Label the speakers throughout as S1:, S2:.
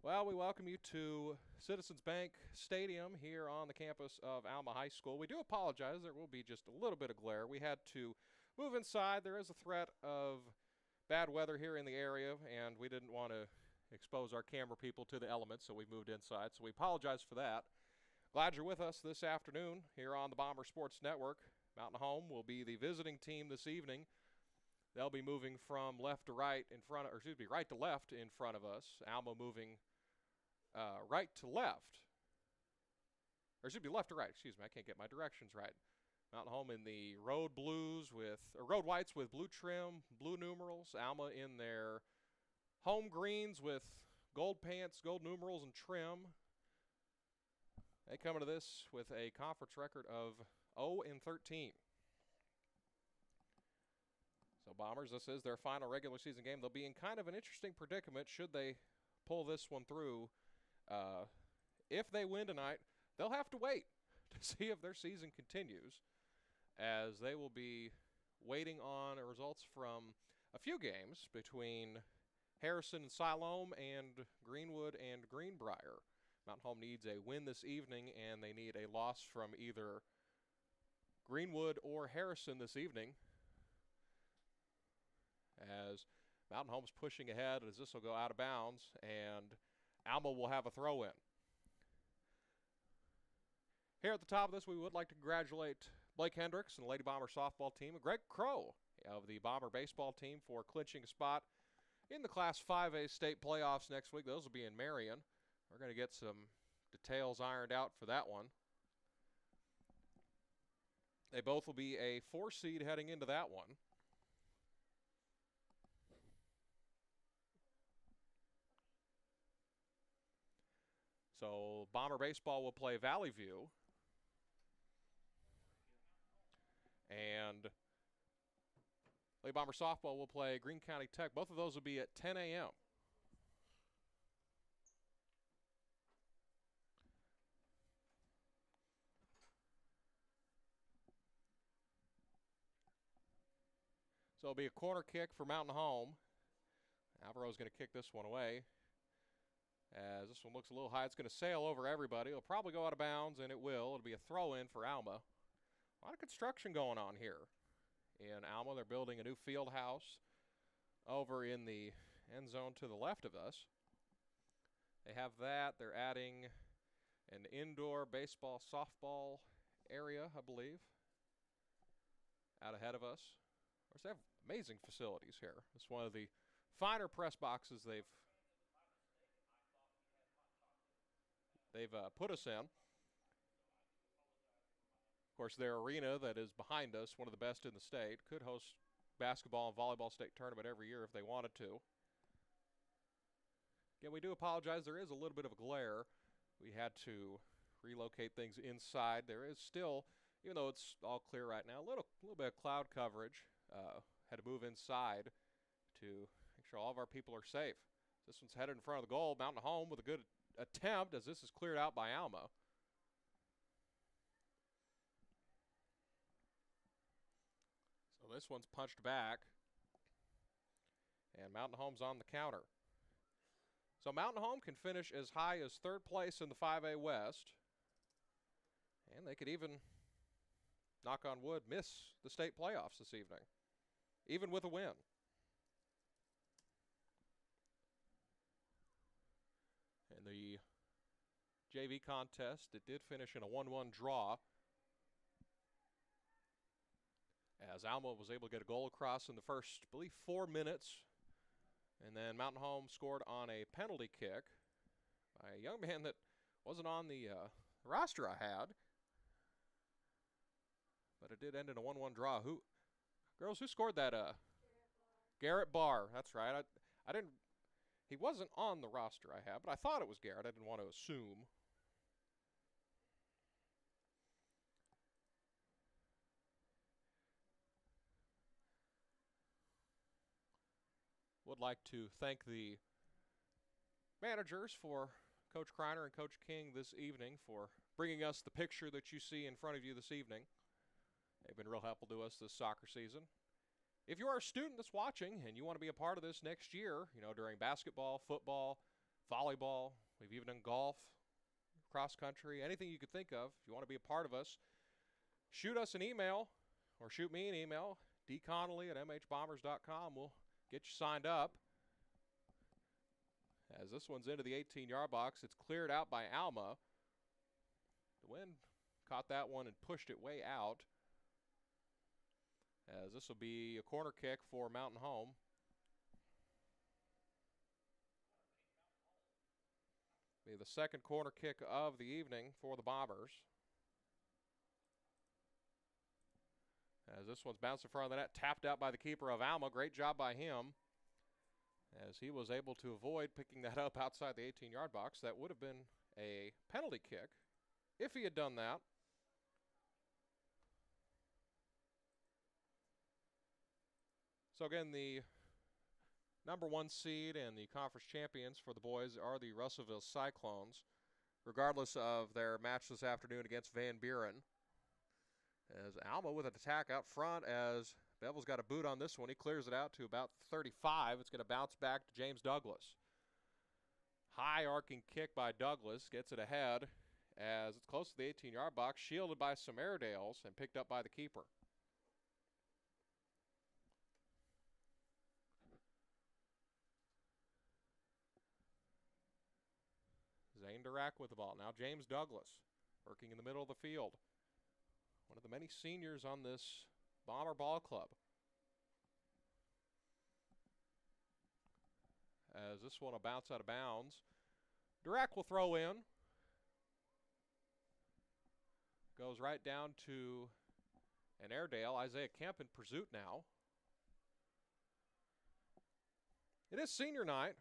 S1: Well, we welcome you to Citizens Bank Stadium here on the campus of Alma High School. We do apologize. There will be just a little bit of glare. We had to move inside. There is a threat of bad weather here in the area, and we didn't want to expose our camera people to the elements, so we moved inside. So we apologize for that. Glad you're with us this afternoon here on the Bomber Sports Network. Mountain Home will be the visiting team this evening. They'll be moving from left to right in front of, or excuse me, right to left in front of us. Alma moving right to left, or it should be left to right. Excuse me, I can't get my directions right. Mountain Home in the road blues road whites with blue trim, blue numerals. Alma in their home greens with gold pants, gold numerals, and trim. They come into this with a conference record of 0-13. So Bombers, this is their final regular season game. They'll be in kind of an interesting predicament should they pull this one through. If they win tonight, they'll have to wait to see if their season continues, as they will be waiting on results from a few games between Harrison and Siloam and Greenwood and Greenbrier. Mountain Home needs a win this evening, and they need a loss from either Greenwood or Harrison this evening, as Mountain Home's pushing ahead as this will go out of bounds, and Alma will have a throw-in. Here at the top of this, we would like to congratulate Blake Hendricks and the Lady Bomber softball team, and Greg Crow of the Bomber baseball team for clinching a spot in the Class 5A state playoffs next week. Those will be in Marion. We're going to get some details ironed out for that one. They both will be a 4 seed heading into that one. So Bomber baseball will play Valley View, and Lady Bomber softball will play Greene County Tech. Both of those will be at 10 a.m. So it'll be a corner kick for Mountain Home. Alvaro's going to kick this one away, as this one looks a little high. It's going to sail over everybody. It'll probably go out of bounds, and it will. It'll be a throw-in for Alma. A lot of construction going on here in Alma. They're building a new field house over in the end zone to the left of us. They have that. They're adding an indoor baseball, softball area, I believe, out ahead of us. Of course, they have amazing facilities here. It's one of the finer press boxes they've put us in. Of course, their arena that is behind us, one of the best in the state, could host basketball and volleyball state tournament every year if they wanted to. Again, we do apologize. There is a little bit of a glare. We had to relocate things inside. There is still, even though it's all clear right now, a little bit of cloud coverage. Had to move inside to make sure all of our people are safe. This one's headed in front of the goal. Mountain Home with a good attempt, as this is cleared out by Alma. So this one's punched back, and Mountain Home's on the counter. So Mountain Home can finish as high as 3rd place in the 5A West, and they could even, knock on wood, miss the state playoffs this evening, even with a win. In the JV contest, it did finish in a 1-1 draw, as Alma was able to get a goal across in the first, I believe, 4 minutes. And then Mountain Home scored on a penalty kick by a young man that wasn't on the roster I had. But it did end in a 1-1 draw. Who scored that? Garrett Barr. That's right. I didn't. He wasn't on the roster I had, but I thought it was Garrett. I didn't want to assume. Would like to thank the managers, for Coach Kreiner and Coach King, this evening, for bringing us the picture that you see in front of you this evening. They've been real helpful to us this soccer season. If you are a student that's watching and you want to be a part of this next year, during basketball, football, volleyball. We've even done golf, cross country, anything you could think of. If you want to be a part of us, shoot us an email or shoot me an email, dconnolly@mhbombers.com. We'll get you signed up. As this one's into the 18-yard box, it's cleared out by Alma. The wind caught that one and pushed it way out. As this will be a corner kick for Mountain Home. Be the second corner kick of the evening for the Bombers. As this one's bounced in front of the net, tapped out by the keeper of Alma. Great job by him, as he was able to avoid picking that up outside the 18-yard box. That would have been a penalty kick if he had done that. So again, the number 1 seed and the conference champions for the boys are the Russellville Cyclones, regardless of their match this afternoon against Van Buren. As Alma with an attack out front, as Bevel's got a boot on this one. He clears it out to about 35. It's going to bounce back to James Douglas. High arcing kick by Douglas, gets it ahead as it's close to the 18-yard box, shielded by some Airedales and picked up by the keeper. Zane Durack with the ball. Now James Douglas working in the middle of the field. One of the many seniors on this Bomber ball club. As this one will bounce out of bounds. Durack will throw in. Goes right down to an Airedale. Isaiah Kemp in pursuit now. It is senior night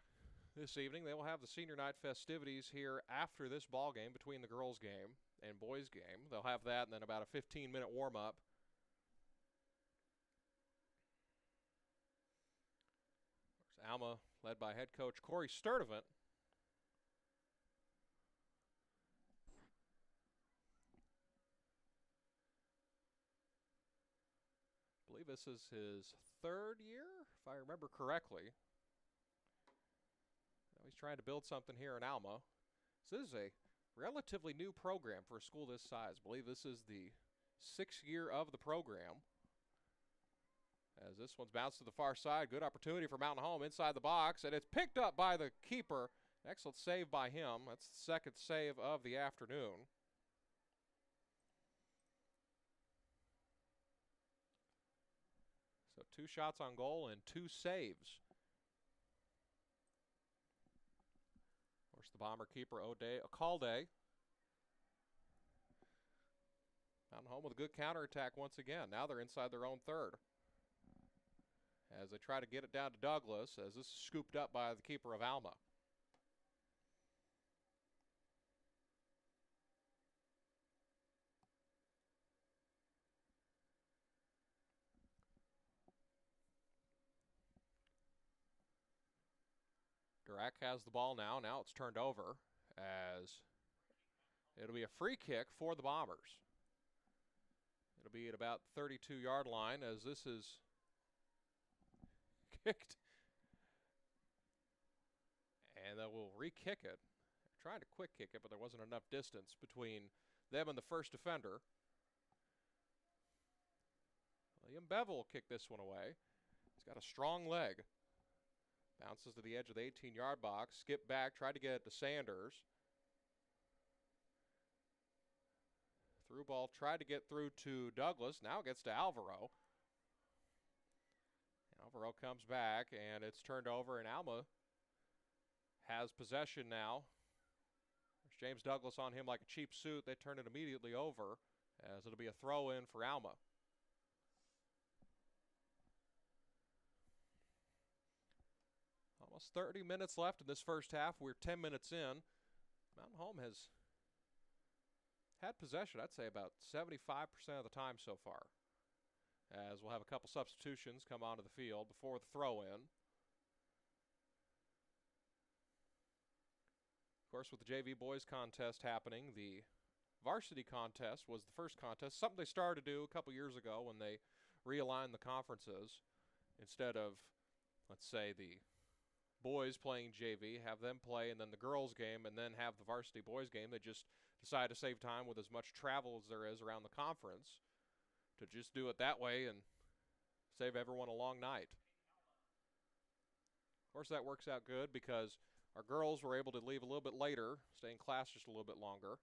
S1: this evening. They will have the senior night festivities here after this ball game, between the girls' game and boys' game. They'll have that and then about a 15-minute warm-up. Alma led by head coach Corey Sturdivant. I believe this is his 3rd year, if I remember correctly. Now he's trying to build something here in Alma. This is a relatively new program for a school this size. I believe this is the 6th year of the program. As this one's bounced to the far side. Good opportunity for Mountain Home inside the box, and it's picked up by the keeper. Excellent save by him. That's the 2nd save of the afternoon. So 2 shots on goal and 2 saves. Of course, the Bomber keeper, Ocalde. Mountain Home with a good counterattack once again. Now they're inside their own 3rd. As they try to get it down to Douglas, as this is scooped up by the keeper of Alma. Durack has the ball now. Now it's turned over, as it'll be a free kick for the Bombers. It'll be at about 32-yard line, as this is kicked. And they will re-kick it. They're trying to quick kick it, but there wasn't enough distance between them and the first defender. William Bevel will kick this one away. He's got a strong leg. Bounces to the edge of the 18-yard box. Skip back, tried to get it to Sanders. Through ball, tried to get through to Douglas. Now it gets to Alvaro. Alvaro comes back, and it's turned over, and Alma has possession now. There's James Douglas on him like a cheap suit. They turn it immediately over, as it'll be a throw-in for Alma. Almost 30 minutes left in this first half. We're 10 minutes in. Mountain Home has had possession, I'd say, about 75% of the time so far. As we'll have a couple substitutions come onto the field before the throw-in. Of course, with the JV boys contest happening, the varsity contest was the first contest, something they started to do a couple years ago when they realigned the conferences. Instead of, let's say, the boys playing JV, have them play, and then the girls game, and then have the varsity boys game. They just decide to save time with as much travel as there is around the conference to just do it that way and save everyone a long night. Of course, that works out good because our girls were able to leave a little bit later, stay in class just a little bit longer.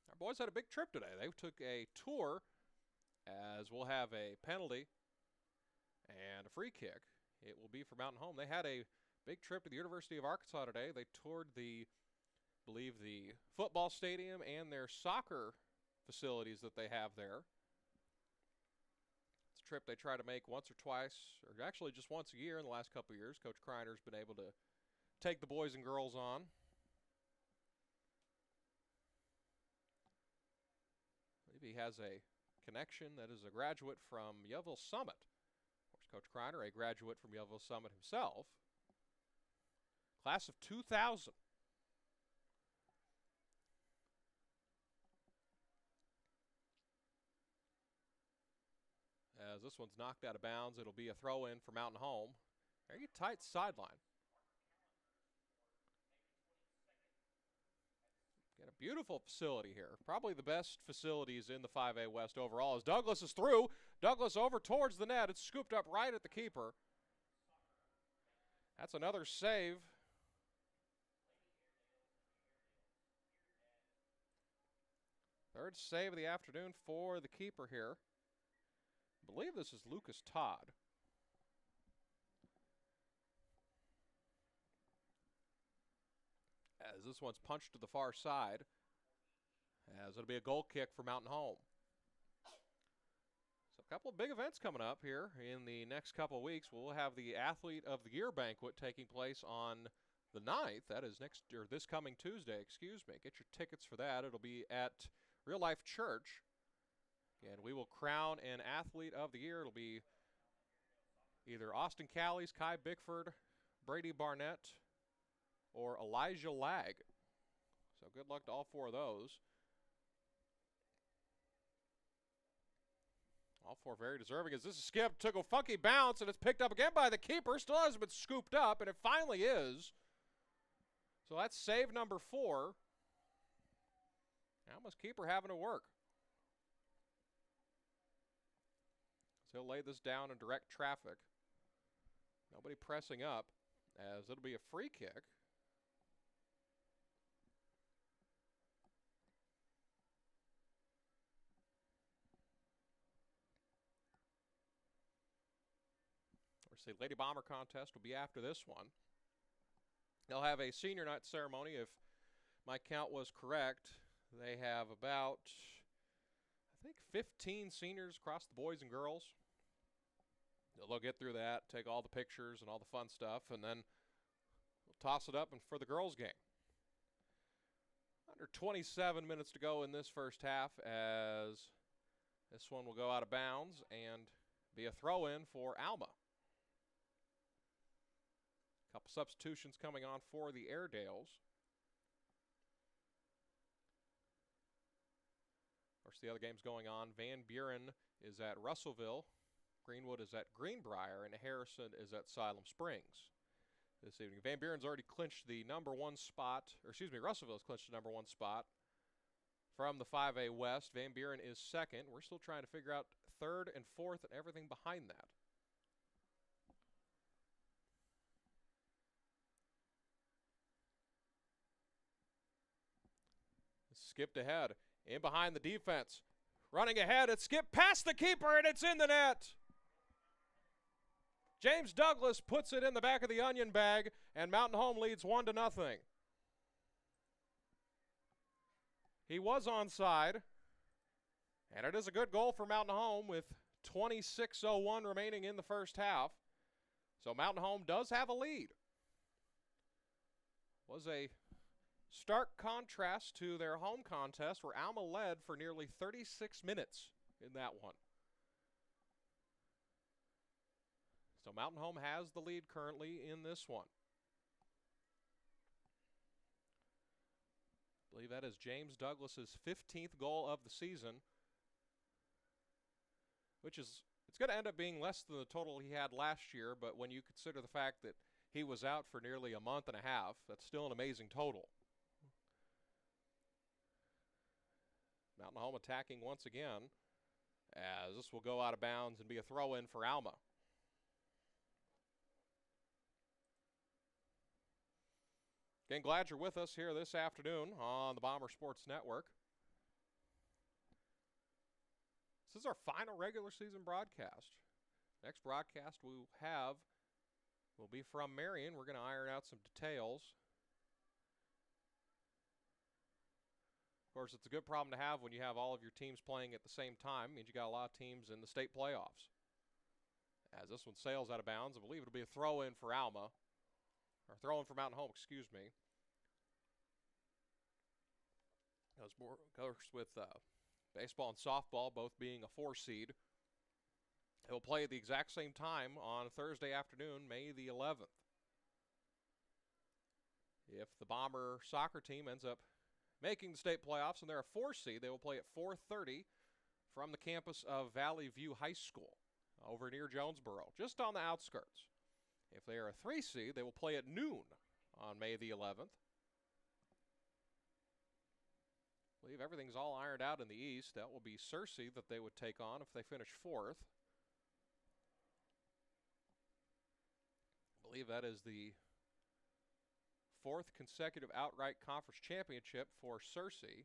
S1: Our boys had a big trip today. They took a tour, as we'll have a penalty and a free kick. It will be for Mountain Home. They had a big trip to the University of Arkansas today. They toured I believe the football stadium and their soccer facilities that they have there. It's a trip they try to make once or twice, or actually just once a year in the last couple of years. Coach Kreiner's been able to take the boys and girls on. He has a connection that is a graduate from Yellville Summit. Of course, Coach Kreiner, a graduate from Yellville Summit himself. Class of 2000. As this one's knocked out of bounds, it'll be a throw-in for Mountain Home. Very tight sideline. Got a beautiful facility here. Probably the best facilities in the 5A West overall. As Douglas is through, Douglas over towards the net. It's scooped up right at the keeper. That's another save. Third save of the afternoon for the keeper here. I believe this is Lucas Todd. As this one's punched to the far side, as it'll be a goal kick for Mountain Home. So a couple of big events coming up here in the next couple of weeks. We'll have the Athlete of the Year banquet taking place on the 9th. That is this coming Tuesday, excuse me. Get your tickets for that. It'll be at Real Life Church. And we will crown an Athlete of the Year. It'll be either Austin Callies, Kai Bickford, Brady Barnett, or Elijah Lag. So good luck to all four of those. All four very deserving as this is skipped, took a funky bounce, and it's picked up again by the keeper. Still hasn't been scooped up, and it finally is. So that's save number 4. Alma's keeper having to work. So he'll lay this down in direct traffic. Nobody pressing up, as it'll be a free kick. The Lady Bomber contest will be after this one. They'll have a senior night ceremony. If my count was correct, they have about, I think, 15 seniors across the boys and girls. They'll get through that, take all the pictures and all the fun stuff, and then we'll toss it up for the girls' game. Under 27 minutes to go in this first half, as this one will go out of bounds and be a throw-in for Alma. Couple substitutions coming on for the Airedales. Of course, the other games going on. Van Buren is at Russellville. Greenwood is at Greenbrier. And Harrison is at Siloam Springs this evening. Van Buren's already clinched the number 1 spot. Or excuse me, Russellville's clinched the number 1 spot from the 5A West. Van Buren is second. We're still trying to figure out third and fourth and everything behind that. Skipped ahead, in behind the defense. Running ahead, it's skipped past the keeper, and it's in the net. James Douglas puts it in the back of the onion bag, and Mountain Home leads 1-0. He was onside, and it is a good goal for Mountain Home with 26:01 remaining in the first half. So Mountain Home does have a lead. Was a stark contrast to their home contest where Alma led for nearly 36 minutes in that one. So Mountain Home has the lead currently in this one. I believe that is James Douglas's 15th goal of the season, which is It's going to end up being less than the total he had last year, but when you consider the fact that he was out for nearly a month and a half, that's still an amazing total. Mountain Home attacking once again, as this will go out of bounds and be a throw-in for Alma. Again, glad you're with us here this afternoon on the Bomber Sports Network. This is our final regular season broadcast. Next broadcast we have will be from Marion. We're going to iron out some details. Of course, it's a good problem to have when you have all of your teams playing at the same time. It means you got a lot of teams in the state playoffs. As this one sails out of bounds, I believe it'll be a throw-in for Alma. Or throw-in for Mountain Home, excuse me. Goes more, of course, with baseball and softball both being a 4 seed. They'll play at the exact same time on Thursday afternoon, May the 11th. If the Bomber soccer team ends up making the state playoffs and they're a 4 seed, they will play at 4:30 from the campus of Valley View High School over near Jonesboro, just on the outskirts. If they are a 3 seed, they will play at noon on May the 11th. I believe everything's all ironed out in the East. That will be Searcy that they would take on if they finish 4th. I believe that is the 4th consecutive outright conference championship for Searcy.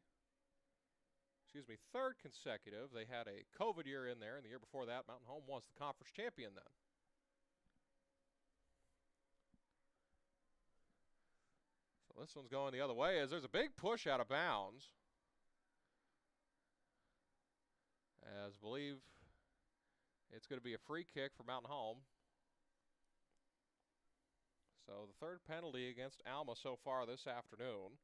S1: Excuse me, 3rd consecutive. They had a COVID year in there, and the year before that, Mountain Home was the conference champion then. So this one's going the other way as there's a big push out of bounds. As I believe it's going to be a free kick for Mountain Home. So the 3rd penalty against Alma so far this afternoon.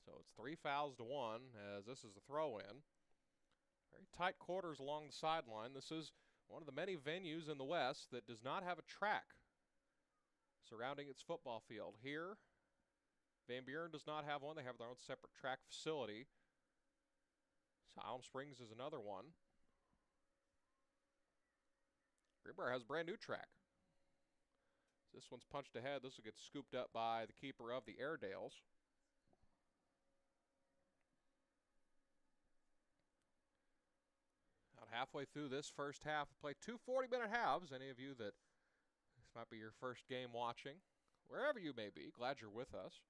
S1: So it's 3 fouls to 1 as this is a throw-in. Very tight quarters along the sideline. This is one of the many venues in the West that does not have a track surrounding its football field. Here, Van Buren does not have one. They have their own separate track facility. So Alum Springs is another one. Greenbrier has a brand new track. This one's punched ahead. This will get scooped up by the keeper of the Airedales. About halfway through this first half, we play 2 40-minute halves. Any of you that this might be your first game watching, wherever you may be, glad you're with us.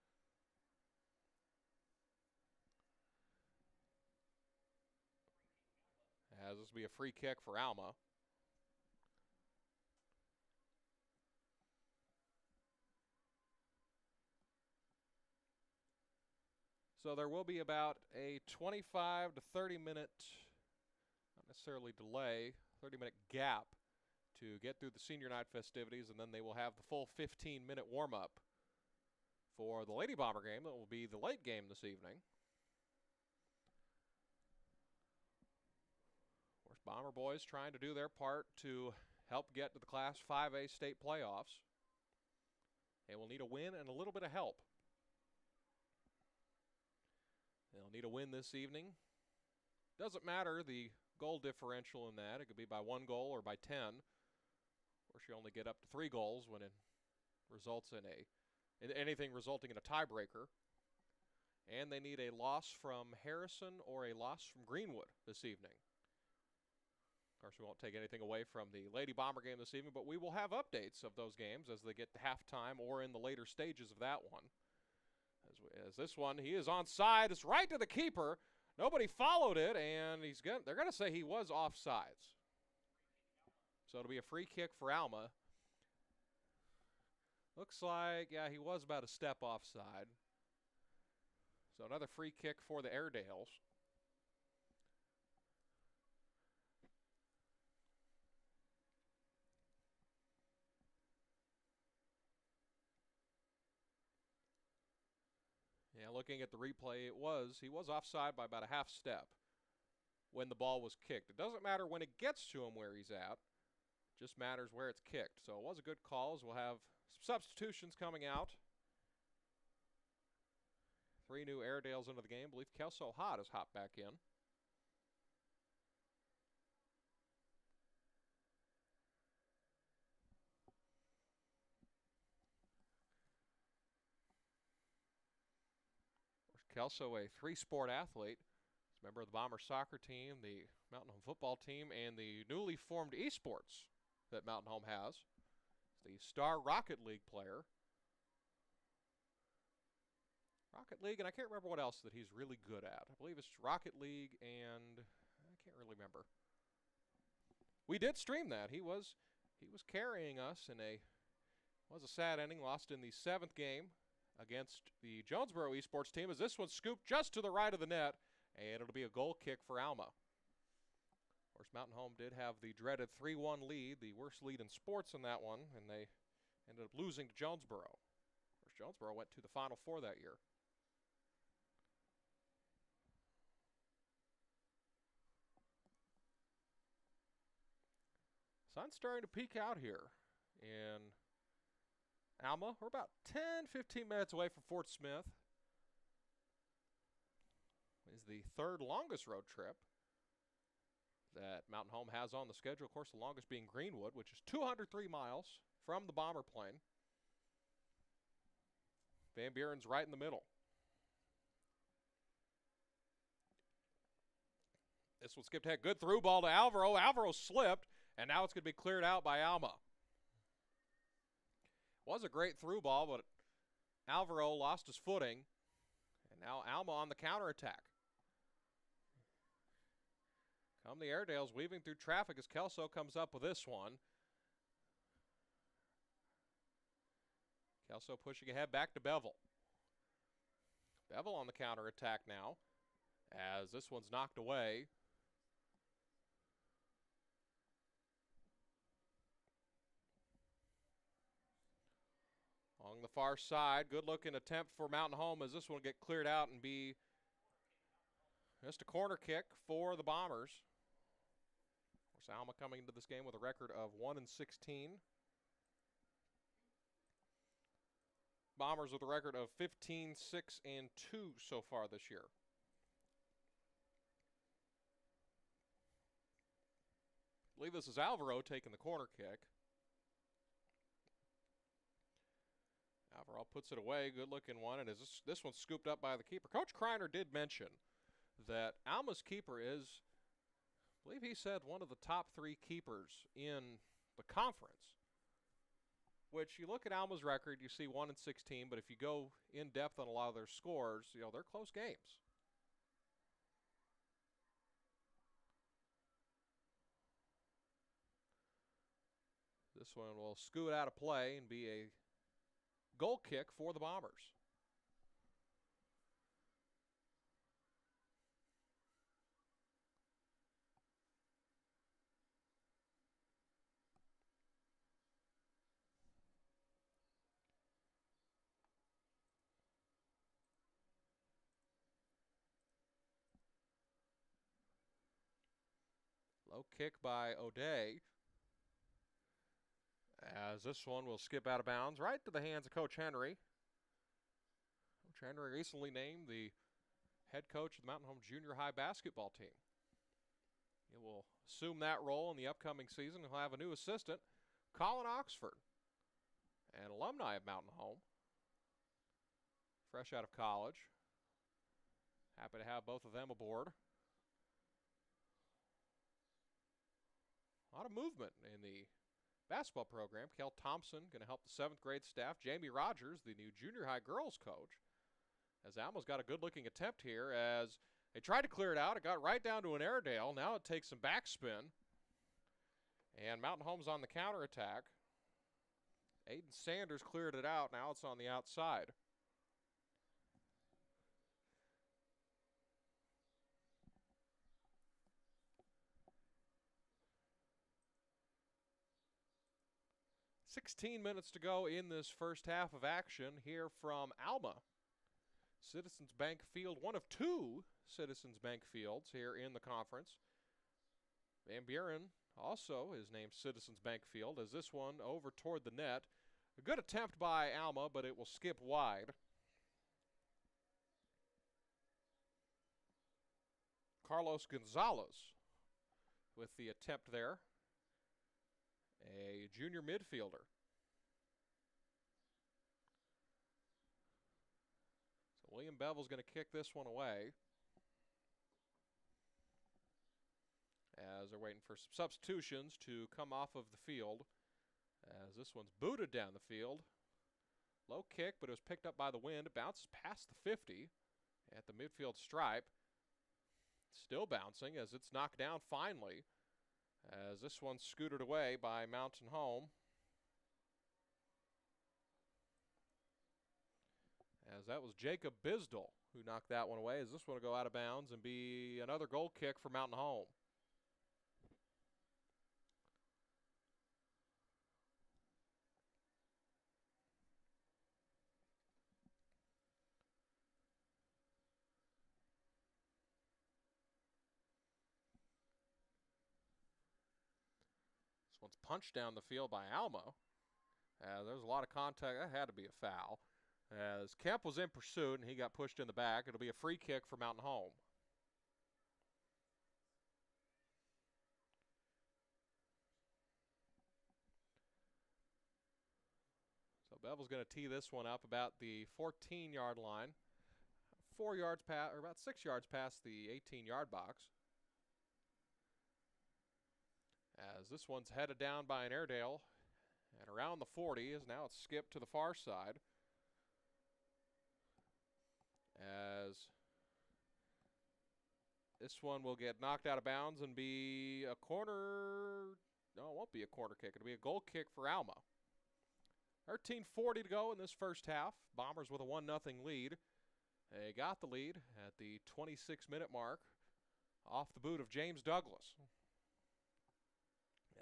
S1: As this will be a free kick for Alma. So there will be about a 25 to 30 minute, not necessarily delay, 30-minute gap to get through the senior night festivities, and then they will have the full 15-minute warm-up for the Lady Bomber game. That will be the late game this evening. Of course, Bomber boys trying to do their part to help get to the Class 5A state playoffs. They will need a win and a little bit of help. They'll need a win this evening. Doesn't matter the goal differential in that. It could be by 1 goal or by 10. Of course, you only get up to 3 goals when it results in anything resulting in a tiebreaker. And they need a loss from Harrison or a loss from Greenwood this evening. Of course, we won't take anything away from the Lady Bomber game this evening, but we will have updates of those games as they get to halftime or in the later stages of that one. As this one, he is onside. It's right to the keeper. Nobody followed it, and they're going to say he was offsides. So it'll be a free kick for Alma. Looks like, yeah, he was about a step offside. So another free kick for the Airedales. Yeah, looking at the replay, he was offside by about a half step when the ball was kicked. It doesn't matter when it gets to him where he's at. It just matters where it's kicked. So it was a good call as we'll have some substitutions coming out. 3 new Airedales into the game. I believe Kelso Hott has hopped back in. Kelso, a 3-sport athlete. He's a member of the Bomber soccer team, the Mountain Home football team, and the newly formed esports that Mountain Home has. He's the Star Rocket League player. Rocket League, and I can't remember what else that he's really good at. I believe it's Rocket League, and I can't really remember. We did stream that. He was carrying us in a sad ending. Lost in the 7th game against the Jonesboro esports team, as this one scooped just to the right of the net, and it'll be a goal kick for Alma. Of course, Mountain Home did have the dreaded 3-1 lead, the worst lead in sports in that one, and they ended up losing to Jonesboro. Of course, Jonesboro went to the Final Four that year. Sun's starting to peek out here in Alma. We're about 10-15 minutes away from Fort Smith. It's the 3rd longest road trip that Mountain Home has on the schedule. Of course, the longest being Greenwood, which is 203 miles from the Bomber plane. Van Buren's right in the middle. This one skipped ahead. Good through ball to Alvaro. Alvaro slipped, and now it's going to be cleared out by Alma. Was a great through ball, but Alvaro lost his footing, and now Alma on the counterattack. Come the Airedales weaving through traffic as Kelso comes up with this one. Kelso pushing ahead back to Bevel. Bevel on the counterattack now, as this one's knocked away. Along the far side, good-looking attempt for Mountain Home as this one will get cleared out and be just a corner kick for the Bombers. Of course, Alma coming into this game with a record of 1-16. Bombers with a record of 15-6-2 so far this year. I believe this is Alvaro taking the corner kick. Alvaro puts it away, good-looking one, and is this one's scooped up by the keeper. Coach Kreiner did mention that Alma's keeper is, I believe he said, one of the top 3 keepers in the conference. Which, you look at Alma's record, you see 1-16, but if you go in depth on a lot of their scores, they're close games. This one will scoot out of play and be a goal kick for the Bombers. Low kick by O'Day. As this one will skip out of bounds right to the hands of Coach Henry. Coach Henry recently named the head coach of the Mountain Home Junior High basketball team. He will assume that role in the upcoming season. He'll have a new assistant, Colin Oxford, an alumni of Mountain Home, fresh out of college. Happy to have both of them aboard. A lot of movement in the basketball program. Kel Thompson going to help the 7th grade staff. Jamie Rogers, the new junior high girls coach. As Alma's got a good-looking attempt here as they tried to clear it out. It got right down to an Airedale. Now it takes some backspin. And Mountain Home's on the counterattack. Aiden Sanders cleared it out. Now it's on the outside. "16 minutes to go in this first half of action here from Alma. Citizens Bank Field, one of 2 Citizens Bank Fields here in the conference. Van Buren also is named Citizens Bank Field as this one over toward the net. A good attempt by Alma, but it will skip wide. Carlos Gonzalez with the attempt there. A junior midfielder. So William Bevel's going to kick this one away. As they're waiting for some substitutions to come off of the field. As this one's booted down the field. Low kick, but it was picked up by the wind. It bounces past the 50 at the midfield stripe. Still bouncing as it's knocked down finally. As this one's scooted away by Mountain Home. As that was Jacob Bisdell who knocked that one away. As this one will go out of bounds and be another goal kick for Mountain Home. This one's punched down the field by Alma. There's a lot of contact. That had to be a foul. As Kemp was in pursuit and he got pushed in the back. It'll be a free kick for Mountain Home. So Bevel's going to tee this one up about the 14-yard line. 4 yards past, or about 6 yards past the 18-yard box. As this one's headed down by an Airedale. And around the 40 as now it's skipped to the far side. As this one will get knocked out of bounds and be a corner. No, it won't be a corner kick. It'll be a goal kick for Alma. 13:40 to go in this first half. Bombers with a 1-0 lead. They got the lead at the 26-minute mark off the boot of James Douglas.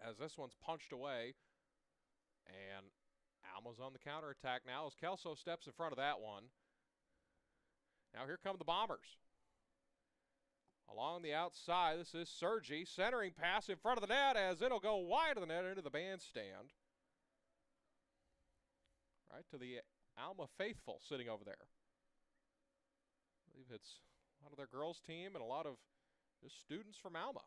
S1: As this one's punched away. And Alma's on the counterattack now as Kelso steps in front of that one. Now here come the Bombers. Along the outside, this is Sergi. Centering pass in front of the net as it'll go wide of the net into the bandstand. Right to the Alma faithful sitting over there. I believe it's a lot of their girls' team and a lot of just students from Alma.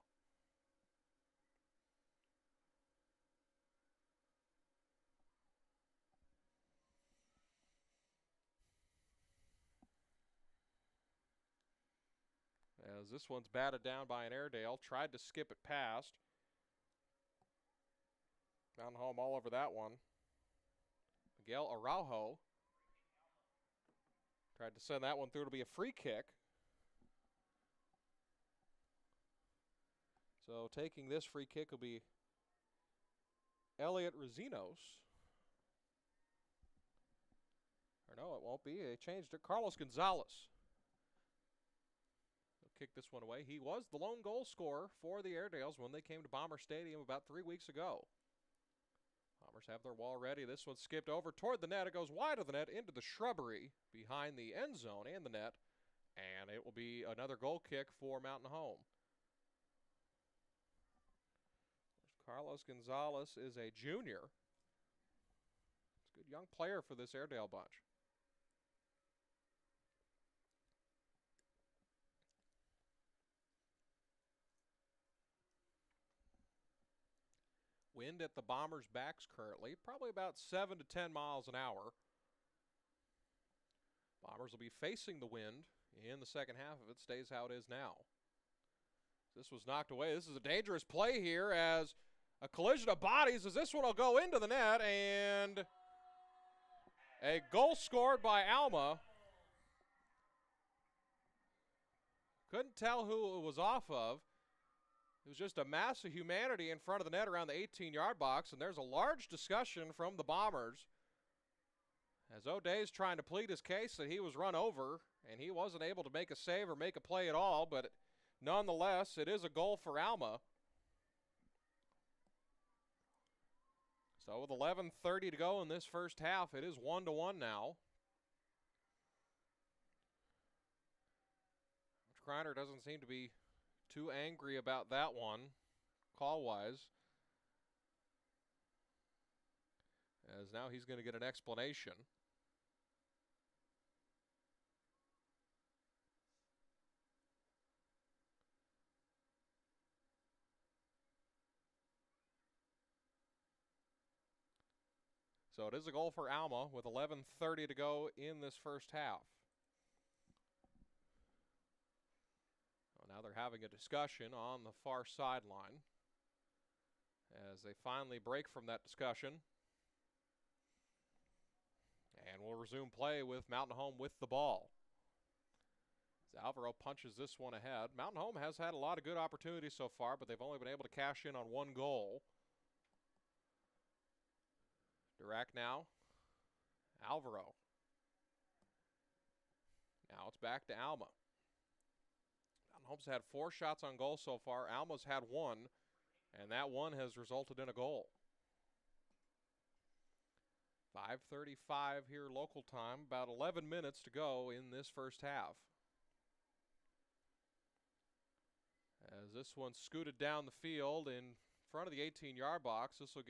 S1: As this one's batted down by an Airedale. Tried to skip it past. Mountain Home all over that one. Miguel Araujo tried to send that one through to be a free kick. So taking this free kick will be Elliot Rosinos. Or no, it won't be. They changed it. Carlos Gonzalez. Kick this one away. He was the lone goal scorer for the Airedales when they came to Bomber Stadium about 3 weeks ago. Bombers have their wall ready. This one skipped over toward the net. It goes wide of the net into the shrubbery behind the end zone and the net. And it will be another goal kick for Mountain Home. Carlos Gonzalez is a junior. He's a good young player for this Airedale bunch. Wind at the Bombers' backs currently, probably about 7 to 10 miles an hour. Bombers will be facing the wind in the second half if it stays how it is now. This was knocked away. This is a dangerous play here as a collision of bodies as this one will go into the net and a goal scored by Alma. Couldn't tell who it was off of. It was just a mass of humanity in front of the net around the 18-yard box, and there's a large discussion from the Bombers as O'Day's trying to plead his case that he was run over, and he wasn't able to make a save or make a play at all, but nonetheless, it is a goal for Alma. So with 11:30 to go in this first half, it is 1-1 now. Coach Kreiner doesn't seem to be too angry about that one, call-wise. As now he's going to get an explanation. So it is a goal for Alma with 11:30 to go in this first half. Well, now they're having a discussion on the far sideline as they finally break from that discussion. And we'll resume play with Mountain Home with the ball. As Alvaro punches this one ahead. Mountain Home has had a lot of good opportunities so far, but they've only been able to cash in on one goal. Dirac now. Alvaro. Now it's back to Alma. Mountain Home's had 4 shots on goal so far. Alma's had 1, and that one has resulted in a goal. 5:35 here local time, about 11 minutes to go in this first half. As this one's scooted down the field in front of the 18-yard box, this will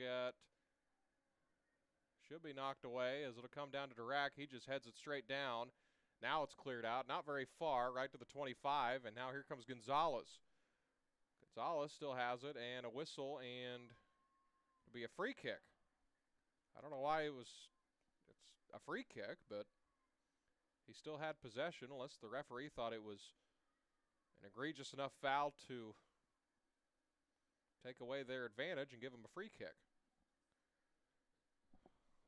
S1: should be knocked away as it'll come down to Dirac. He just heads it straight down. Now it's cleared out, not very far, right to the 25, and now here comes Gonzalez. Gonzalez still has it, and a whistle, and it'll be a free kick. I don't know why it's a free kick, but he still had possession unless the referee thought it was an egregious enough foul to take away their advantage and give them a free kick.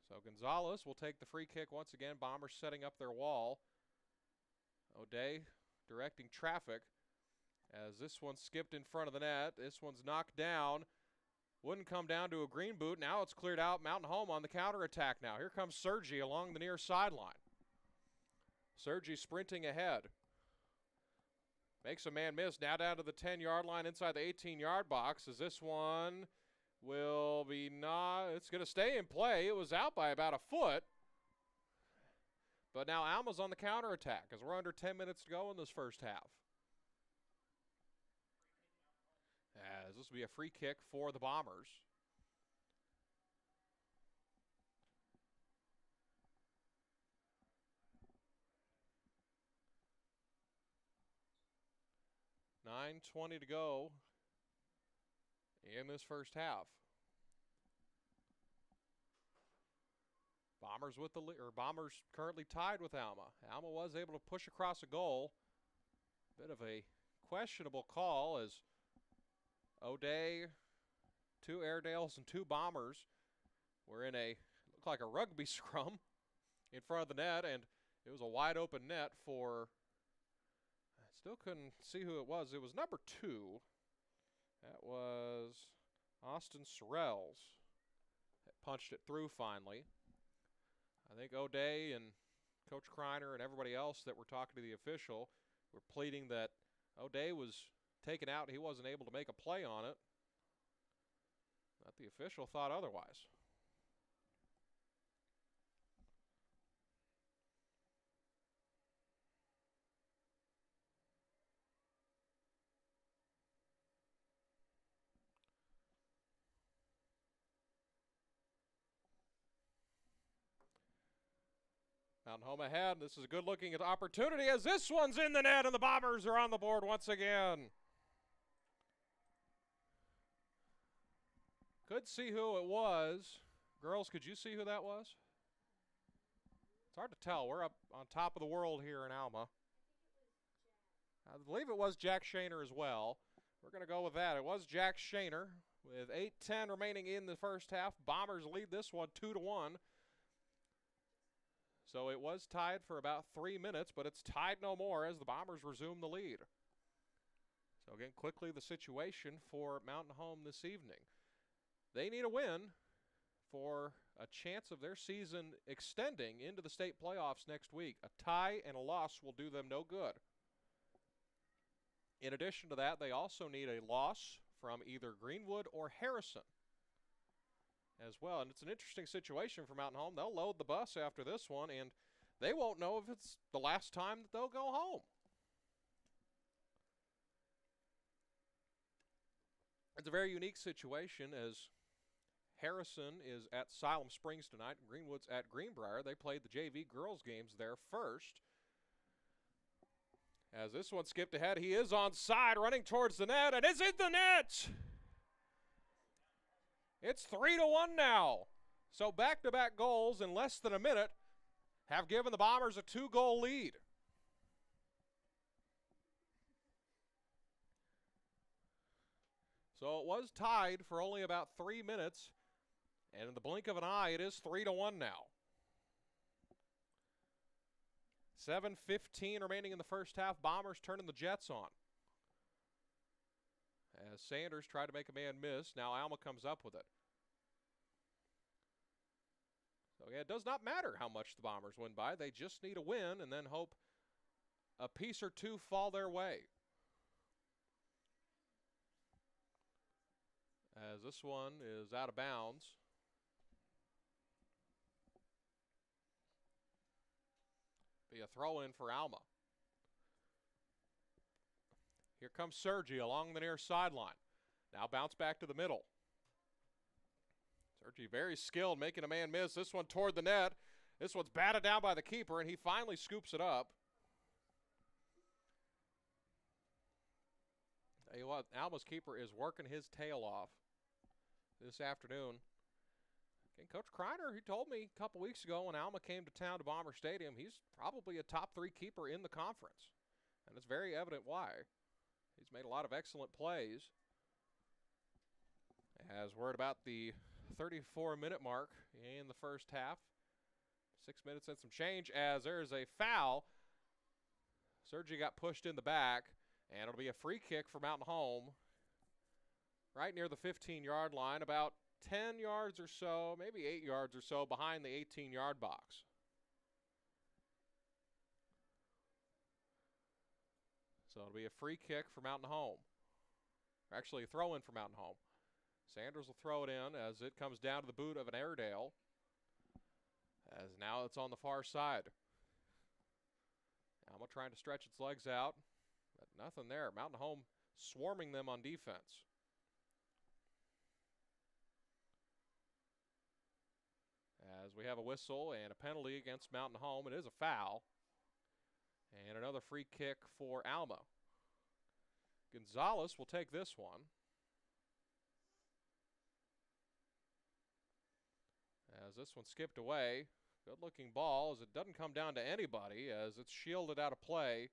S1: So Gonzalez will take the free kick once again. Bombers setting up their wall. O'Day directing traffic as this one skipped in front of the net. This one's knocked down. Wouldn't come down to a green boot. Now it's cleared out. Mountain Home on the counterattack now. Here comes Sergi along the near sideline. Sergi sprinting ahead. Makes a man miss. Now down to the 10-yard line inside the 18-yard box as this one will be it's going to stay in play. It was out by about a foot. But now Alma's on the counterattack as we're under 10 minutes to go in this first half. As this will be a free kick for the Bombers. $9:20 to go in this first half. Bombers currently tied with Alma. Alma was able to push across a goal. Bit of a questionable call as O'Day, 2 Airedales and 2 Bombers were in looked like a rugby scrum in front of the net, and it was a wide open net for, I still couldn't see who it was. It was number 2. That was Austin Sorrells that punched it through finally. I think O'Day and Coach Kreiner and everybody else that were talking to the official were pleading that O'Day was taken out. He wasn't able to make a play on it. But the official thought otherwise. Mountain Home ahead. This is a good-looking opportunity as this one's in the net, and the Bombers are on the board once again. Could see who it was. Girls, could you see who that was? It's hard to tell. We're up on top of the world here in Alma. I believe it was Jack Shaner as well. We're going to go with that. It was Jack Shaner with 8:10 remaining in the first half. Bombers lead this one 2-1. So it was tied for about 3 minutes, but it's tied no more as the Bombers resume the lead. So again, quickly the situation for Mountain Home this evening. They need a win for a chance of their season extending into the state playoffs next week. A tie and a loss will do them no good. In addition to that, they also need a loss from either Greenwood or Harrison as well. And it's an interesting situation for Mountain Home. They'll load the bus after this one, and they won't know if it's the last time that they'll go home. It's a very unique situation as Harrison is at Siloam Springs tonight and Greenwood's at Greenbrier. They played the JV girls games there first. As this one skipped ahead, he is onside, running towards the net, and it's in the net! It's 3-1 now. So back-to-back goals in less than a minute have given the Bombers a 2-goal lead. So it was tied for only about 3 minutes, and in the blink of an eye, it is 3-1 now. 7:15 remaining in the first half. Bombers turning the Jets on. As Sanders tried to make a man miss, now Alma comes up with it. So yeah, it does not matter how much the Bombers win by. They just need a win and then hope a piece or two fall their way. As this one is out of bounds. Be a throw-in for Alma. Here comes Sergi along the near sideline. Now bounce back to the middle. Sergi very skilled, making a man miss. This one toward the net. This one's batted down by the keeper, and he finally scoops it up. Tell you what, Alma's keeper is working his tail off this afternoon. And Coach Kreiner, he told me a couple weeks ago when Alma came to town to Bomber Stadium, he's probably a top 3 keeper in the conference. And it's very evident why. He's made a lot of excellent plays. As we're at about the 34-minute mark in the first half. 6 minutes and some change as there's a foul. Sergi got pushed in the back, and it'll be a free kick for Mountain Home right near the 15-yard line, about 10 yards or so, maybe 8 yards or so behind the 18-yard box. So it'll be a free kick for Mountain Home. Actually, a throw-in for Mountain Home. Sanders will throw it in as it comes down to the boot of an Airedale. As now it's on the far side. Alma trying to stretch its legs out, but nothing there. Mountain Home swarming them on defense. As we have a whistle and a penalty against Mountain Home. It is a foul. And another free kick for Alma. Gonzalez will take this one. As this one skipped away. Good looking ball as it doesn't come down to anybody as it's shielded out of play.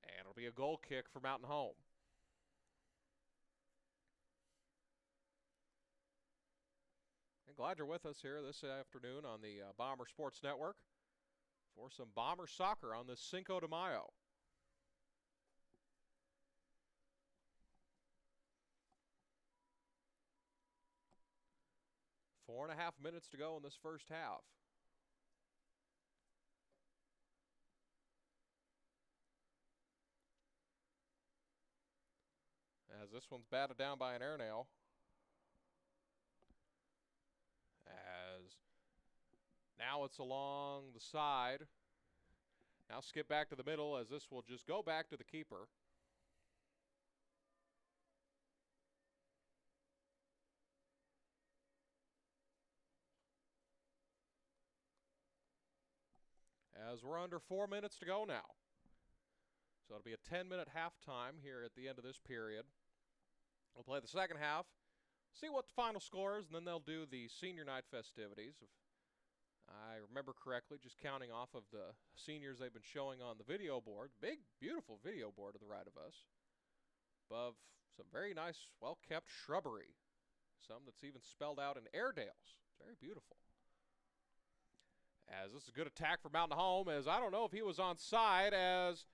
S1: And it'll be a goal kick for Mountain Home. And glad you're with us here this afternoon on the Bomber Sports Network for some Bomber soccer on this Cinco de Mayo. Four and a half minutes to go in this first half. As this one's batted down by an Airedale. As now it's along the side. Now skip back to the middle as this will just go back to the keeper. As we're under 4 minutes to go now. So it'll be a 10-minute halftime here at the end of this period. We'll play the second half, see what the final score is, and then they'll do the senior night festivities. If I remember correctly, just counting off of the seniors they've been showing on the video board. Big, beautiful video board to the right of us. Above some very nice, well-kept shrubbery. Some that's even spelled out in Airedales. Very beautiful. As this is a good attack for Mountain Home, as I don't know if he was on side, as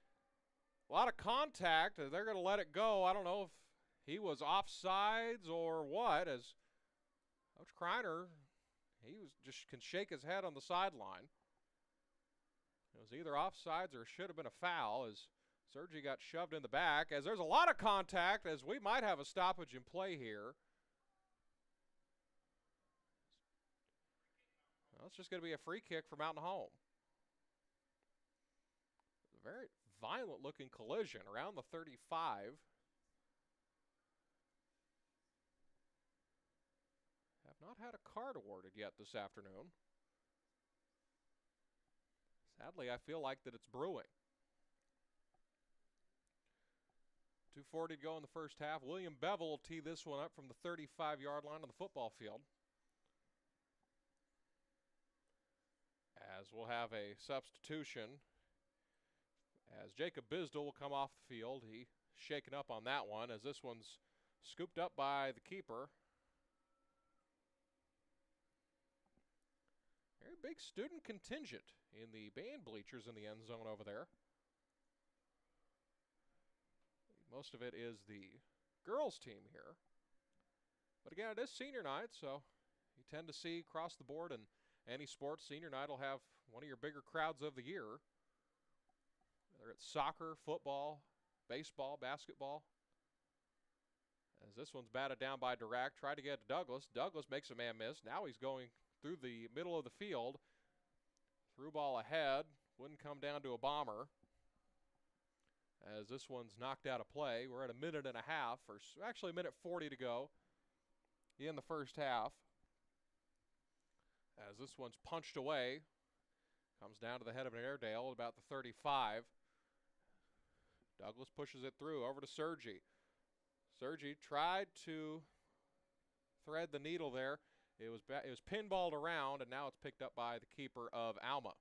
S1: a lot of contact. They're going to let it go. I don't know if he was offsides or what, as Coach Kreiner, he was just can shake his head on the sideline. It was either offsides or should have been a foul, as Sergi got shoved in the back, as there's a lot of contact, as we might have a stoppage in play here. Well, it's just going to be a free kick for Mountain Home. A very violent looking collision around the 35. Have not had a card awarded yet this afternoon. Sadly, I feel like that it's brewing. 2:40 to go in the first half. William Bevel will tee this one up from the 35-yard line on the football field. as we'll have a substitution as Jacob Bisdell will come off the field. He shaken up on that one as this one's scooped up by the keeper. Very big student contingent in the band bleachers in the end zone over there. Most of it is the girls' team here. But again, it is senior night, so you tend to see across the board in any sport, senior night will have one of your bigger crowds of the year. Whether it's soccer, football, baseball, basketball. As this one's batted down by Dirac, tried to get to Douglas. Douglas makes a man miss. Now he's going through the middle of the field. Through ball ahead. Wouldn't come down to a bomber. As this one's knocked out of play. We're at a minute and a half, or actually a minute 40 to go in the first half. As this one's punched away. Comes down to the head of an Airedale at about the 35. Douglas pushes it through over to Sergi. Sergi tried to thread the needle there. It was pinballed around, and now it's picked up by the keeper of Alma.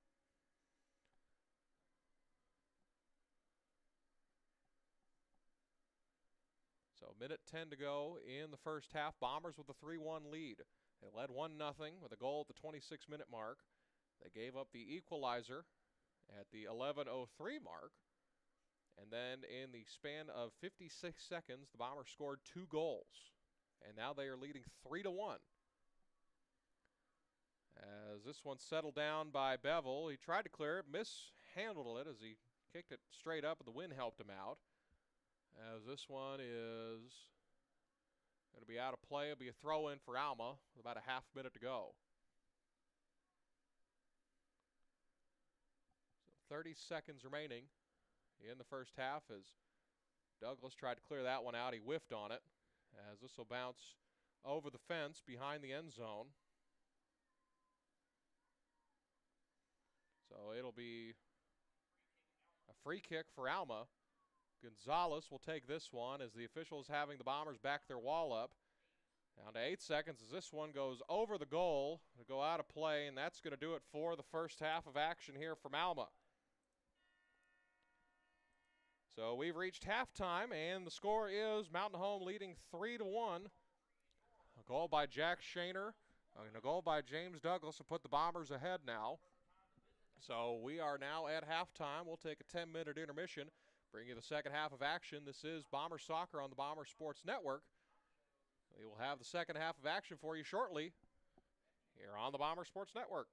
S1: So minute 10 to go in the first half. Bombers with a 3-1 lead. They led 1-0 with a goal at the 26-minute mark. They gave up the equalizer at the 11:03 mark. And then in the span of 56 seconds, the Bombers scored 2 goals. And now they are leading 3-1. As this one settled down by Bevel, he tried to clear it, mishandled it as he kicked it straight up, and the wind helped him out. As this one is going to be out of play. It'll be a throw-in for Alma with about a half minute to go. So 30 seconds remaining in the first half as Douglas tried to clear that one out. He whiffed on it as this will bounce over the fence behind the end zone. So it'll be a free kick for Alma. Gonzalez will take this one as the officials having the Bombers back their wall up. Down to 8 seconds as this one goes over the goal to go out of play, and that's going to do it for the first half of action here from Alma. So we've reached halftime, and the score is Mountain Home leading 3-1. A goal by Jack Shaner and a goal by James Douglas to put the Bombers ahead now. So we are now at halftime. We'll take a 10-minute intermission. Bring you the second half of action. This is Bomber Soccer on the Bomber Sports Network. We will have the second half of action for you shortly here on the Bomber Sports Network.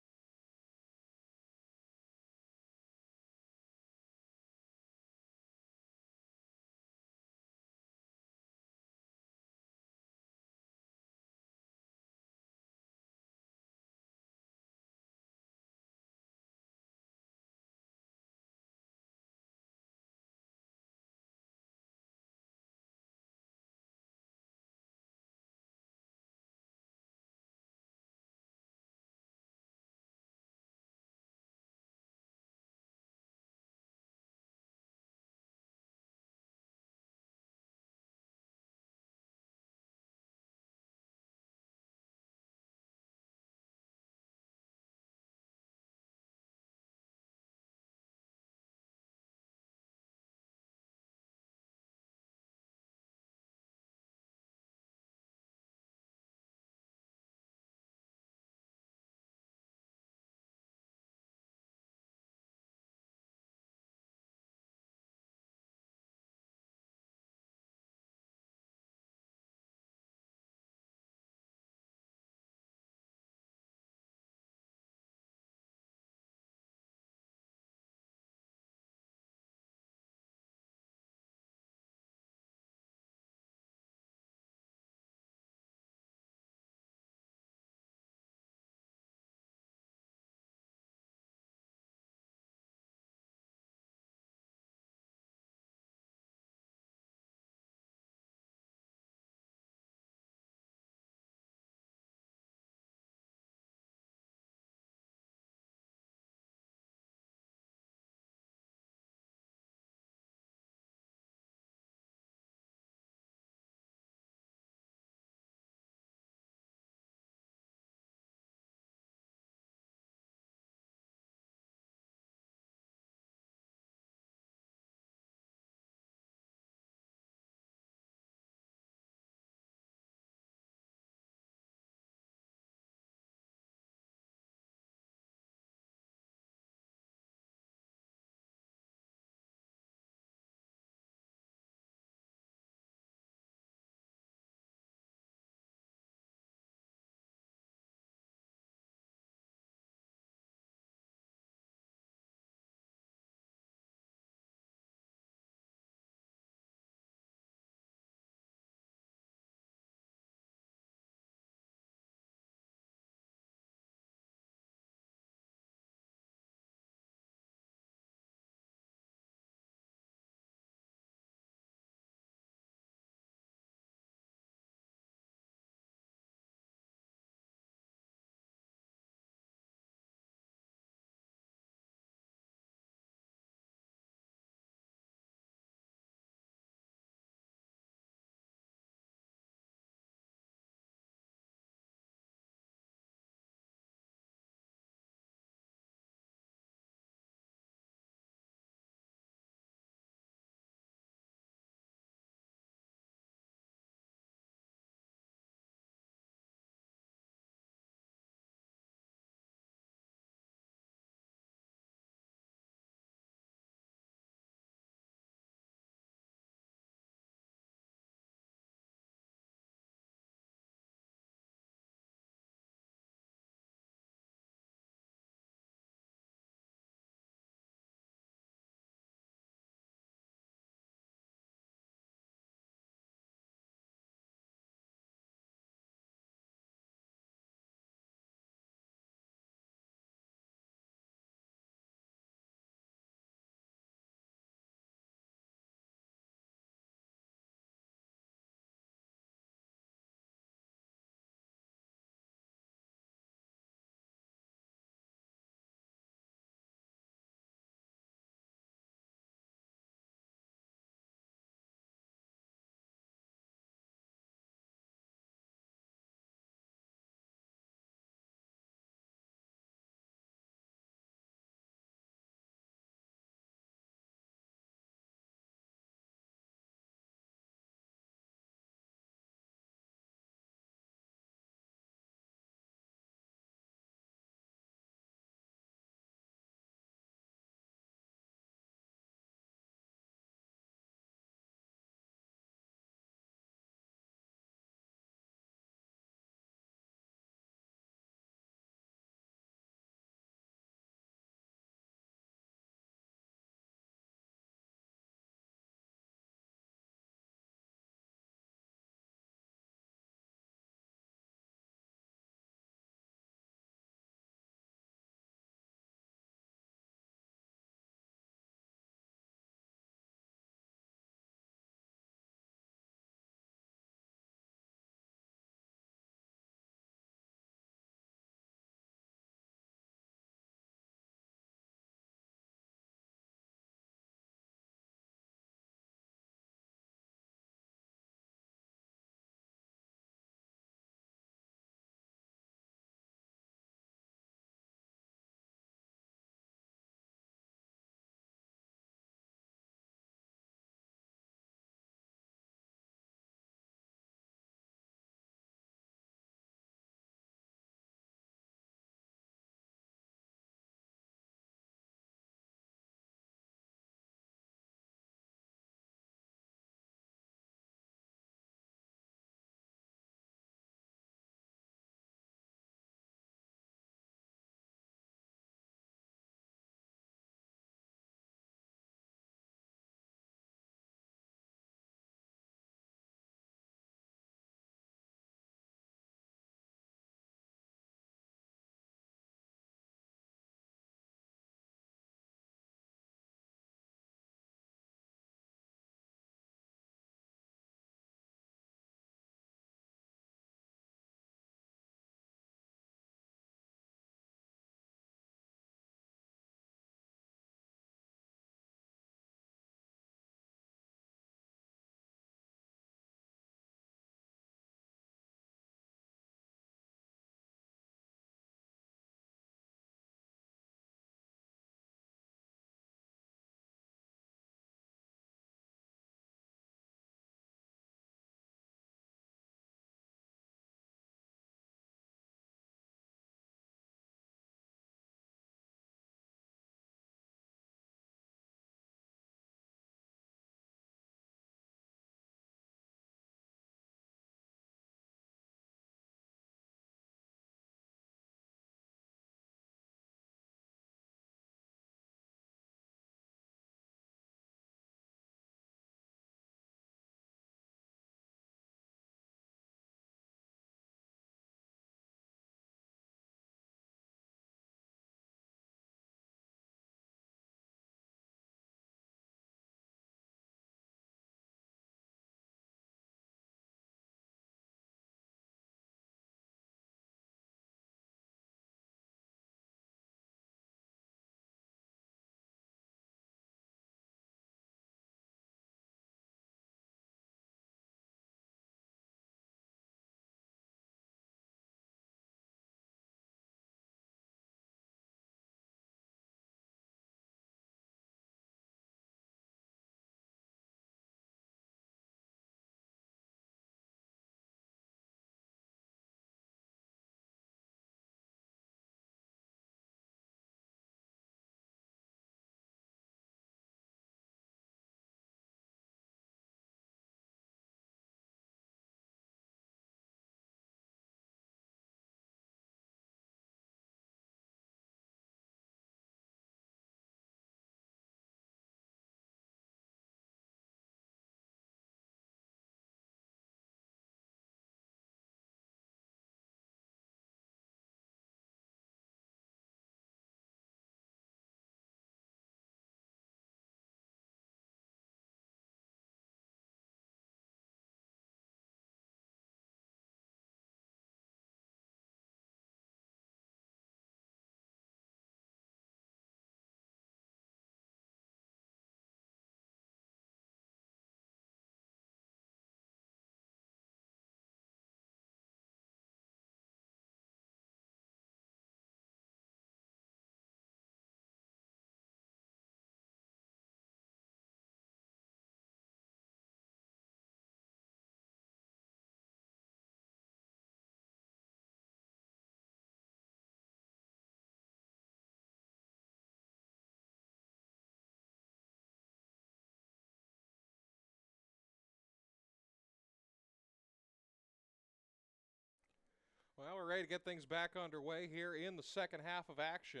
S1: ready to get things back underway here in the second half of action.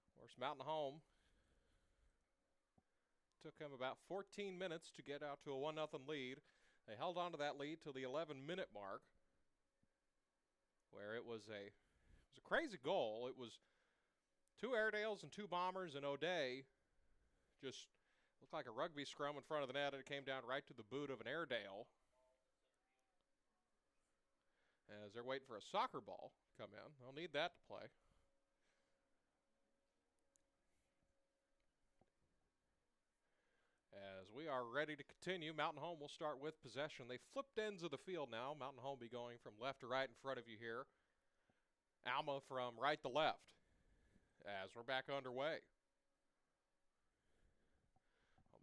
S1: Of course, Mountain Home took them about 14 minutes to get out to a 1-0 lead. They held on to that lead till the 11-minute mark, where it was a crazy goal. It was 2 Airedales and 2 Bombers, and O'Day just looked like a rugby scrum in front of the net, and it came down right to the boot of an Airedale as they're waiting for a soccer ball to come in. They'll need that to play. As we are ready to continue, Mountain Home will start with possession. They flipped ends of the field now. Mountain Home will be going from left to right in front of you here. Alma from right to left as we're back underway.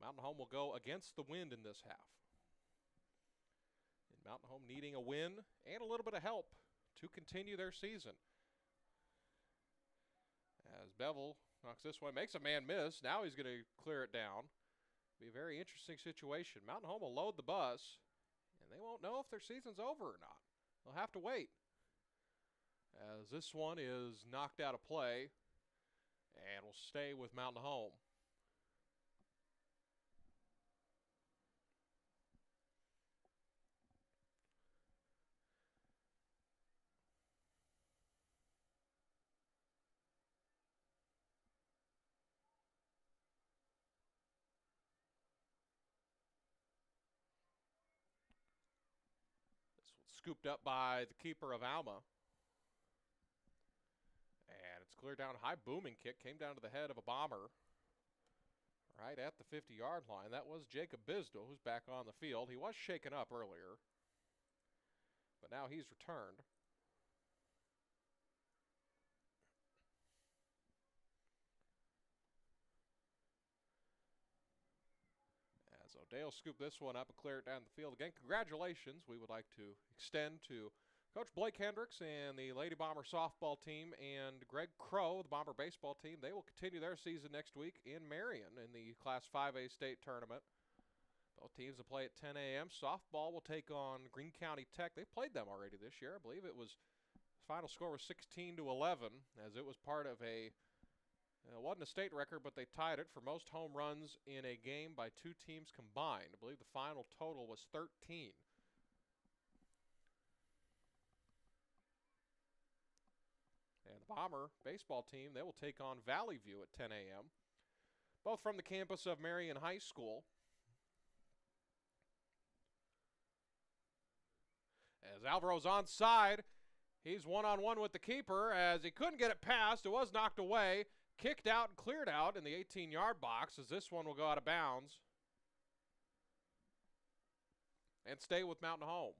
S1: Mountain Home will go against the wind in this half. And Mountain Home needing a win and a little bit of help to continue their season. As Bevel knocks this one, makes a man miss. Now he's going to clear it down. Be a very interesting situation. Mountain Home will load the bus, and they won't know if their season's over or not. They'll have to wait. As this one is knocked out of play, and will stay with Mountain Home. Scooped up by the keeper of Alma. And it's cleared down. High booming kick. Came down to the head of a Bomber. Right at the 50-yard line. That was Jacob Bisdell, who's back on the field. He was shaken up earlier. But now he's returned. As O'Day will scoop this one up and clear it down the field. Again, congratulations. We would like to extend to Coach Blake Hendricks and the Lady Bomber softball team and Greg Crow, the Bomber baseball team. They will continue their season next week in Marion in the Class 5A state tournament. Both teams will play at 10 a.m. Softball will take on Greene County Tech. They played them already this year. I believe it was, final score was 16-11, as it was part of it wasn't a state record, but they tied it for most home runs in a game by 2 teams combined. I believe the final total was 13. And the Bomber baseball team, they will take on Valley View at 10 a.m., both from the campus of Marion High School. As Alvaro's onside, he's one-on-one with the keeper as he couldn't get it past. It was knocked away, kicked out and cleared out in the 18-yard box as this one will go out of bounds and stay with Mountain Home.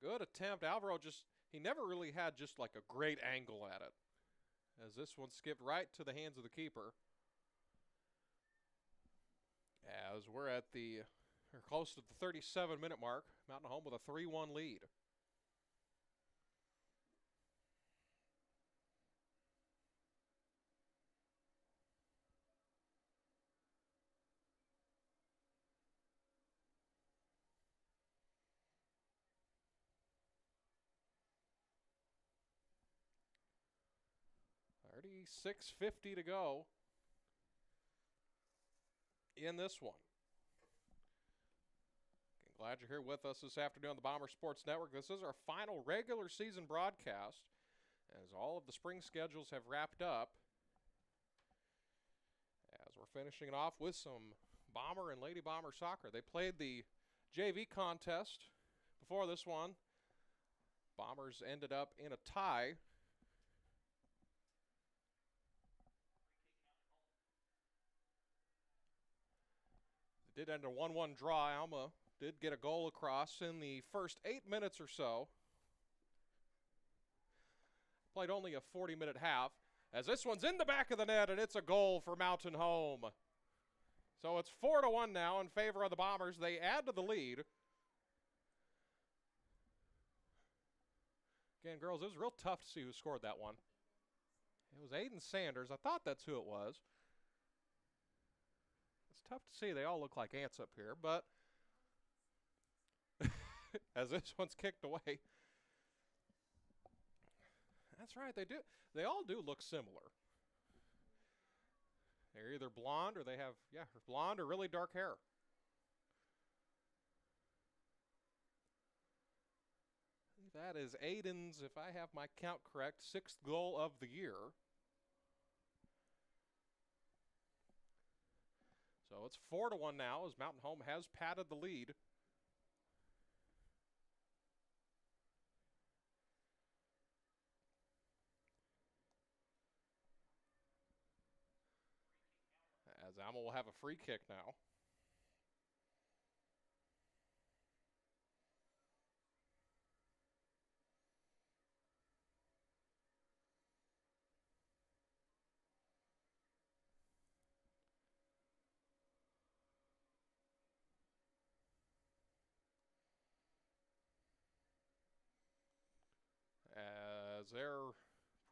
S1: Good attempt. Alvaro he never really had just like a great angle at it, as this one skipped right to the hands of the keeper. As we're close to the 37-minute mark, Mountain Home with a 3-1 lead. $36.50 to go in this one. Glad you're here with us this afternoon on the Bomber Sports Network. This is our final regular season broadcast, as all of the spring schedules have wrapped up. As we're finishing it off with some Bomber and Lady Bomber soccer. They played the JV contest before this one. Bombers ended up in a tie. It did end a 1-1 draw. Alma did get a goal across in the first 8 minutes or so. Played only a 40-minute half, as this one's in the back of the net, and it's a goal for Mountain Home. So it's 4-1 now in favor of the Bombers. They add to the lead. Again, girls, it was real tough to see who scored that one. It was Aiden Sanders. I thought that's who it was. tough to see. They all look like ants up here, but as this one's kicked away. That's right, they do. They all do look similar. They're either blonde or they have, yeah, blonde or really dark hair. That is Aiden's, if I have my count correct, 6th goal of the year. So it's 4-1 now as Mountain Home has padded the lead. As Alma will have a free kick now. As they're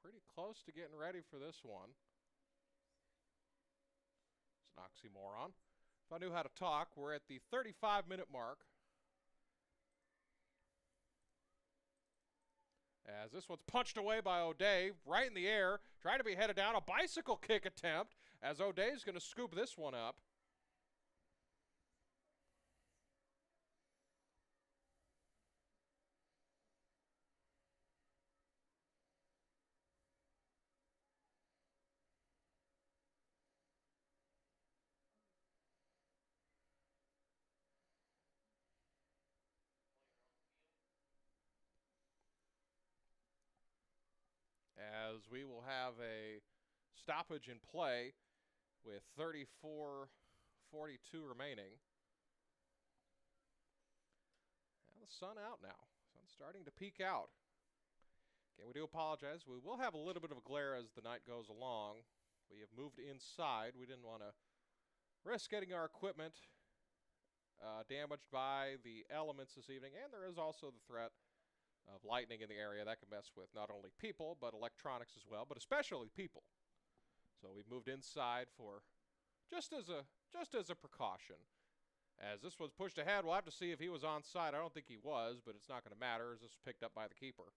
S1: pretty close to getting ready for this one. It's an oxymoron. If I knew how to talk, we're at the 35-minute mark. As this one's punched away by O'Day, right in the air, trying to be headed down. A bicycle kick attempt as O'Day's going to scoop this one up. As we will have a stoppage in play with 34:42 remaining. And the sun out now. Sun's starting to peek out. Okay, we do apologize. We will have a little bit of a glare as the night goes along. We have moved inside. We didn't want to risk getting our equipment damaged by the elements this evening. And there is also the threat of lightning in the area that can mess with not only people but electronics as well, but especially people. So we've moved inside for just as a precaution. As this was pushed ahead, we'll have to see if he was onside. I don't think he was, but it's not going to matter as this was picked up by the keeper.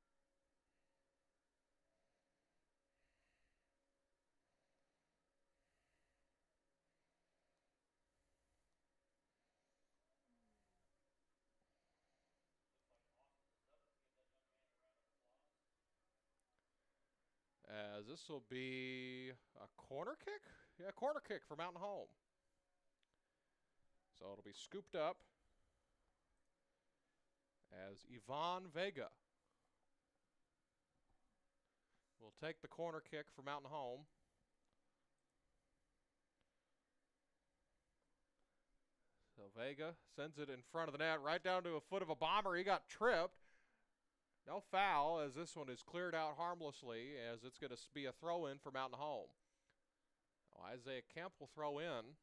S1: As this will be a corner kick? Yeah, corner kick for Mountain Home. So it'll be scooped up as Ivan Vega will take the corner kick for Mountain Home. So Vega sends it in front of the net, right down to a foot of a bomber. He got tripped. No foul as this one is cleared out harmlessly as it's going to be a throw-in for Mountain Home. Isaiah Kemp will throw in.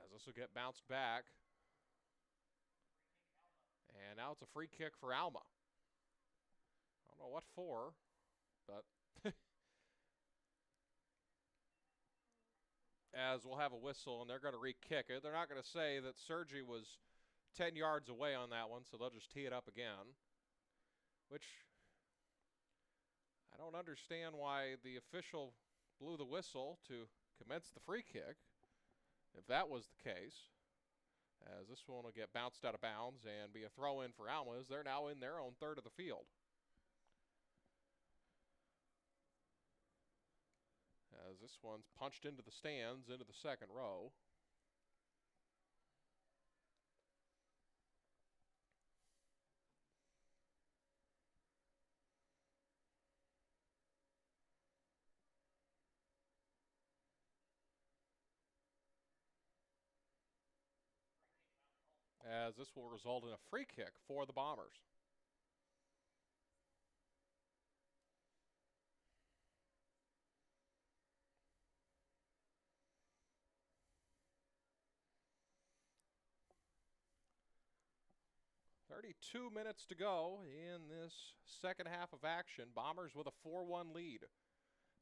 S1: As this will get bounced back. And now it's a free kick for Alma. I don't know what for, but as we'll have a whistle, and they're going to re-kick it. They're not going to say that Sergi was 10 yards away on that one, so they'll just tee it up again, which I don't understand why the official blew the whistle to commence the free kick, if that was the case, as this one will get bounced out of bounds and be a throw-in for Alma, as they're now in their own third of the field. As this one's punched into the stands, into the second row. As this will result in a free kick for the Bombers. 32 minutes to go in this second half of action. Bombers with a 4-1 lead.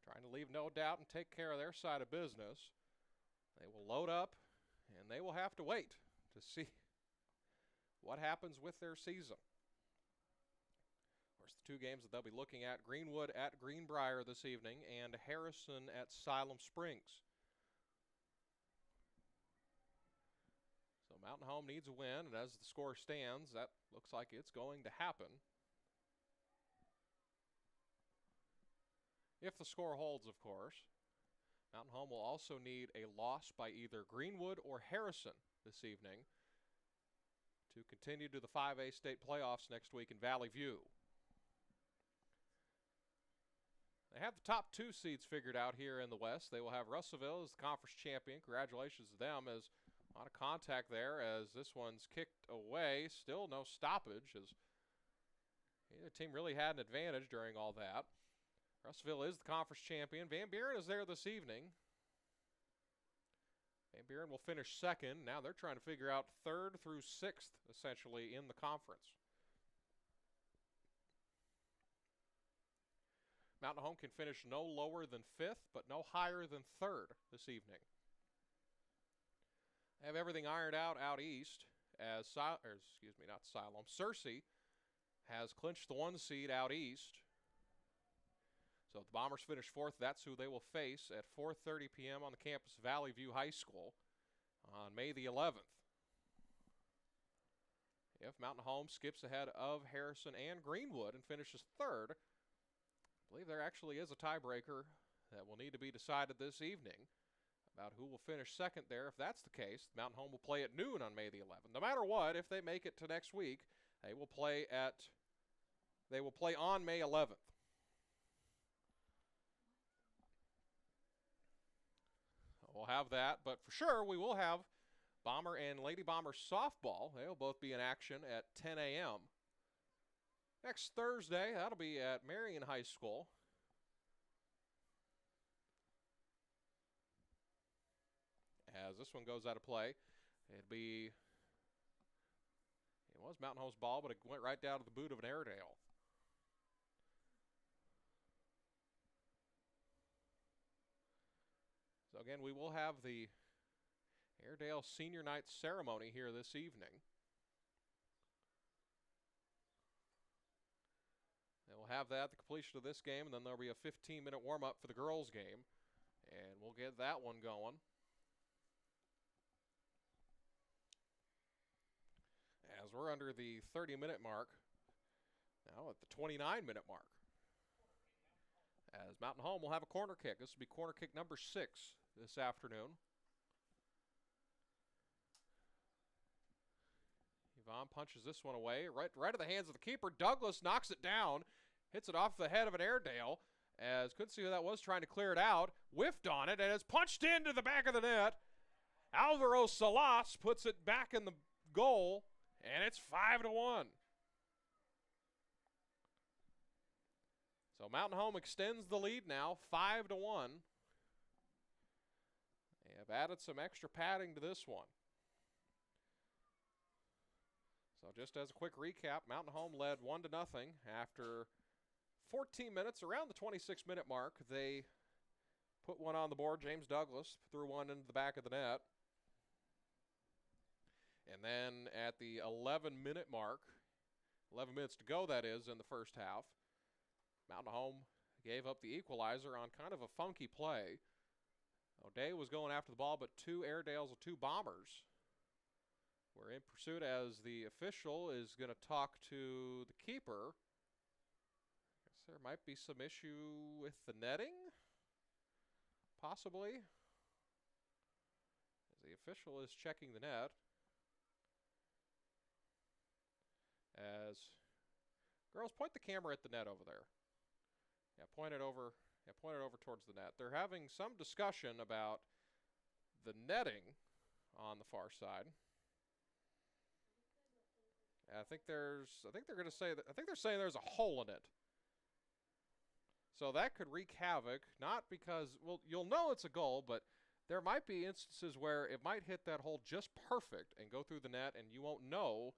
S1: Trying to leave no doubt and take care of their side of business. They will load up, and they will have to wait to see what happens with their season. Of course, the two games that they'll be looking at, Greenwood at Greenbrier this evening and Harrison at Siloam Springs. So Mountain Home needs a win, and as the score stands, that looks like it's going to happen. If the score holds, of course. Mountain Home will also need a loss by either Greenwood or Harrison this evening to continue to the 5A state playoffs next week in Valley View. They have the top two seeds figured out here in the West. They will have Russellville as the conference champion. Congratulations to them, as a lot of contact there as this one's kicked away. Still no stoppage, as neither team really had an advantage during all that. Russellville is the conference champion. Van Buren is there this evening. Van Buren will finish second. Now they're trying to figure out third through sixth, essentially, in the conference. Mountain Home can finish no lower than fifth, but no higher than third this evening. They have everything ironed out east, as Searcy has clinched the 1 seed out east. So if the Bombers finish fourth, that's who they will face at 4:30 p.m. on the campus of Valley View High School on May the 11th. If Mountain Home skips ahead of Harrison and Greenwood and finishes third, I believe there actually is a tiebreaker that will need to be decided this evening about who will finish second there. If that's the case, Mountain Home will play at noon on May the 11th. No matter what, if they make it to next week, they will play on May 11th. We'll have that, but for sure we will have Bomber and Lady Bomber softball. They'll both be in action at 10 a.m. Next Thursday, that'll be at Marion High School. As this one goes out of play, it was Mountain Home's ball, but it went right down to the boot of an Airedale. So again, we will have the Airedale Senior Night ceremony here this evening. They will have that at the completion of this game, and then there'll be a 15-minute warm-up for the girls' game, and we'll get that one going. As we're under the 30-minute mark, now at the 29-minute mark. As Mountain Home will have a corner kick. This will be corner kick number 6 this afternoon. Yvonne punches this one away, right to the hands of the keeper. Douglas knocks it down, hits it off the head of an Airedale, as couldn't see who that was trying to clear it out, whiffed on it, and it's punched into the back of the net. Alvaro Salas puts it back in the goal, and it's 5-1. So Mountain Home extends the lead now, 5-1. They have added some extra padding to this one. So just as a quick recap, Mountain Home led 1-0 after 14 minutes, around the 26-minute mark. They put one on the board. James Douglas threw one into the back of the net. And then at the 11-minute mark, 11 minutes to go, that is, in the first half, Mountain Home gave up the equalizer on kind of a funky play. O'Day was going after the ball, but 2 Airedales and 2 Bombers were in pursuit, as the official is going to talk to the keeper. I guess there might be some issue with the netting, possibly, as the official is checking the net. As girls, point the camera at the net over there. Yeah, point it over towards the net. They're having some discussion about the netting on the far side. I think they're saying there's a hole in it. So that could wreak havoc, not because, well, you'll know it's a goal, but there might be instances where it might hit that hole just perfect and go through the net, and you won't know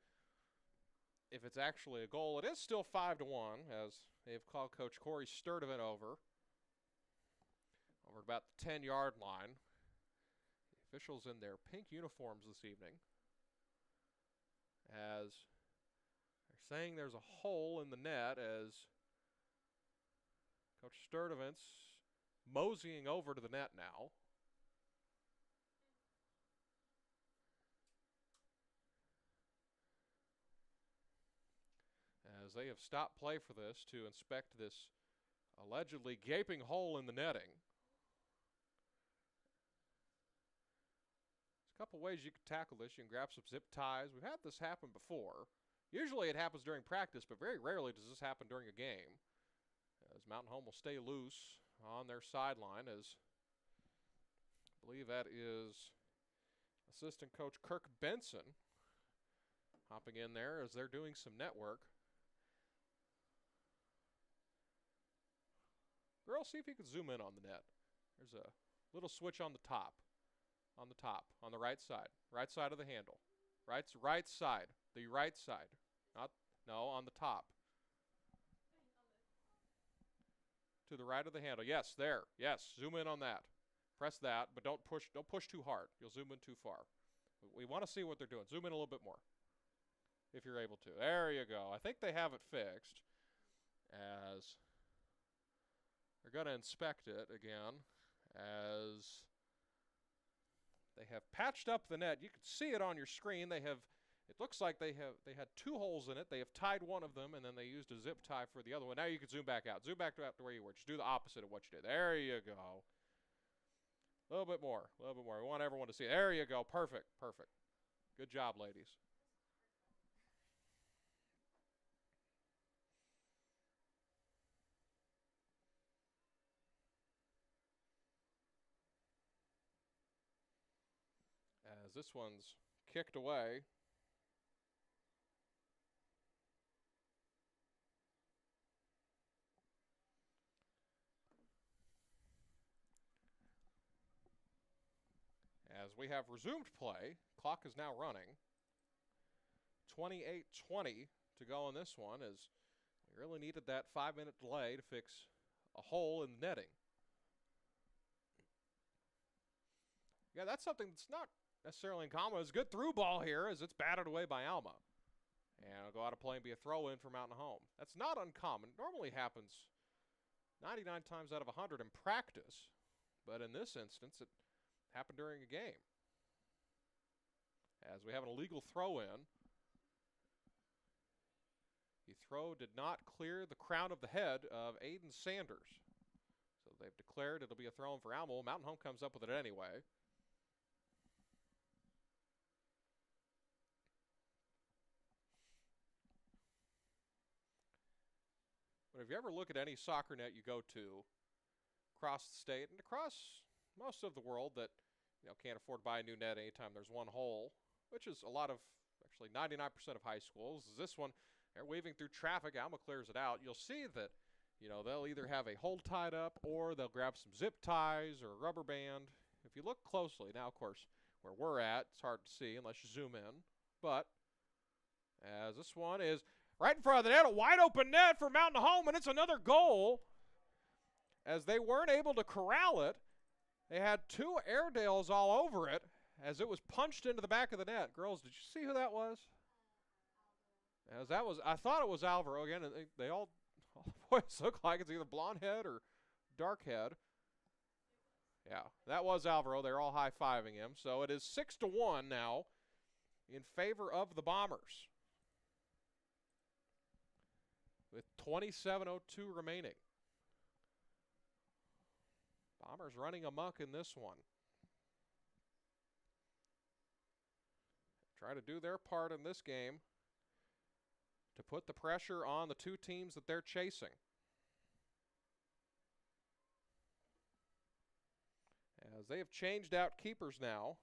S1: if it's actually a goal. It is still 5-1 as they've called Coach Corey Sturdivant over about the 10-yard line. The officials in their pink uniforms this evening, as they're saying there's a hole in the net, as Coach Sturdivant's moseying over to the net now. As they have stopped play for this to inspect this allegedly gaping hole in the netting. There's a couple ways you can tackle this. You can grab some zip ties. We've had this happen before. Usually it happens during practice, but very rarely does this happen during a game. As Mountain Home will stay loose on their sideline, as I believe that is assistant coach Kirk Benson hopping in there as they're doing some network. Girl, see if you can zoom in on the net. There's a little switch on the top, on the right side of the handle. Right side, the right side. No, on the top. To the right of the handle. Yes, there. Yes, zoom in on that. Press that, but don't push too hard. You'll zoom in too far. We want to see what they're doing. Zoom in a little bit more, if you're able to. There you go. I think they have it fixed, as they're going to inspect it again, as they have patched up the net. You can see it on your screen. It looks like they had two holes in it. They have tied one of them, and then they used a zip tie for the other one. Now you can zoom back out. Zoom back to where you were. Just do the opposite of what you did. There you go. A little bit more. We want everyone to see it. There you go. Perfect. Good job, ladies. As this one's kicked away. As we have resumed play, clock is now running. 28:20 to go in this one, as we really needed that 5-minute delay to fix a hole in the netting. Yeah, that's something that's not necessarily uncommon. It's a good through ball here as it's batted away by Alma. And it'll go out of play and be a throw-in for Mountain Home. That's not uncommon. It normally happens 99 times out of 100 in practice. But in this instance, it happened during a game. As we have an illegal throw-in. The throw did not clear the crown of the head of Aiden Sanders. So they've declared it'll be a throw-in for Alma. Mountain Home comes up with it anyway. But if you ever look at any soccer net you go to across the state and across most of the world that can't afford to buy a new net anytime there's one hole, which is a lot of, actually 99% of high schools, is this one. They're weaving through traffic. Alma clears it out. You'll see that they'll either have a hole tied up or they'll grab some zip ties or a rubber band. If you look closely, now of course where we're at, it's hard to see unless you zoom in, but as this one is right in front of the net, a wide open net for Mountain Home, and it's another goal. As they weren't able to corral it, they had two Airedales all over it as it was punched into the back of the net. Girls, did you see who that was? As that was, I thought it was Alvaro again. And they all the boys look like it's either blonde head or dark head. Yeah, that was Alvaro. They're all high-fiving him. So it is 6-1 now in favor of the Bombers, with 27:02 remaining. Bombers running amok in this one. Try to do their part in this game to put the pressure on the two teams that they're chasing. As they have changed out keepers now.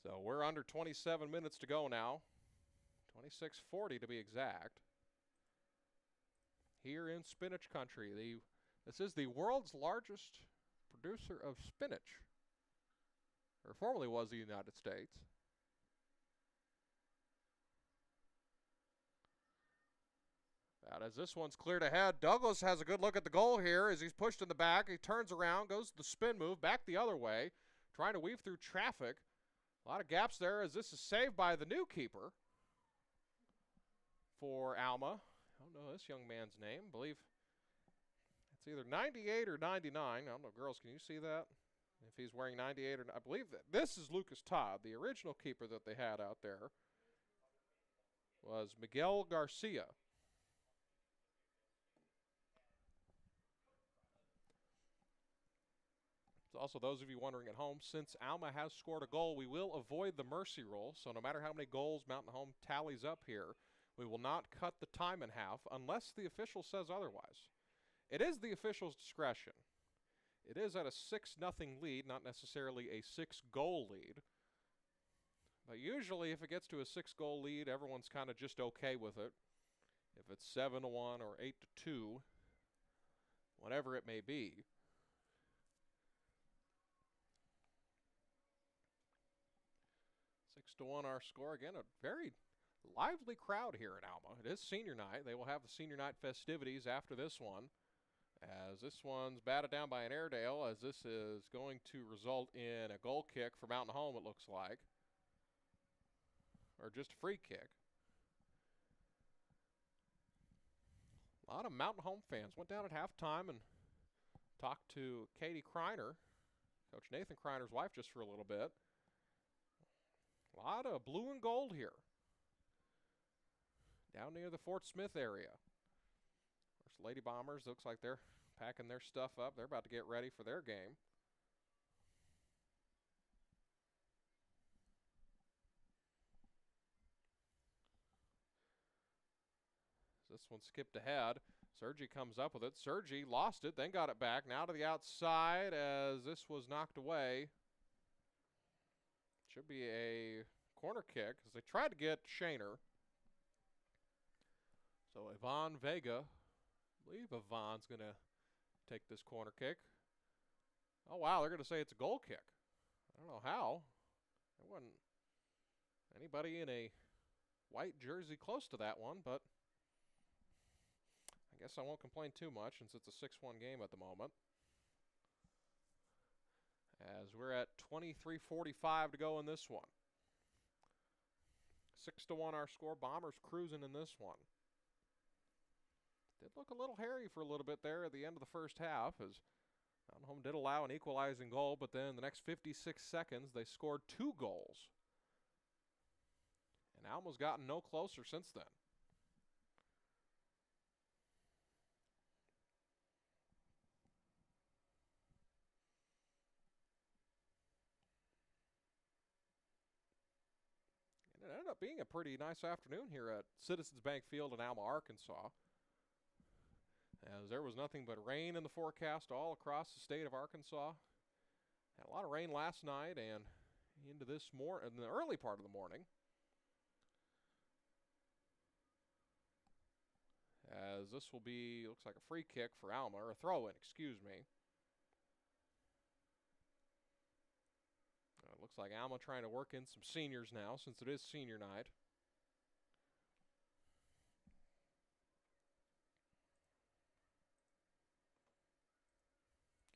S1: So we're under 27 minutes to go now. 26:40 to be exact. Here in spinach country. This is the world's largest producer of spinach, or formerly was the United States. About as this one's cleared ahead. Douglas has a good look at the goal here as he's pushed in the back. He turns around, goes to the spin move, back the other way, trying to weave through traffic. A lot of gaps there as this is saved by the new keeper for Alma. I don't know this young man's name. I believe it's either 98 or 99. I don't know, girls, can you see that? If he's wearing 98 or I believe that this is Lucas Todd, the original keeper that they had out there was Miguel Garcia. So also, those of you wondering at home, since Alma has scored a goal, we will avoid the mercy rule. So no matter how many goals Mountain Home tallies up here, we will not cut the time in half unless the official says otherwise. It is the official's discretion. It is at a 6-0 lead, not necessarily a 6-goal lead. But usually if it gets to a 6-goal lead, everyone's kind of just okay with it. If it's 7-1 or 8-2, whatever it may be. To 1 our score. Again, a very lively crowd here in Alma. It is senior night. They will have the senior night festivities after this one. As this one's batted down by an Airedale, as this is going to result in a goal kick for Mountain Home, it looks like. Or just a free kick. A lot of Mountain Home fans went down at halftime and talked to Katie Kreiner, Coach Nathan Kreiner's wife, just for a little bit. A lot of blue and gold here. Down near the Fort Smith area. Of course, Lady Bombers, looks like they're packing their stuff up. They're about to get ready for their game. This one skipped ahead. Sergi comes up with it. Sergi lost it, then got it back. Now to the outside as this was knocked away. Should be a corner kick as they tried to get Shaner. So Yvonne Vega, I believe Yvonne's going to take this corner kick. Oh, wow, they're going to say it's a goal kick. I don't know how. There wasn't anybody in a white jersey close to that one, but I guess I won't complain too much since it's a 6-1 game at the moment. As we're at 23:45 to go in this one. 6-1 our score. Bombers cruising in this one. Did look a little hairy for a little bit there at the end of the first half as Mountain Home did allow an equalizing goal, but then in the next 56 seconds they scored 2 goals. And Alma's gotten no closer since then. It ended up being a pretty nice afternoon here at Citizens Bank Field in Alma, Arkansas. As there was nothing but rain in the forecast all across the state of Arkansas. Had a lot of rain last night and into this in the early part of the morning. As this will be, looks like a free kick for Alma, or a throw-in, excuse me. It looks like Alma trying to work in some seniors now since it is senior night.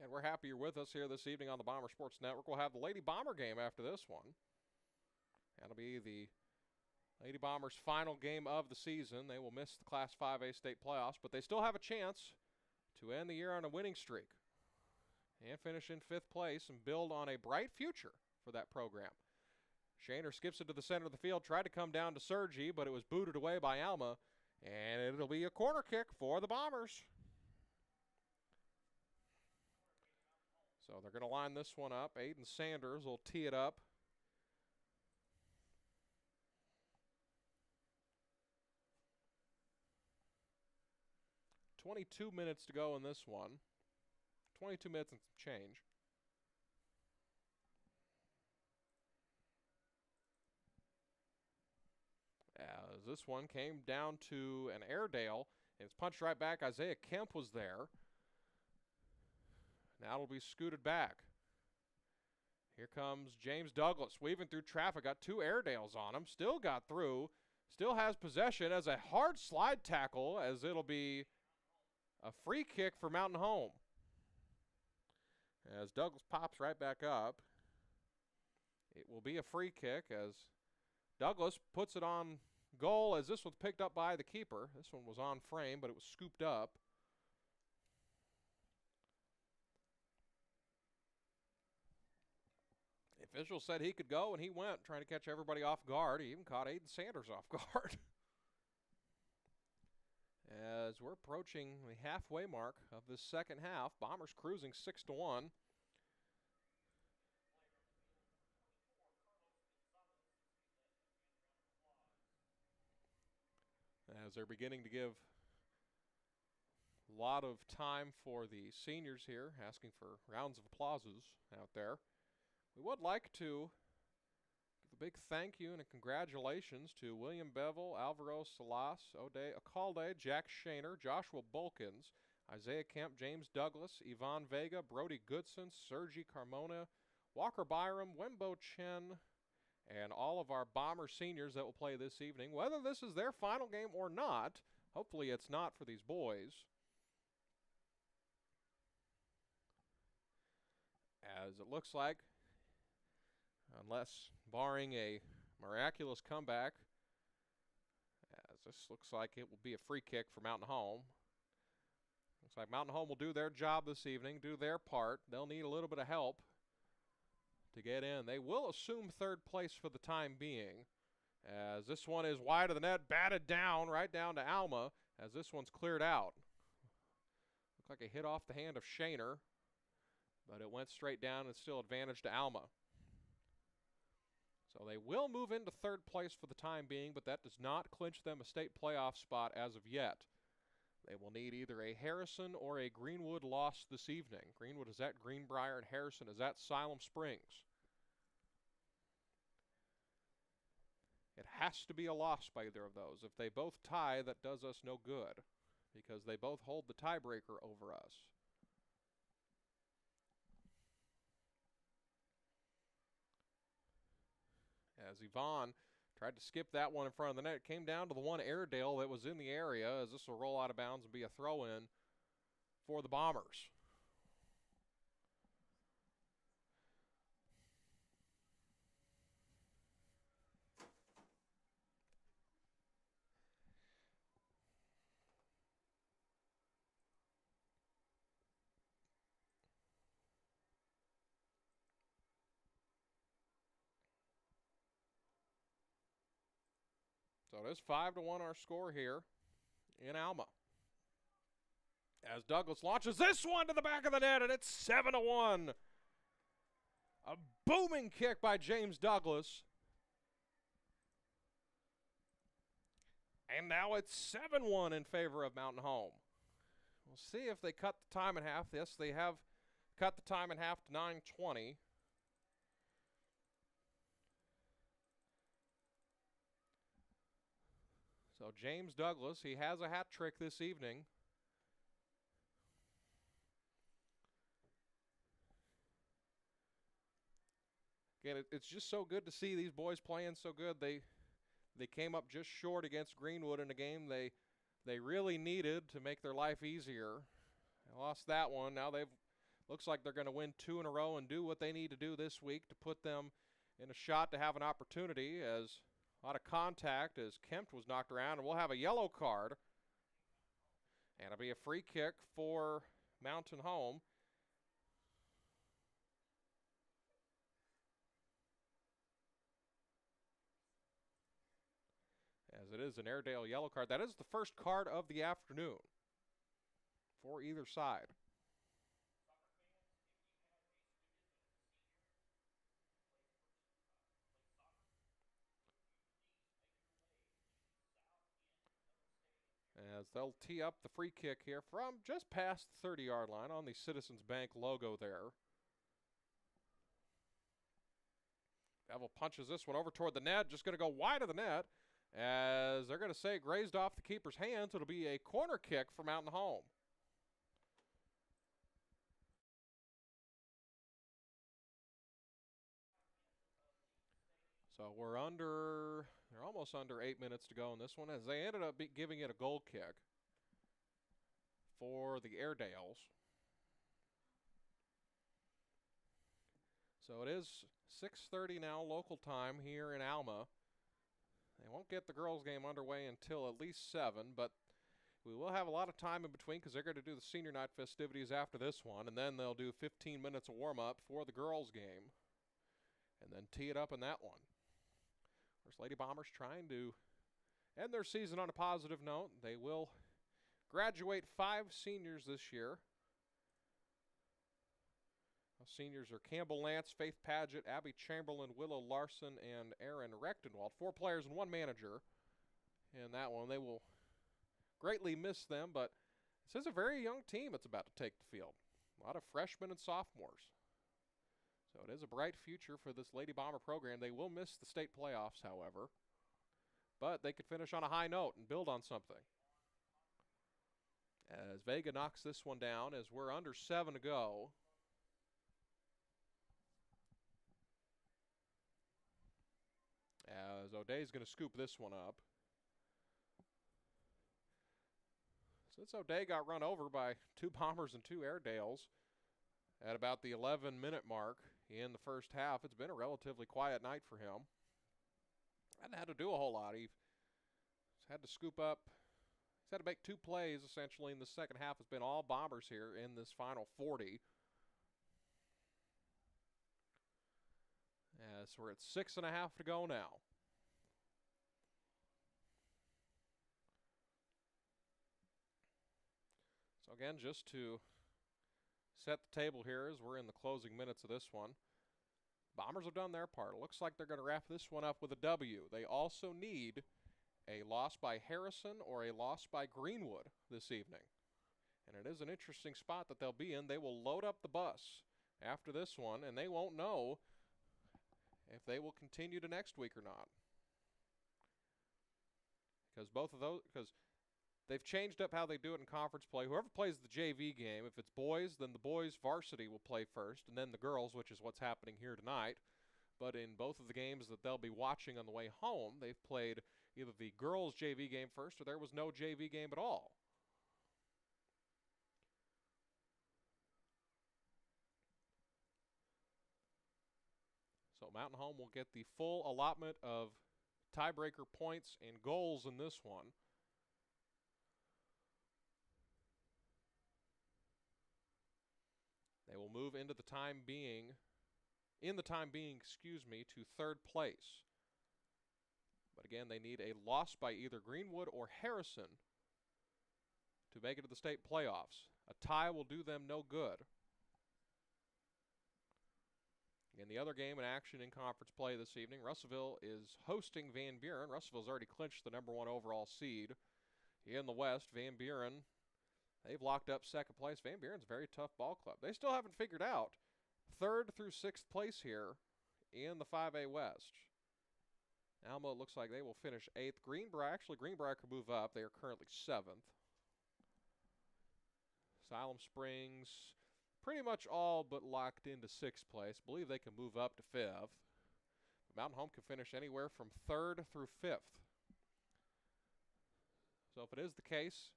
S1: And we're happy you're with us here this evening on the Bomber Sports Network. We'll have the Lady Bomber game after this one. That'll be the Lady Bombers' final game of the season. They will miss the Class 5A state playoffs, but they still have a chance to end the year on a winning streak and finish in 5th place and build on a bright future for that program. Shaner skips it to the center of the field, tried to come down to Sergi, but it was booted away by Alma, and it'll be a corner kick for the Bombers. So they're going to line this one up. Aiden Sanders will tee it up. "22 minutes to go in this one. 22 minutes and some change. As this one came down to an Airedale, and it's punched right back. Isaiah Kemp was there. Now it'll be scooted back. Here comes James Douglas weaving through traffic. Got two Airedales on him. Still got through. Still has possession as a hard slide tackle, as it'll be a free kick for Mountain Home. As Douglas pops right back up, it will be a free kick as Douglas puts it on goal, as this was picked up by the keeper. This one was on frame, but it was scooped up. The official said he could go, and he went, trying to catch everybody off guard. He even caught Aiden Sanders off guard. As we're approaching the halfway mark of this second half, Bombers cruising 6-1. As they're beginning to give a lot of time for the seniors here, asking for rounds of applauses out there. We would like to give a big thank you and a congratulations to William Bevel, Alvaro Salas, Ode Acalde, Jack Shaner, Joshua Bulkins, Isaiah Kemp, James Douglas, Yvonne Vega, Brody Goodson, Sergi Carmona, Walker Byram, Wembo Chen, and all of our Bomber seniors that will play this evening. Whether this is their final game or not, hopefully it's not for these boys. As it looks like, unless barring a miraculous comeback, as this looks like it will be a free kick for Mountain Home. Looks like Mountain Home will do their job this evening, do their part. They'll need a little bit of help to get in. They will assume third place for the time being, as this one is wide of the net, batted down, right down to Alma, as this one's cleared out. Looked like a hit off the hand of Shaner, but it went straight down and still advantage to Alma. So they will move into third place for the time being, but that does not clinch them a state playoff spot as of yet. They will need either a Harrison or a Greenwood loss this evening. Greenwood is at Greenbrier and Harrison is at Siloam Springs. It has to be a loss by either of those. If they both tie, that does us no good because they both hold the tiebreaker over us. As Yvonne tried to skip that one in front of the net, it came down to the one Airedale that was in the area, as this will roll out of bounds and be a throw-in for the Bombers. So it is 5-1 our score here in Alma. As Douglas launches this one to the back of the net, and it's 7-1. A booming kick by James Douglas. And now it's 7-1 in favor of Mountain Home. We'll see if they cut the time in half. Yes, they have cut the time in half to 9:20. So James Douglas, he has a hat trick this evening. Again, it's just so good to see these boys playing so good. They came up just short against Greenwood in a game they really needed to make their life easier. They lost that one. Now looks like they're going to win 2 in a row and do what they need to do this week to put them in a shot to have an opportunity, as a lot of contact as Kemp was knocked around, and we'll have a yellow card. And it'll be a free kick for Mountain Home. As it is an Airedale yellow card. That is the first card of the afternoon for either side. As they'll tee up the free kick here from just past the 30-yard line on the Citizens Bank logo there. Bevel punches this one over toward the net, just going to go wide of the net, As they're going to say, grazed off the keeper's hands. It'll be a corner kick for Mountain Home. So they're almost under 8 minutes to go in this one, as they ended up giving it a goal kick for the Airedales. So it is 6:30 now local time here in Alma. They won't get the girls' game underway until at least 7, but we will have a lot of time in between because they're going to do the senior night festivities after this one, and then they'll do 15 minutes of warm-up for the girls' game and then tee it up in that one. First Lady Bombers trying to end their season on a positive note. They will graduate 5 seniors this year. Seniors are Campbell Lance, Faith Paget, Abby Chamberlain, Willow Larson, and Aaron Rechtenwald. 4 players and 1 manager in that one. They will greatly miss them, but this is a very young team that's about to take the field. A lot of freshmen and sophomores. So it is a bright future for this Lady Bomber program. They will miss the state playoffs, however, but they could finish on a high note and build on something. As Vega knocks this one down as we're under 7 to go. As O'Day's going to scoop this one up. Since O'Day got run over by 2 Bombers and 2 Airedales at about the 11-minute mark in the first half, it's been a relatively quiet night for him. Hadn't had to do a whole lot. He's had to scoop up. He's had to make 2 plays, essentially, in the second half. It's been all Bombers here in this final 40. As we're at 6.5 to go now. So again, just to set the table here as we're in the closing minutes of this one. Bombers have done their part. It looks like they're going to wrap this one up with a W. They also need a loss by Harrison or a loss by Greenwood this evening. And it is an interesting spot that they'll be in. They will load up the bus after this one, and they won't know if they will continue to next week or not. Because they've changed up how they do it in conference play. Whoever plays the JV game, if it's boys, then the boys varsity will play first, and then the girls, which is what's happening here tonight. But in both of the games that they'll be watching on the way home, they've played either the girls' JV game first or there was no JV game at all. So Mountain Home will get the full allotment of tiebreaker points and goals in this one. They will move into the time being, to 3rd place. But again, they need a loss by either Greenwood or Harrison to make it to the state playoffs. A tie will do them no good. In the other game in action in conference play this evening, Russellville is hosting Van Buren. Russellville's already clinched the #1 overall seed. In the West, Van Buren, they've locked up 2nd place. Van Buren's a very tough ball club. They still haven't figured out 3rd through 6th place here in the 5A West. Alma looks like they will finish 8th. Greenbrier could move up. They are currently 7th. Siloam Springs, pretty much all but locked into 6th place. Believe they can move up to 5th. Mountain Home can finish anywhere from 3rd through 5th. So if it is the case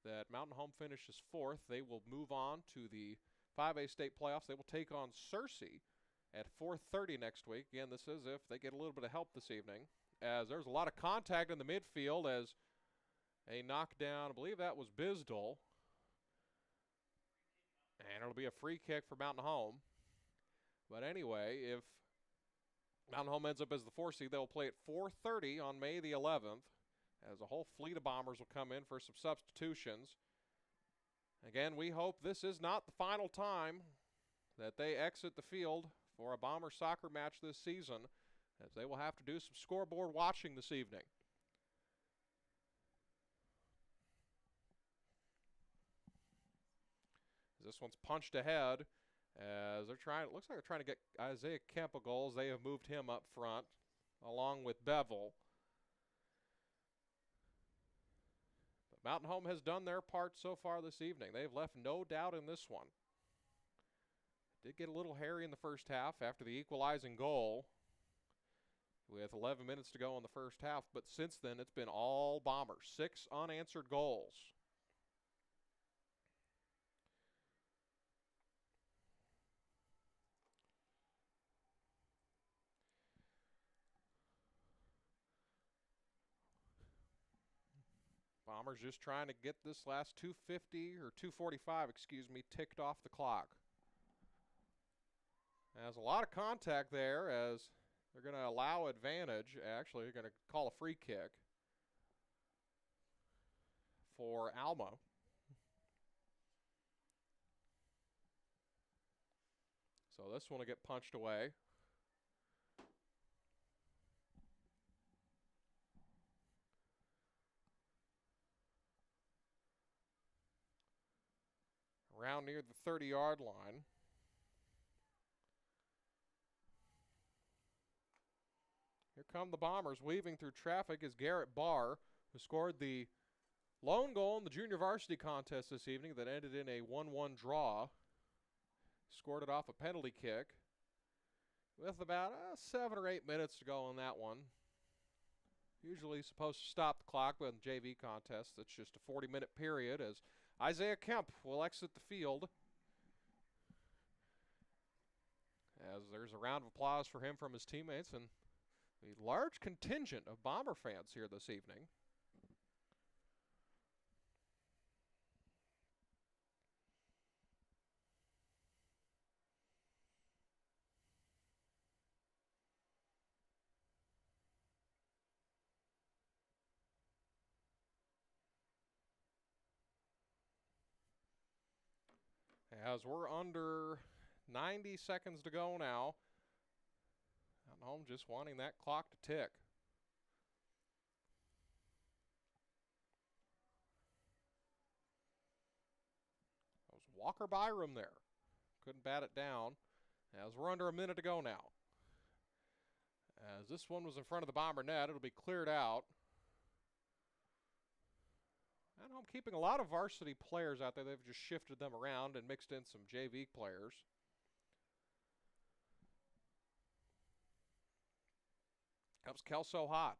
S1: that Mountain Home finishes 4th, they will move on to the 5A state playoffs. They will take on Searcy at 4:30 next week. Again, this is if they get a little bit of help this evening, as there's a lot of contact in the midfield as a knockdown. I believe that was Bisdall. And it'll be a free kick for Mountain Home. But anyway, if Mountain Home ends up as the 4 seed, they'll play at 4:30 on May the 11th, as a whole fleet of Bombers will come in for some substitutions. Again, we hope this is not the final time that they exit the field for a Bomber soccer match this season, as they will have to do some scoreboard watching this evening. This one's punched ahead as they're trying. It looks like they're trying to get Isaiah Kemp a goals. They have moved him up front along with Bevel. Mountain Home has done their part so far this evening. They've left no doubt in this one. Did get a little hairy in the first half after the equalizing goal with 11 minutes to go in the first half, but since then it's been all Bombers. 6 unanswered goals. Bombers just trying to get this last 250 or 245, excuse me, ticked off the clock. There's a lot of contact there as they're going to allow advantage. Actually, they're going to call a free kick for Alma. So this one will get punched away. Around near the 30-yard line. Here come the Bombers. Weaving through traffic is Garrett Barr, who scored the lone goal in the junior varsity contest this evening that ended in a 1-1 draw. Scored it off a penalty kick with about 7 or 8 minutes to go on that one. Usually supposed to stop the clock, but in JV contests, it's just a 40-minute period as Isaiah Kemp will exit the field. As there's a round of applause for him from his teammates and a large contingent of Bomber fans here this evening. As we're under 90 seconds to go now, Mountain Home just wanting that clock to tick. That was Walker Byram there. Couldn't bat it down. As we're under a minute to go now. As this one was in front of the Bomber net, it'll be cleared out. And I'm keeping a lot of varsity players out there. They've just shifted them around and mixed in some JV players. Comes Kelso Hot.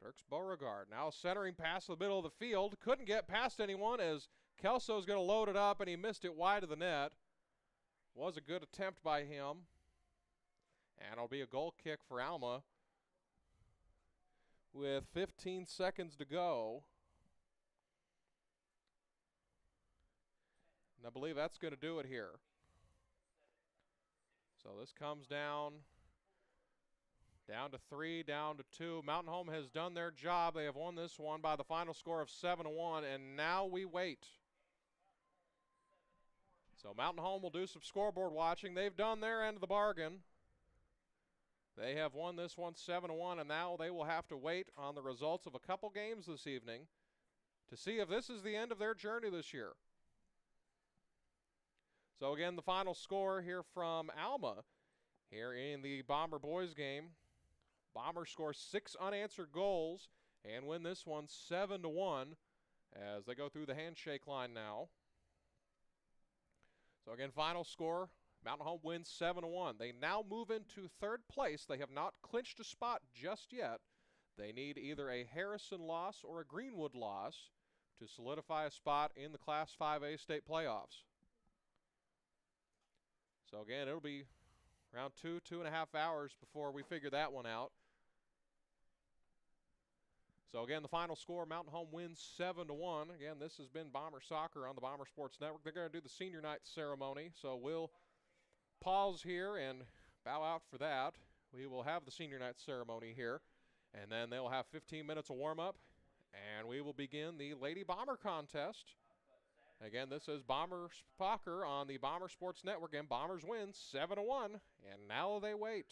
S1: Dirks Beauregard now centering pass to the middle of the field. Couldn't get past anyone as Kelso's going to load it up, and he missed it wide of the net. Was a good attempt by him. And it'll be a goal kick for Alma with 15 seconds to go. And I believe that's going to do it here. So this comes down to 3, down to 2. Mountain Home has done their job. They have won this one by the final score of 7-1, and now we wait. So Mountain Home will do some scoreboard watching. They've done their end of the bargain. They have won this one 7-1, and now they will have to wait on the results of a couple games this evening to see if this is the end of their journey this year. So again, the final score here from Alma here in the Bomber boys game. Bombers score 6 unanswered goals and win this one 7-1 as they go through the handshake line now. So again, final score, Mountain Home wins 7-1. They now move into 3rd place. They have not clinched a spot just yet. They need either a Harrison loss or a Greenwood loss to solidify a spot in the Class 5A state playoffs. So again, it'll be around 2.5 hours before we figure that one out. So again, the final score, Mountain Home wins 7-1. Again, this has been Bomber Soccer on the Bomber Sports Network. They're going to do the senior night ceremony, so we'll pause here and bow out for that. We will have the senior night ceremony here, and then they'll have 15 minutes of warm-up, and we will begin the Lady Bomber contest. Again, this is Bomber Soccer on the Bomber Sports Network, and Bombers win 7-1, and now they wait.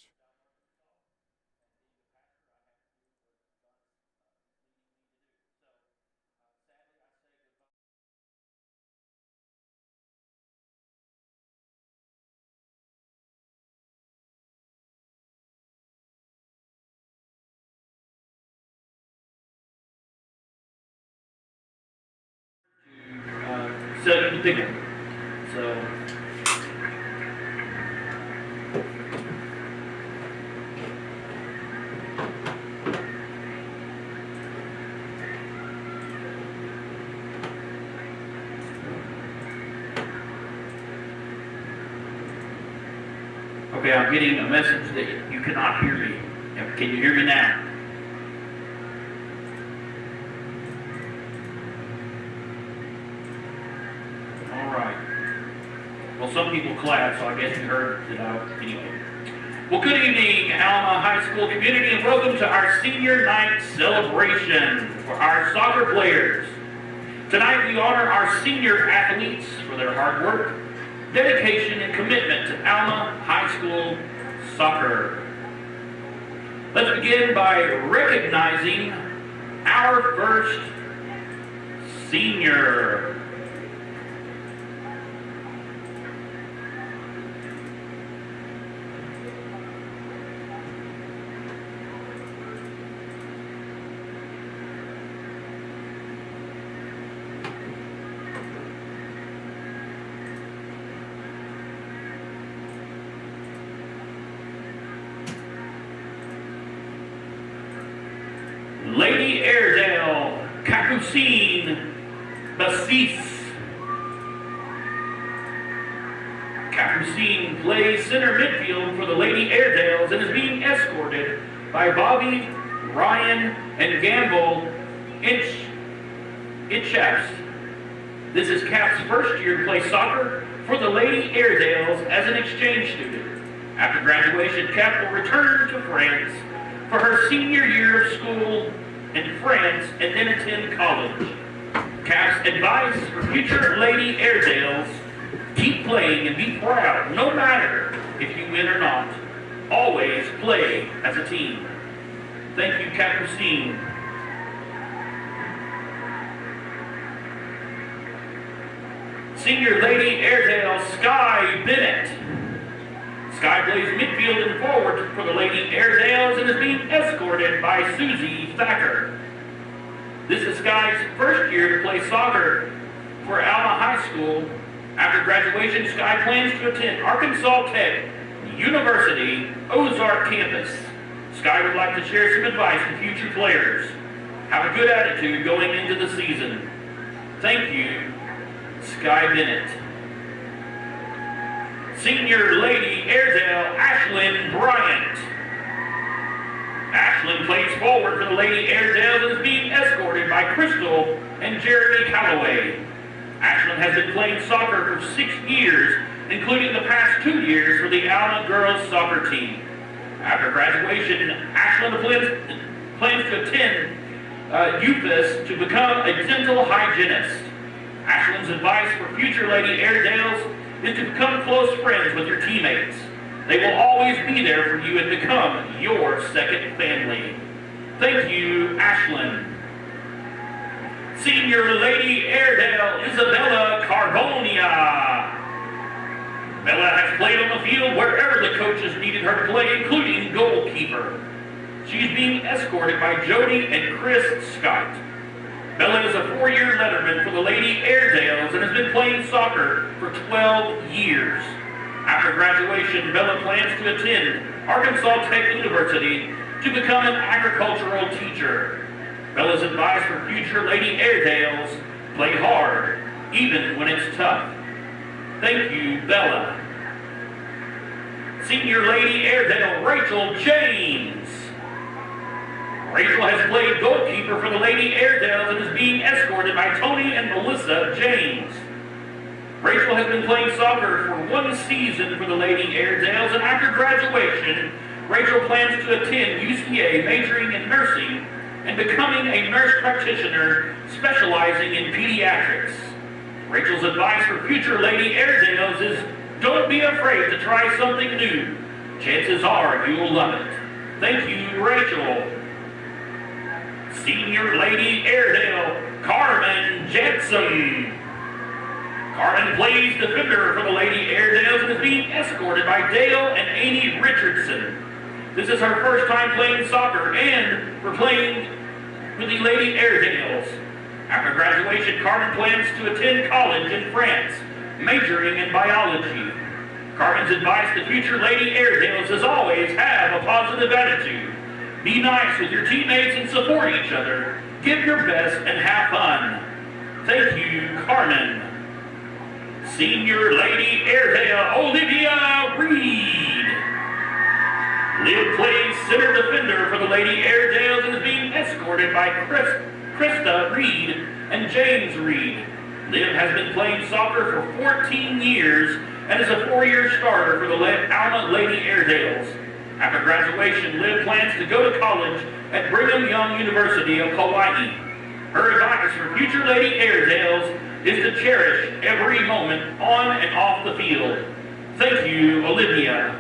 S2: tell you to pick them. So. Okay, I'm getting a message that you cannot hear me. Can you hear me now? All right. Well, some people clapped, so I guess you heard it out anyway. Well, good evening, Alma High School community, and welcome to our senior night celebration for our soccer players. Tonight, we honor our senior athletes for their hard work, dedication, and commitment to Alma High School soccer. Let's begin by recognizing our first senior. Lady Airedale, Capucine Bassis. Capucine plays center midfield for the Lady Airedales and is being escorted by Bobby, Ryan, and Gamble Itchaps. This is Cap's first year to play soccer for the Lady Airedales as an exchange student. After graduation, Cap will return to France for her senior year of school in France and then attend college. Cap's advice for future Lady Airedales: keep playing and be proud, no matter if you win or not. Always play as a team. Thank you, Capucine. Senior Lady Airedale, Sky Bennett. Sky plays midfield and forward for the Lady Airedales and is being escorted by Susie Thacker. This is Sky's first year to play soccer for Alma High School. After graduation, Sky plans to attend Arkansas Tech University Ozark campus. Sky would like to share some advice to future players. Have a good attitude going into the season. Thank you, Sky Bennett. Senior Lady Airedale, Ashlyn Bryant. Ashlyn plays forward for the Lady Airedales and is being escorted by Crystal and Jeremy Calloway. Ashlyn has been playing soccer for 6 years, including the past 2 years for the Alma girls soccer team. After graduation, Ashlyn plans to attend UFIS to become a dental hygienist. Ashlyn's advice for future Lady Airedales is to become close friends with your teammates. They will always be there for you and become your second family. Thank you, Ashlyn. Senior Lady Airedale, Isabella Carbonia. Bella has played on the field wherever the coaches needed her to play, including goalkeeper. She's being escorted by Jody and Chris Scott. Bella is a 4-year letterman for the Lady Airedales and has been playing soccer for 12 years. After graduation, Bella plans to attend Arkansas Tech University to become an agricultural teacher. Bella's advice for future Lady Airedales: play hard, even when it's tough. Thank you, Bella. Senior Lady Airedale, Rachel James. Rachel has played goalkeeper for the Lady Airedales and is being escorted by Tony and Melissa James. Rachel has been playing soccer for 1 season for the Lady Airedales, and after graduation, Rachel plans to attend UCA, majoring in nursing and becoming a nurse practitioner specializing in pediatrics. Rachel's advice for future Lady Airedales is: don't be afraid to try something new. Chances are you'll love it. Thank you, Rachel. Senior Lady Airedale, Carmen Jensen. Carmen plays defender for the Lady Airedales and is being escorted by Dale and Amy Richardson. This is her first time playing soccer and for playing with the Lady Airedales. After graduation, Carmen plans to attend college in France, majoring in biology. Carmen's advice to future Lady Airedales is always have a positive attitude. Be nice with your teammates and support each other. Give your best and have fun. Thank you, Carmen. Senior Lady Airedale, Olivia Reed. Liv plays center defender for the Lady Airedales and is being escorted by Krista Reed and James Reed. Liv has been playing soccer for 14 years and is a 4-year starter for the Alma Lady Airedales. After graduation, Liv plans to go to college at Brigham Young University of Hawaii. Her advice for future Lady Airedales is to cherish every moment on and off the field. Thank you, Olivia.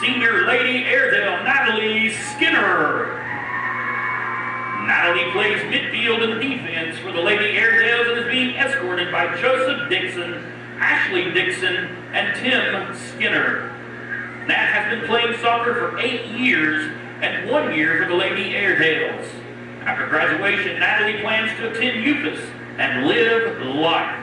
S2: Senior Lady Airedale, Natalie Skinner. Natalie plays midfield and defense for the Lady Airedales and is being escorted by Joseph Dixon, Ashley Dixon, and Tim Skinner. Nat has been playing soccer for 8 years and 1 year for the Lady Airedales. After graduation, Natalie plans to attend UFAS and live life.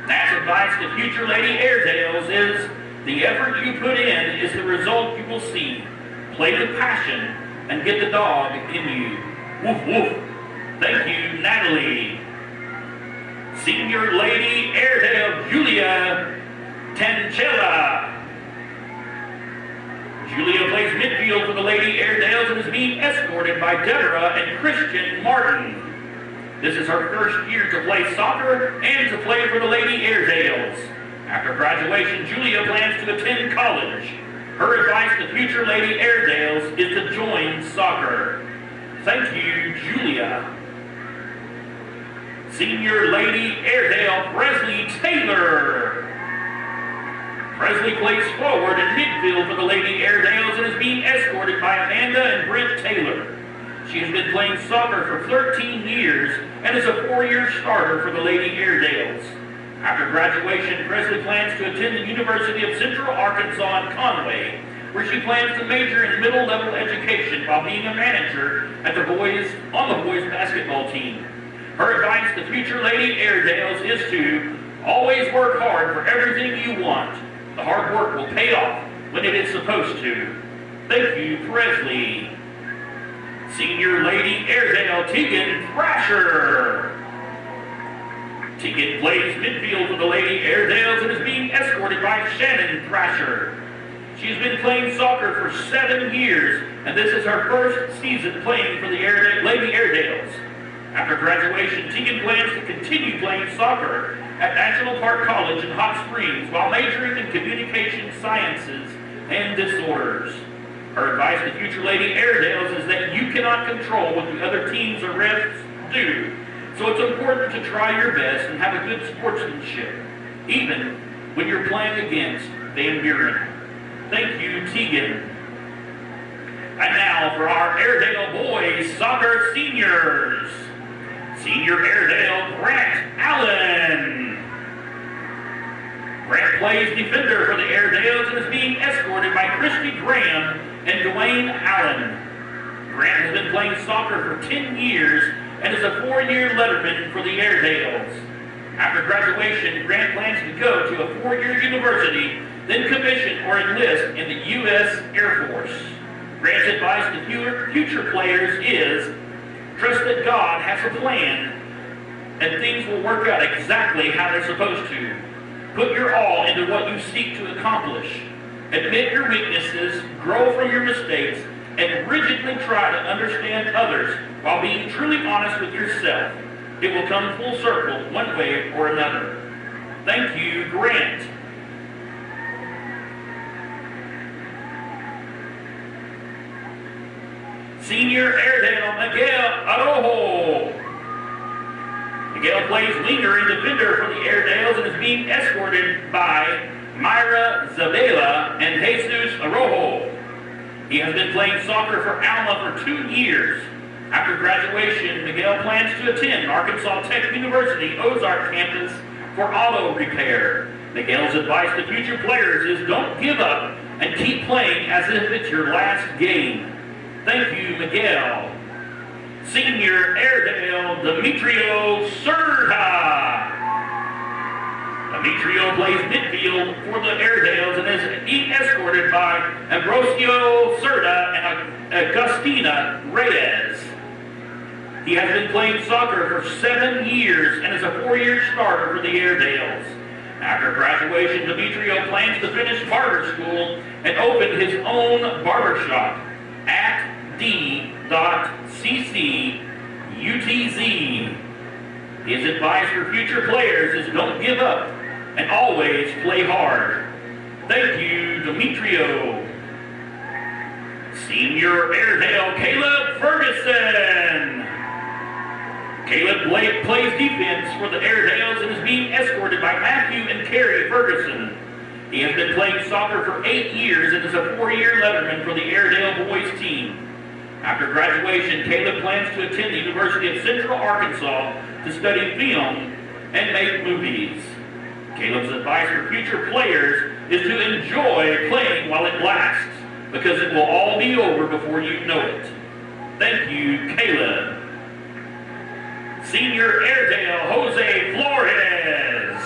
S2: Nat's advice to future Lady Airedales is, the effort you put in is the result you will see. Play with passion and get the dog in you. Woof woof. Thank you, Natalie. Senior Lady Airedale, Julia Tangella. Julia plays midfield for the Lady Airedales and is being escorted by Deborah and Christian Martin. This is her first year to play soccer and to play for the Lady Airedales. After graduation, Julia plans to attend college. Her advice to future Lady Airedales is to join soccer. Thank you, Julia. Senior Lady Airedale, Presley Taylor. Presley plays forward and midfield for the Lady Airedales and is being escorted by Amanda and Brent Taylor. She has been playing soccer for 13 years and is a 4-year starter for the Lady Airedales. After graduation, Presley plans to attend the University of Central Arkansas in Conway, where she plans to major in middle-level education while being a manager on the boys basketball team. Her advice to future Lady Airedales is to always work hard for everything you want. The hard work will pay off when it is supposed to. Thank you, Presley. Senior Lady Airedale, Tegan Thrasher. Tegan plays midfield for the Lady Airedales and is being escorted by Shannon Thrasher. She has been playing soccer for 7 years, and this is her first season playing for the Lady Airedales. After graduation, Tegan plans to continue playing soccer at National Park College in Hot Springs while majoring in communication sciences and disorders. Her advice to future Lady Airedales is that you cannot control what the other teams or refs do, so it's important to try your best and have a good sportsmanship, even when you're playing against Van Buren. Thank you, Tegan. And now for our Airedale boys soccer seniors. Senior Airedale, Grant Allen. Grant plays defender for the Airedales and is being escorted by Christy Graham and Dwayne Allen. Grant has been playing soccer for 10 years and is a 4-year letterman for the Airedales. After graduation, Grant plans to go to a 4-year university, then commission or enlist in the U.S. Air Force. Grant's advice to future players is, trust that God has a plan and things will work out exactly how they're supposed to. Put your all into what you seek to accomplish. Admit your weaknesses, grow from your mistakes, and rigidly try to understand others while being truly honest with yourself. It will come full circle one way or another. Thank you, Grant. Senior Airedale, Miguel Arojo. Miguel plays winger and defender for the Airedales and is being escorted by Myra Zabela and Jesus Arojo. He has been playing soccer for Alma for 2 years. After graduation, Miguel plans to attend Arkansas Tech University Ozark campus for auto repair. Miguel's advice to future players is don't give up and keep playing as if it's your last game. Thank you, Miguel. Senior Airedale Demetrio Serta. Demetrio plays midfield for the Airedales and is being escorted by Ambrosio Serta and Agustina Reyes. He has been playing soccer for 7 years and is a 4-year starter for the Airedales. After graduation, Demetrio plans to finish barber school and open his own barbershop at d.cc.utz. His advice for future players is don't give up and always play hard. Thank you, Demetrio. Senior Airedale Caleb Ferguson. Caleb Blake plays defense for the Airedales and is being escorted by Matthew and Carrie Ferguson. He has been playing soccer for 8 years and is a 4-year letterman for the Airedale boys team. After graduation, Caleb plans to attend the University of Central Arkansas to study film and make movies. Caleb's advice for future players is to enjoy playing while it lasts, because it will all be over before you know it. Thank you, Caleb. Senior Airedale Jose Flores.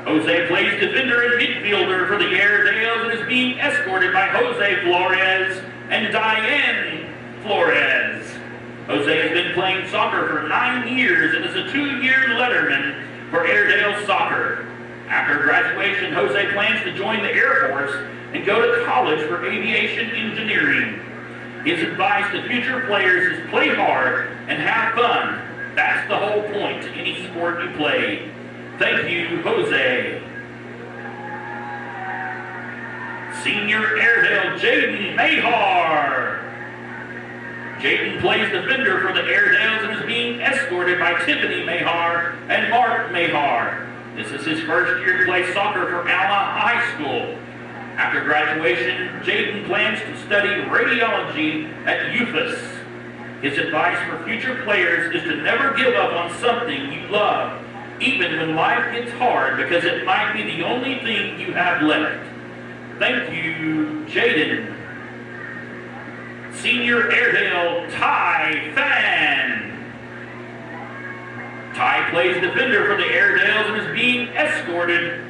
S2: Jose plays defender and midfielder for the Airedales and is being escorted by Jose Flores and Diane Flores. Jose has been playing soccer for 9 years and is a 2-year letterman for Airedale Soccer. After graduation, Jose plans to join the Air Force and go to college for aviation engineering. His advice to future players is play hard and have fun. That's the whole point to any sport you play. Thank you, Jose. Senior Airedale Jaden Mahar. Jaden plays defender for the Airedales and is being escorted by Tiffany Mahar and Mark Mahar. This is his first year to play soccer for Alma High School. After graduation, Jaden plans to study radiology at UFAS. His advice for future players is to never give up on something you love, even when life gets hard, because it might be the only thing you have left. Thank you, Jaden. Senior Airedale Ty Fan. Ty plays defender for the Airedales and is being escorted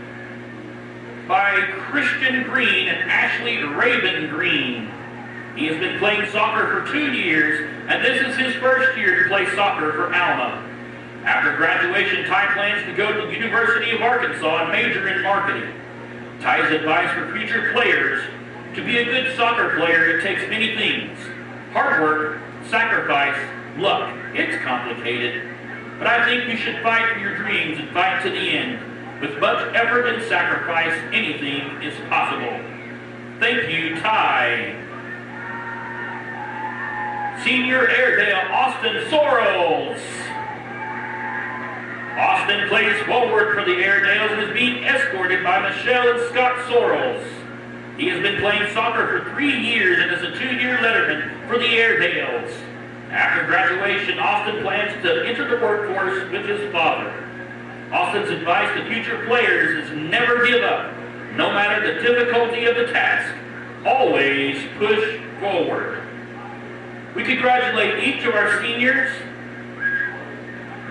S2: by Christian Green and Ashley Raven Green. He has been playing soccer for 2 years, and this is his first year to play soccer for Alma. After graduation, Ty plans to go to the University of Arkansas and major in marketing. Ty's advice for future players: to be a good soccer player, it takes many things. Hard work, sacrifice, luck. It's complicated. But I think you should fight for your dreams and fight to the end. With much effort and sacrifice, anything is possible. Thank you, Ty. Senior Airedale Austin Sorrells. Austin plays forward for the Airedales and is being escorted by Michelle and Scott Sorrells. He has been playing soccer for 3 years and is a 2-year letterman for the Airedales. After graduation, Austin plans to enter the workforce with his father. Austin's advice to future players is never give up, no matter the difficulty of the task. Always push forward. We congratulate each of our seniors.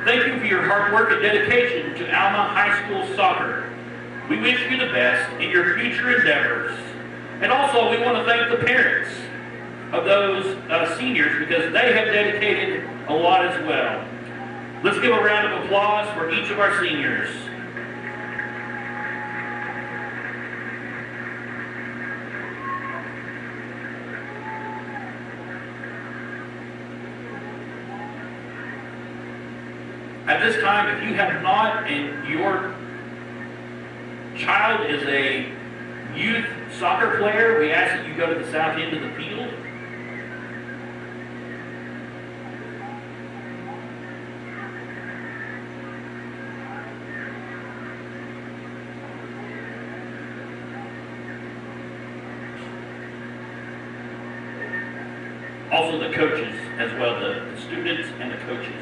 S2: Thank you for your hard work and dedication to Alma High School soccer. We wish you the best in your future endeavors. And also, we want to thank the parents of those seniors, because they have dedicated a lot as well. Let's give a round of applause for each of our seniors. At this time, if you have not and your child is a youth soccer player, we ask that you go to the south end of the field. Also the coaches as well, the students and the coaches.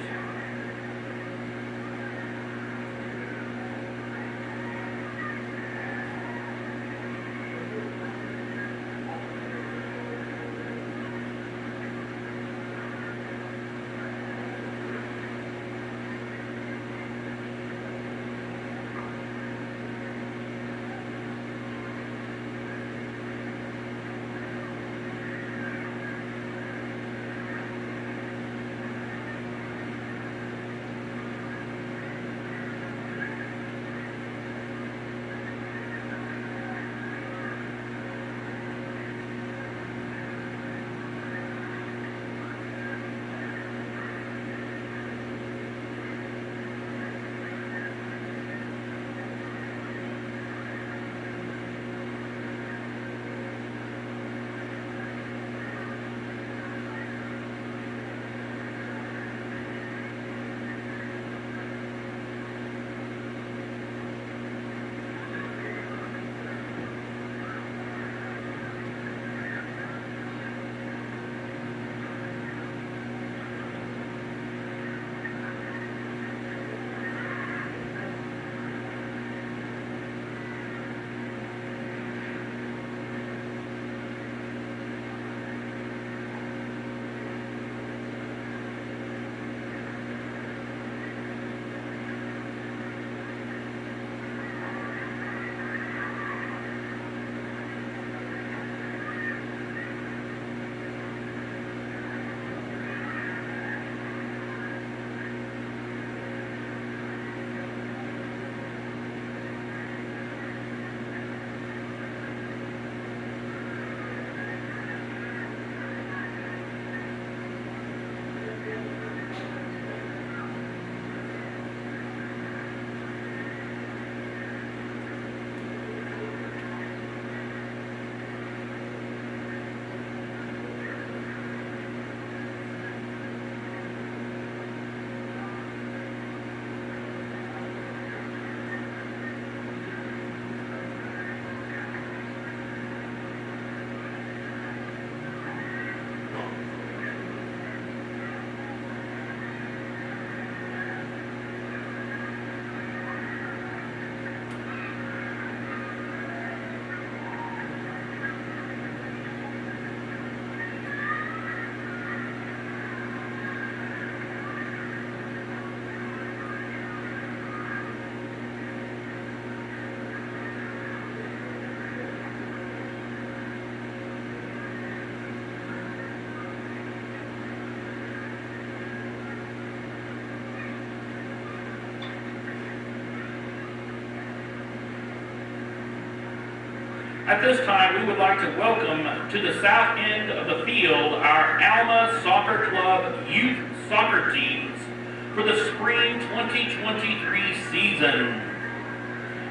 S2: At this time, we would like to welcome to the south end of the field our Alma Soccer Club youth soccer teams for the spring 2023 season.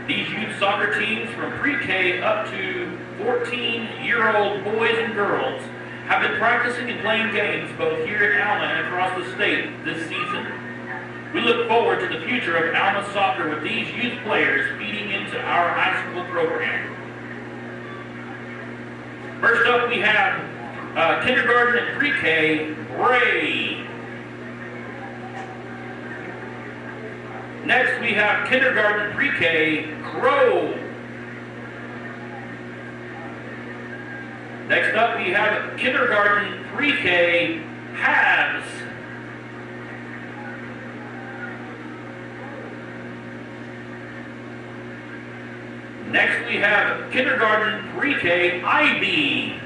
S2: These youth soccer teams from pre-K up to 14-year-old boys and girls have been practicing and playing games both here in Alma and across the state this season. We look forward to the future of Alma soccer with these youth players feeding into our high school program. First up, we have kindergarten and pre-K, Bray. Next, we have kindergarten and pre-K, Crow. Next up, we have kindergarten pre-K, Halves. Next, we have kindergarten pre-K, Ivy.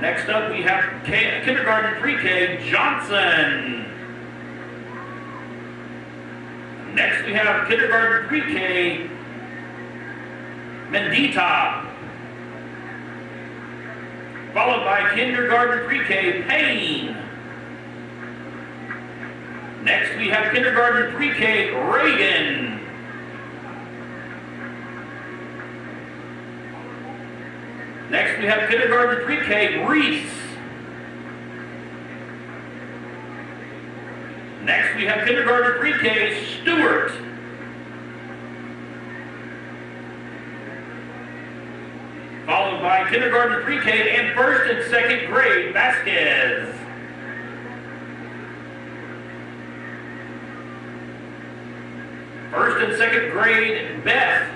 S2: Next up, we have kindergarten pre-K, Johnson. Next, we have kindergarten pre-K, Mendita. Followed by kindergarten pre-K, Payne. Next, we have kindergarten pre-K, Reagan. Next, we have kindergarten pre-K, Reese. Next, we have kindergarten pre-K, Stewart. Followed by kindergarten pre-K and first and second grade, Vasquez. First and second grade, Beth.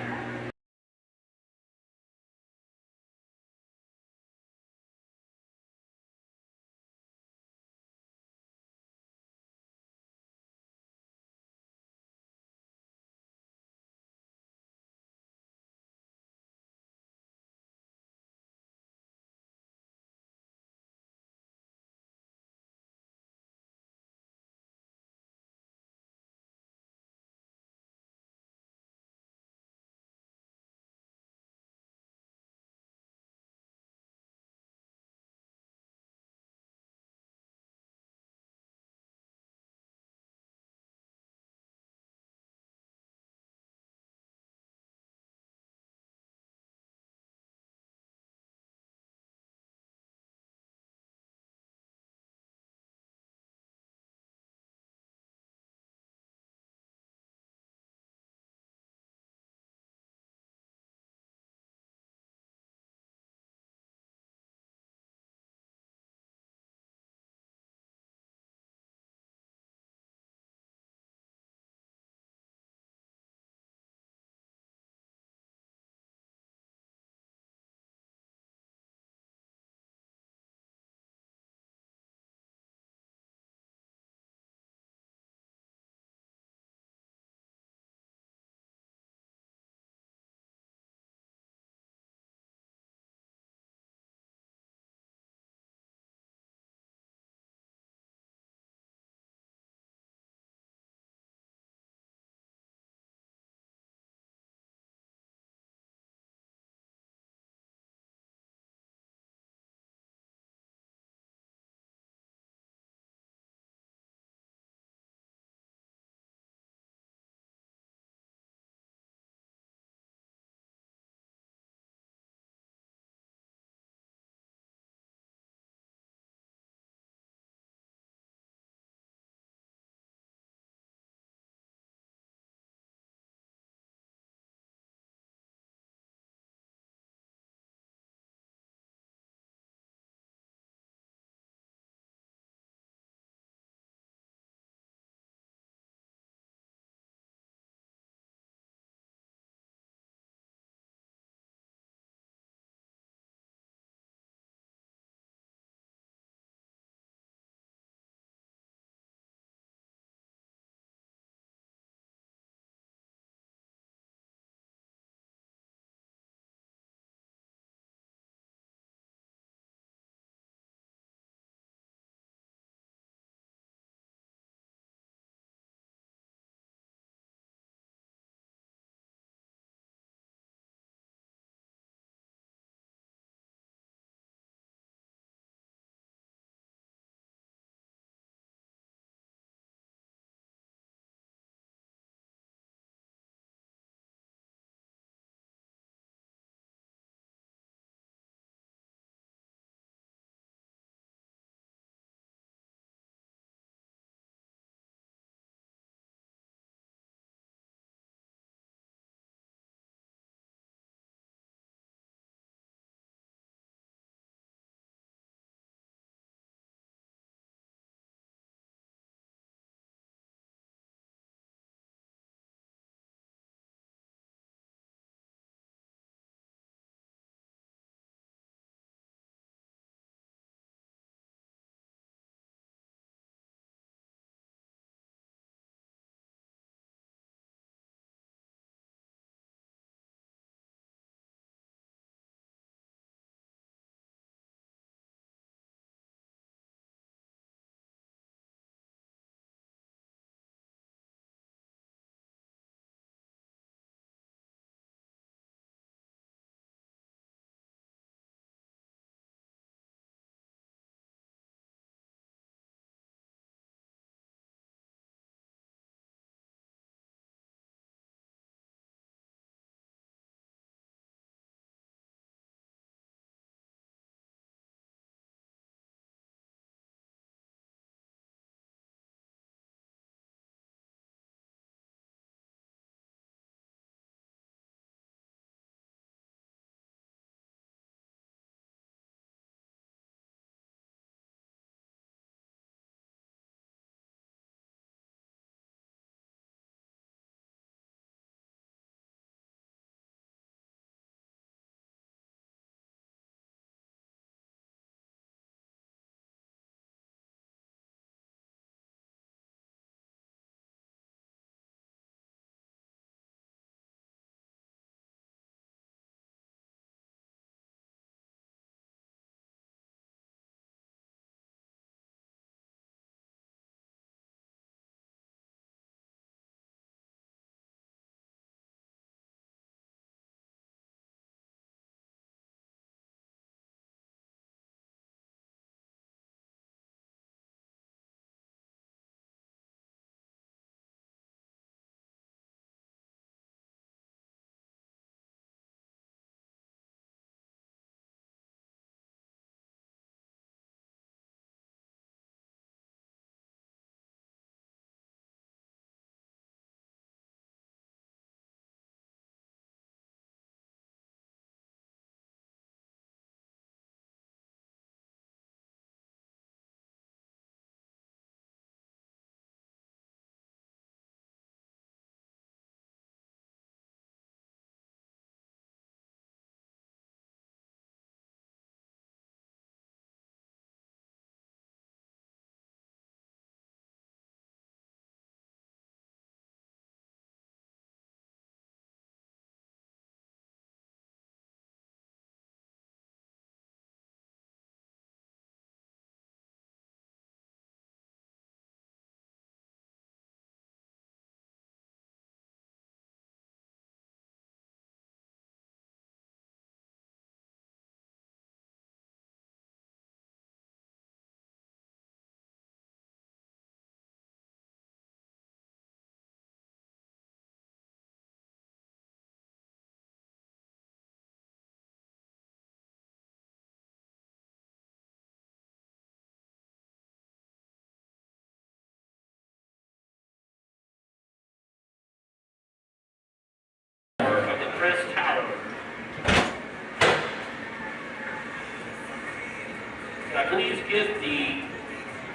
S2: get the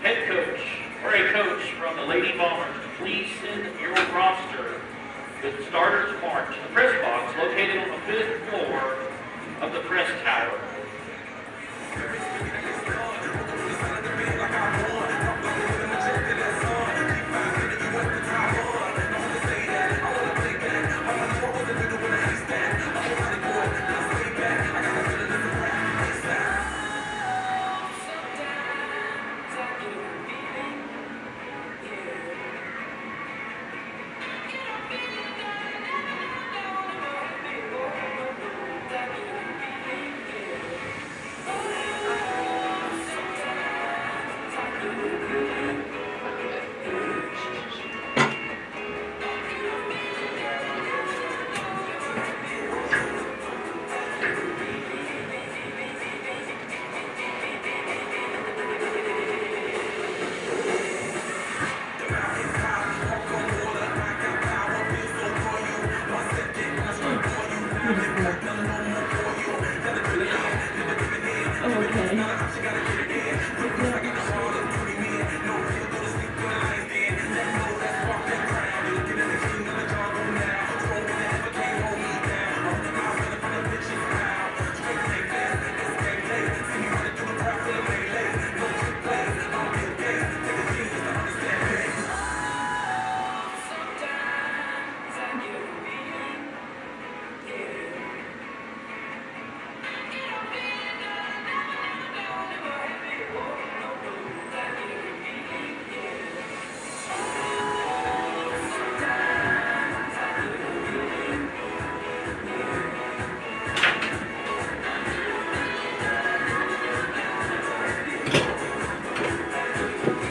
S2: head coach or a coach from the Lady Bombers to please send your roster with starters marked to the press box located on the 5th floor of the press tower.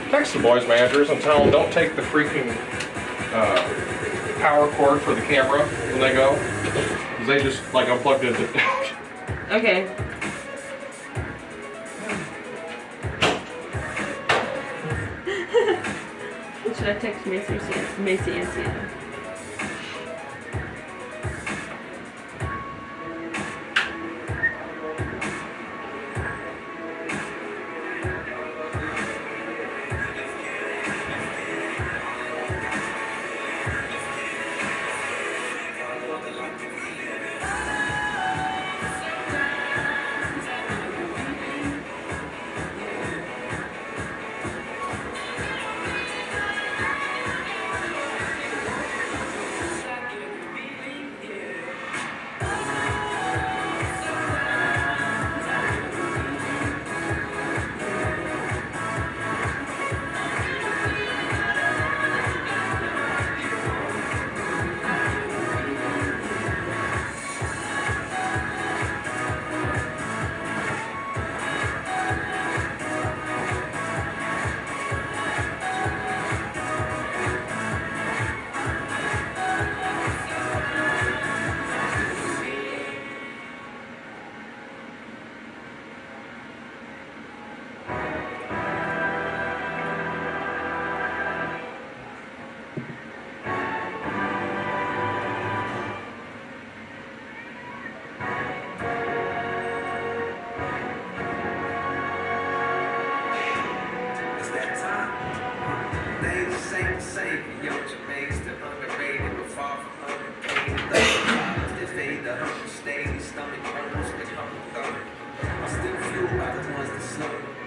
S1: Text the boys managers and tell them don't take the freaking power cord for the camera when they go. Because they just like unplugged it.
S3: Okay. Should I text Macy and Sienna?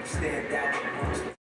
S4: Stand out amongst the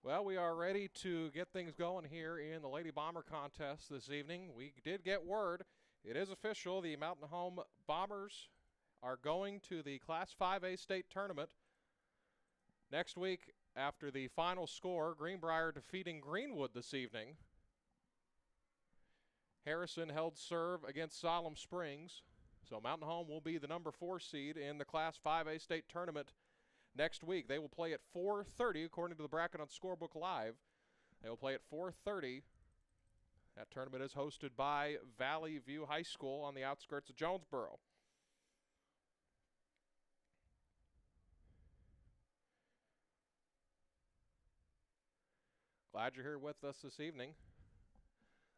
S1: Well, we are ready to get things going here in the Lady Bomber contest this evening. We did get word. It is official. The Mountain Home Bombers are going to the Class 5A state tournament next week after the final score, Greenbrier defeating Greenwood this evening. Harrison held serve against Solemn Springs. So Mountain Home will be the number 4 seed in the Class 5A state tournament next week. They will play at 4:30 according to the bracket on Scorebook Live. They will play at 4:30. That tournament is hosted by Valley View High School on the outskirts of Jonesboro. Glad you're here with us this evening.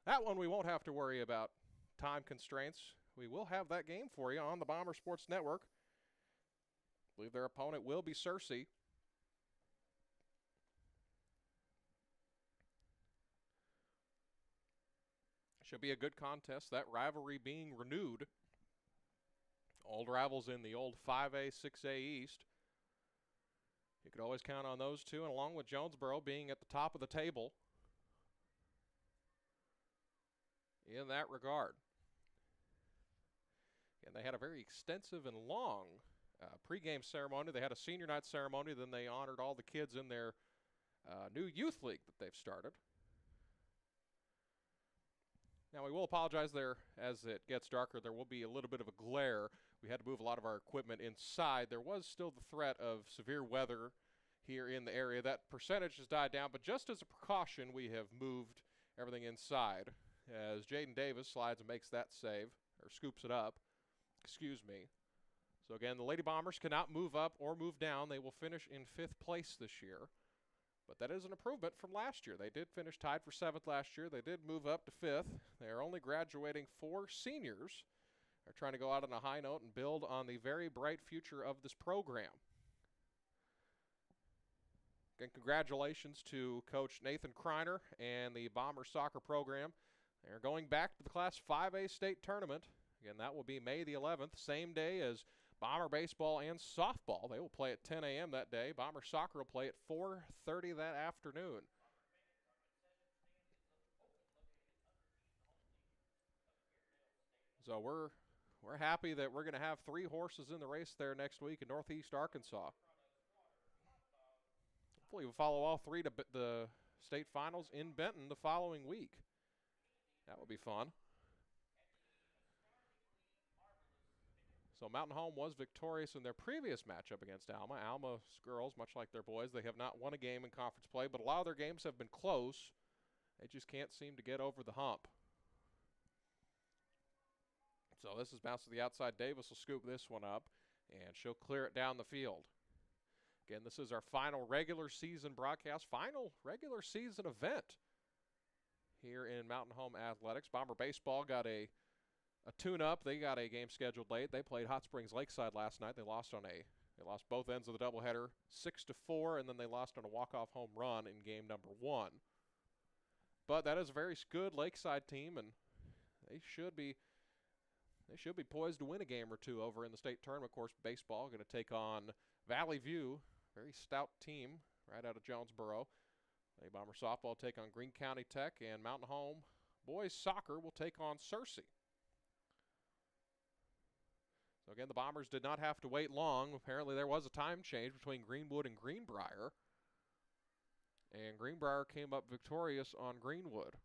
S1: That one we won't have to worry about time constraints. We will have that game for you on the Bomber Sports Network. I believe their opponent will be Searcy. Should be a good contest. That rivalry being renewed. Old rivals in the old 5A, 6A East. You could always count on those two, and along with Jonesboro being at the top of the table in that regard. And they had a very extensive and long pregame ceremony. They had a senior night ceremony, then they honored all the kids in their new youth league that they've started. Now, we will apologize there as it gets darker. There will be a little bit of a glare. We had to move a lot of our equipment inside. There was still the threat of severe weather here in the area. That percentage has died down, but just as a precaution, we have moved everything inside as Jaden Davis slides and makes that save, or scoops it up. Excuse me. So again, the Lady Bombers cannot move up or move down. They will finish in 5th place this year. But that is an improvement from last year. They did finish tied for 7th last year. They did move up to 5th. They are only graduating 4 seniors. They're trying to go out on a high note and build on the very bright future of this program. Again, congratulations to Coach Nathan Kreiner and the Bomber soccer program. They're going back to the Class 5A state tournament. Again, that will be May the 11th, same day as Bomber baseball and softball. They will play at 10 a.m. that day. Bomber soccer will play at 4:30 that afternoon. So we're happy that we're going to have 3 horses in the race there next week in Northeast Arkansas. Hopefully we'll follow all 3 to the state finals in Benton the following week. That would be fun. So Mountain Home was victorious in their previous matchup against Alma. Alma's girls, much like their boys, they have not won a game in conference play, but a lot of their games have been close. They just can't seem to get over the hump. So this is bounced to the outside. Davis will scoop this one up, and she'll clear it down the field. Again, this is our final regular season broadcast, final regular season event here in Mountain Home Athletics. Bomber baseball got a tune-up. They got a game scheduled late. They played Hot Springs Lakeside last night. They lost both ends of the doubleheader 6-4, and then they lost on a walk-off home run in game number 1. But that is a very good Lakeside team, and they should be poised to win a game or 2 over in the state tournament. Of course, baseball going to take on Valley View, very stout team right out of Jonesboro. Lady Bomber softball take on Greene County Tech, and Mountain Home boys soccer will take on Searcy. So again, the Bombers did not have to wait long. Apparently there was a time change between Greenwood and Greenbrier. And Greenbrier came up victorious on Greenwood.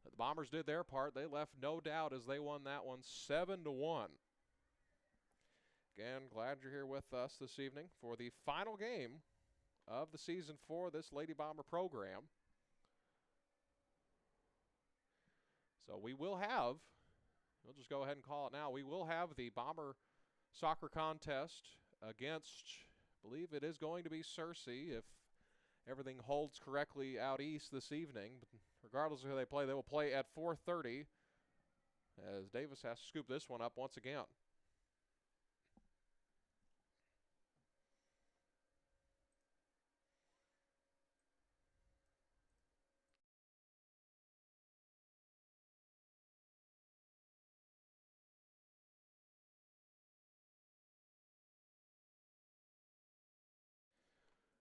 S1: The Bombers did their part. They left no doubt as they won that one 7-1. Again, glad you're here with us this evening for the final game of the season for this Lady Bomber program. So we'll just go ahead and call it now. We will have the Bomber soccer contest against, I believe it is going to be Searcy if everything holds correctly out east this evening. But regardless of who they will play at 4:30 as Davis has to scoop this one up once again.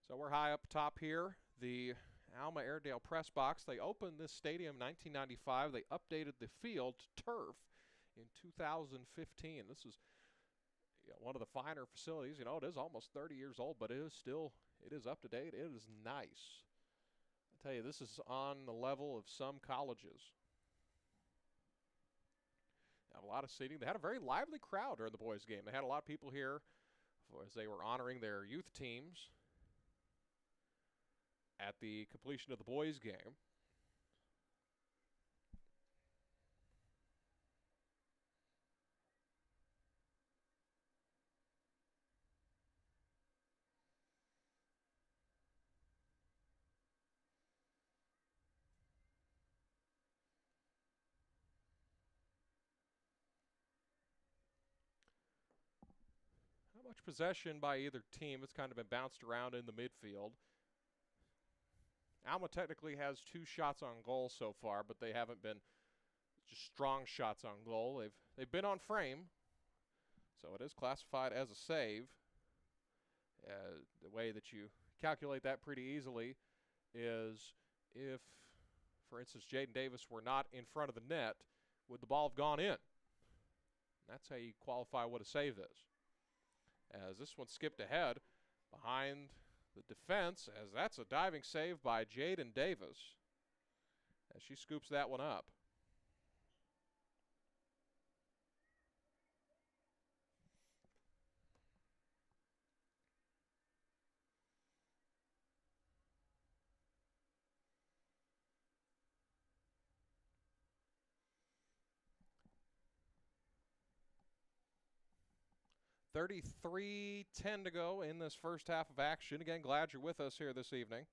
S1: So we're high up top here. The Alma Airedale press box. They opened this stadium in 1995. They updated the field to turf in 2015. This is one of the finer facilities. It is almost 30 years old, but it is up to date. It is nice. I tell you, this is on the level of some colleges. Have a lot of seating. They had a very lively crowd during the boys' game. They had a lot of people here as they were honoring their youth teams at the completion of the boys' game. Not much possession by either team. It's kind of been bounced around in the midfield. Alma technically has 2 shots on goal so far, but they haven't been just strong shots on goal. They've been on frame, so it is classified as a save. The way that you calculate that pretty easily is if, for instance, Jaden Davis were not in front of the net, would the ball have gone in? That's how you qualify what a save is. As this one skipped ahead behind the defense, as that's a diving save by Jaden Davis as she scoops that one up. .33:10 to go in this first half of action. Again, glad you're with us here this evening.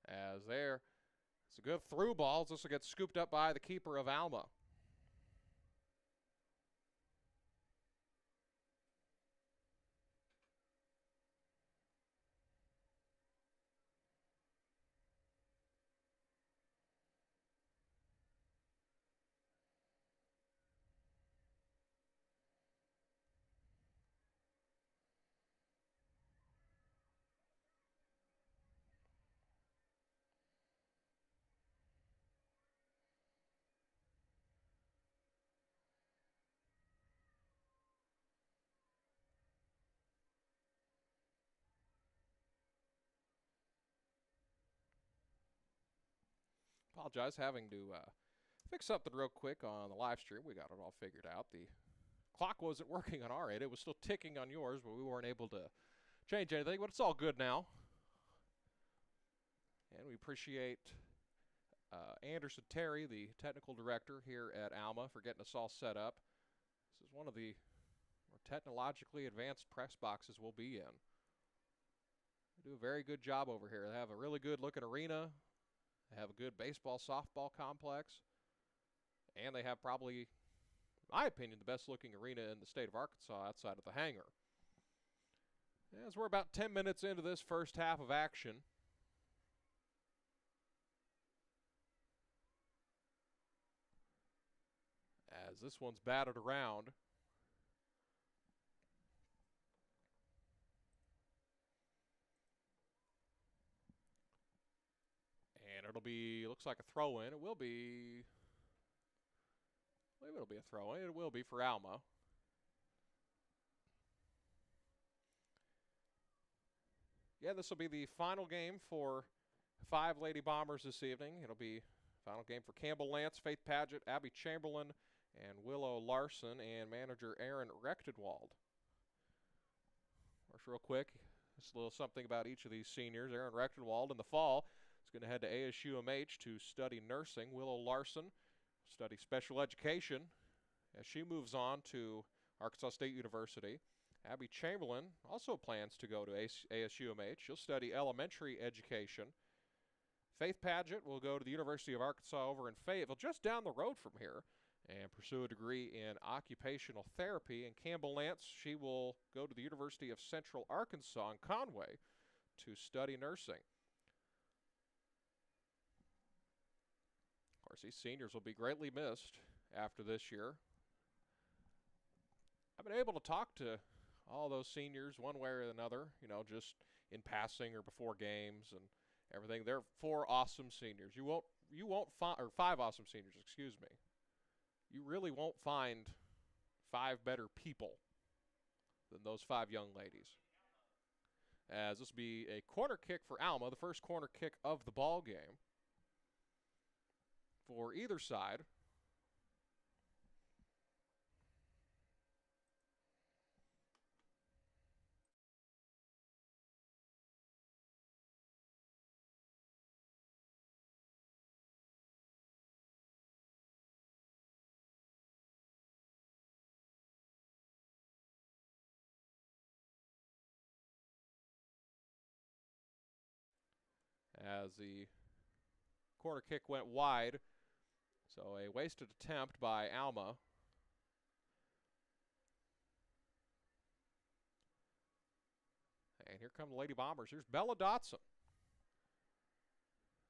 S1: As there, it's a good through ball. This will get scooped up by the keeper of Alma. Apologize, having to fix something real quick on the live stream. We got it all figured out. The clock wasn't working on our end. It was still ticking on yours, but we weren't able to change anything. But it's all good now. And we appreciate Anderson Terry, the technical director here at Alma, for getting us all set up. This is one of the more technologically advanced press boxes we'll be in. They do a very good job over here. They have a really good looking arena. They have a good baseball, softball complex. And they have probably, in my opinion, the best looking arena in the state of Arkansas outside of the hangar. As we're about 10 minutes into this first half of action. As this one's batted around. And it'll be, looks like a throw-in. It will be, I believe it'll be a throw-in. It will be for Alma. Yeah, this will be the final game for 5 Lady Bombers this evening. It'll be final game for Campbell Lance, Faith Paget, Abby Chamberlain, and Willow Larson, and manager Aaron Rechtenwald. First, real quick, just a little something about each of these seniors. Aaron Rechtenwald in the fall is going to head to ASUMH to study nursing. Willow Larson study special education as she moves on to Arkansas State University. Abby Chamberlain also plans to go to ASUMH. She'll study elementary education. Faith Paget will go to the University of Arkansas over in Fayetteville, just down the road from here, and pursue a degree in occupational therapy. And Campbell Lance, she will go to the University of Central Arkansas in Conway to study nursing. course, these seniors will be greatly missed after this year. I've been able to talk to all those seniors one way or another, just in passing or before games and everything. They're 4 awesome seniors. You won't find, or 5 awesome seniors, excuse me. You really won't find 5 better people than those 5 young ladies. As this will be a corner kick for Alma, the first corner kick of the ball game for either side. As the corner kick went wide, so a wasted attempt by Alma. And here come the Lady Bombers. Here's Bella Dotson.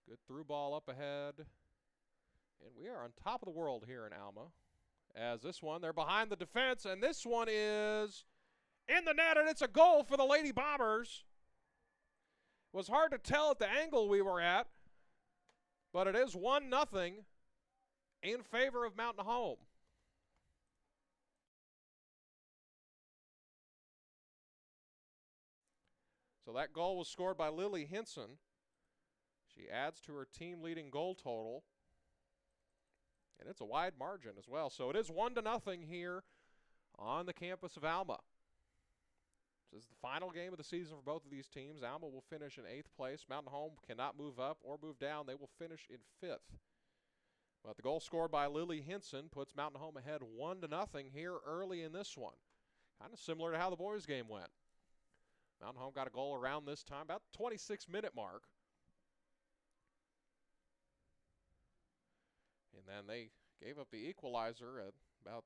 S1: Good through ball up ahead. And we are on top of the world here in Alma. As this one, they're behind the defense, and this one is in the net, and it's a goal for the Lady Bombers. It was hard to tell at the angle we were at, but it is 1-0 in favor of Mountain Home. So that goal was scored by Lily Hinson. She adds to her team-leading goal total. And it's a wide margin as well. So it is 1-0 here on the campus of Alma. This is the final game of the season for both of these teams. Alma will finish in 8th place. Mountain Home cannot move up or move down. They will finish in 5th. But the goal scored by Lily Hinson puts Mountain Home ahead 1-0 here early in this one. Kind of similar to how the boys' game went. Mountain Home got a goal around this time, about the 26-minute mark. And then they gave up the equalizer at about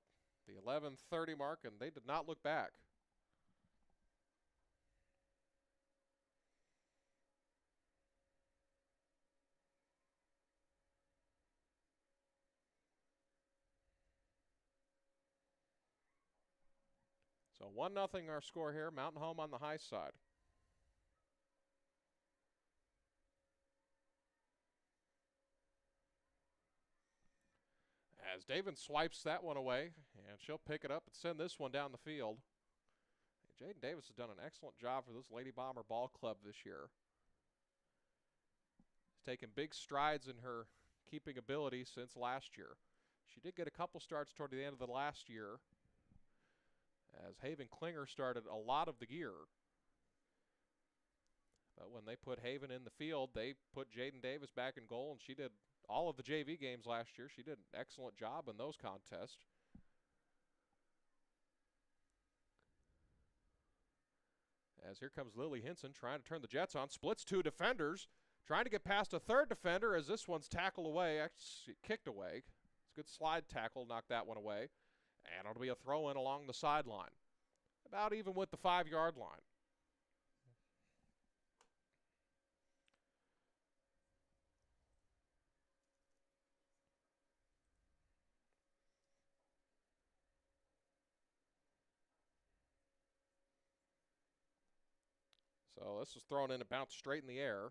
S1: the 11:30 mark, and they did not look back. So 1-0 our score here. Mountain Home on the high side. As David swipes that one away, and she'll pick it up and send this one down the field. Jaden Davis has done an excellent job for this Lady Bomber ball club this year. She's taken big strides in her keeping ability since last year. She did get a couple starts toward the end of the last year, as Haven Klinger started a lot of the year. But when they put Haven in the field, they put Jaden Davis back in goal, and she did all of the JV games last year. She did an excellent job in those contests. As here comes Lily Hinson trying to turn the Jets on. Splits 2 defenders. Trying to get past a 3rd defender as this one's tackled away. Actually kicked away. It's a good slide tackle. Knocked that one away. And it'll be a throw-in along the sideline. About even with the 5-yard line. So this was thrown in and bounced straight in the air.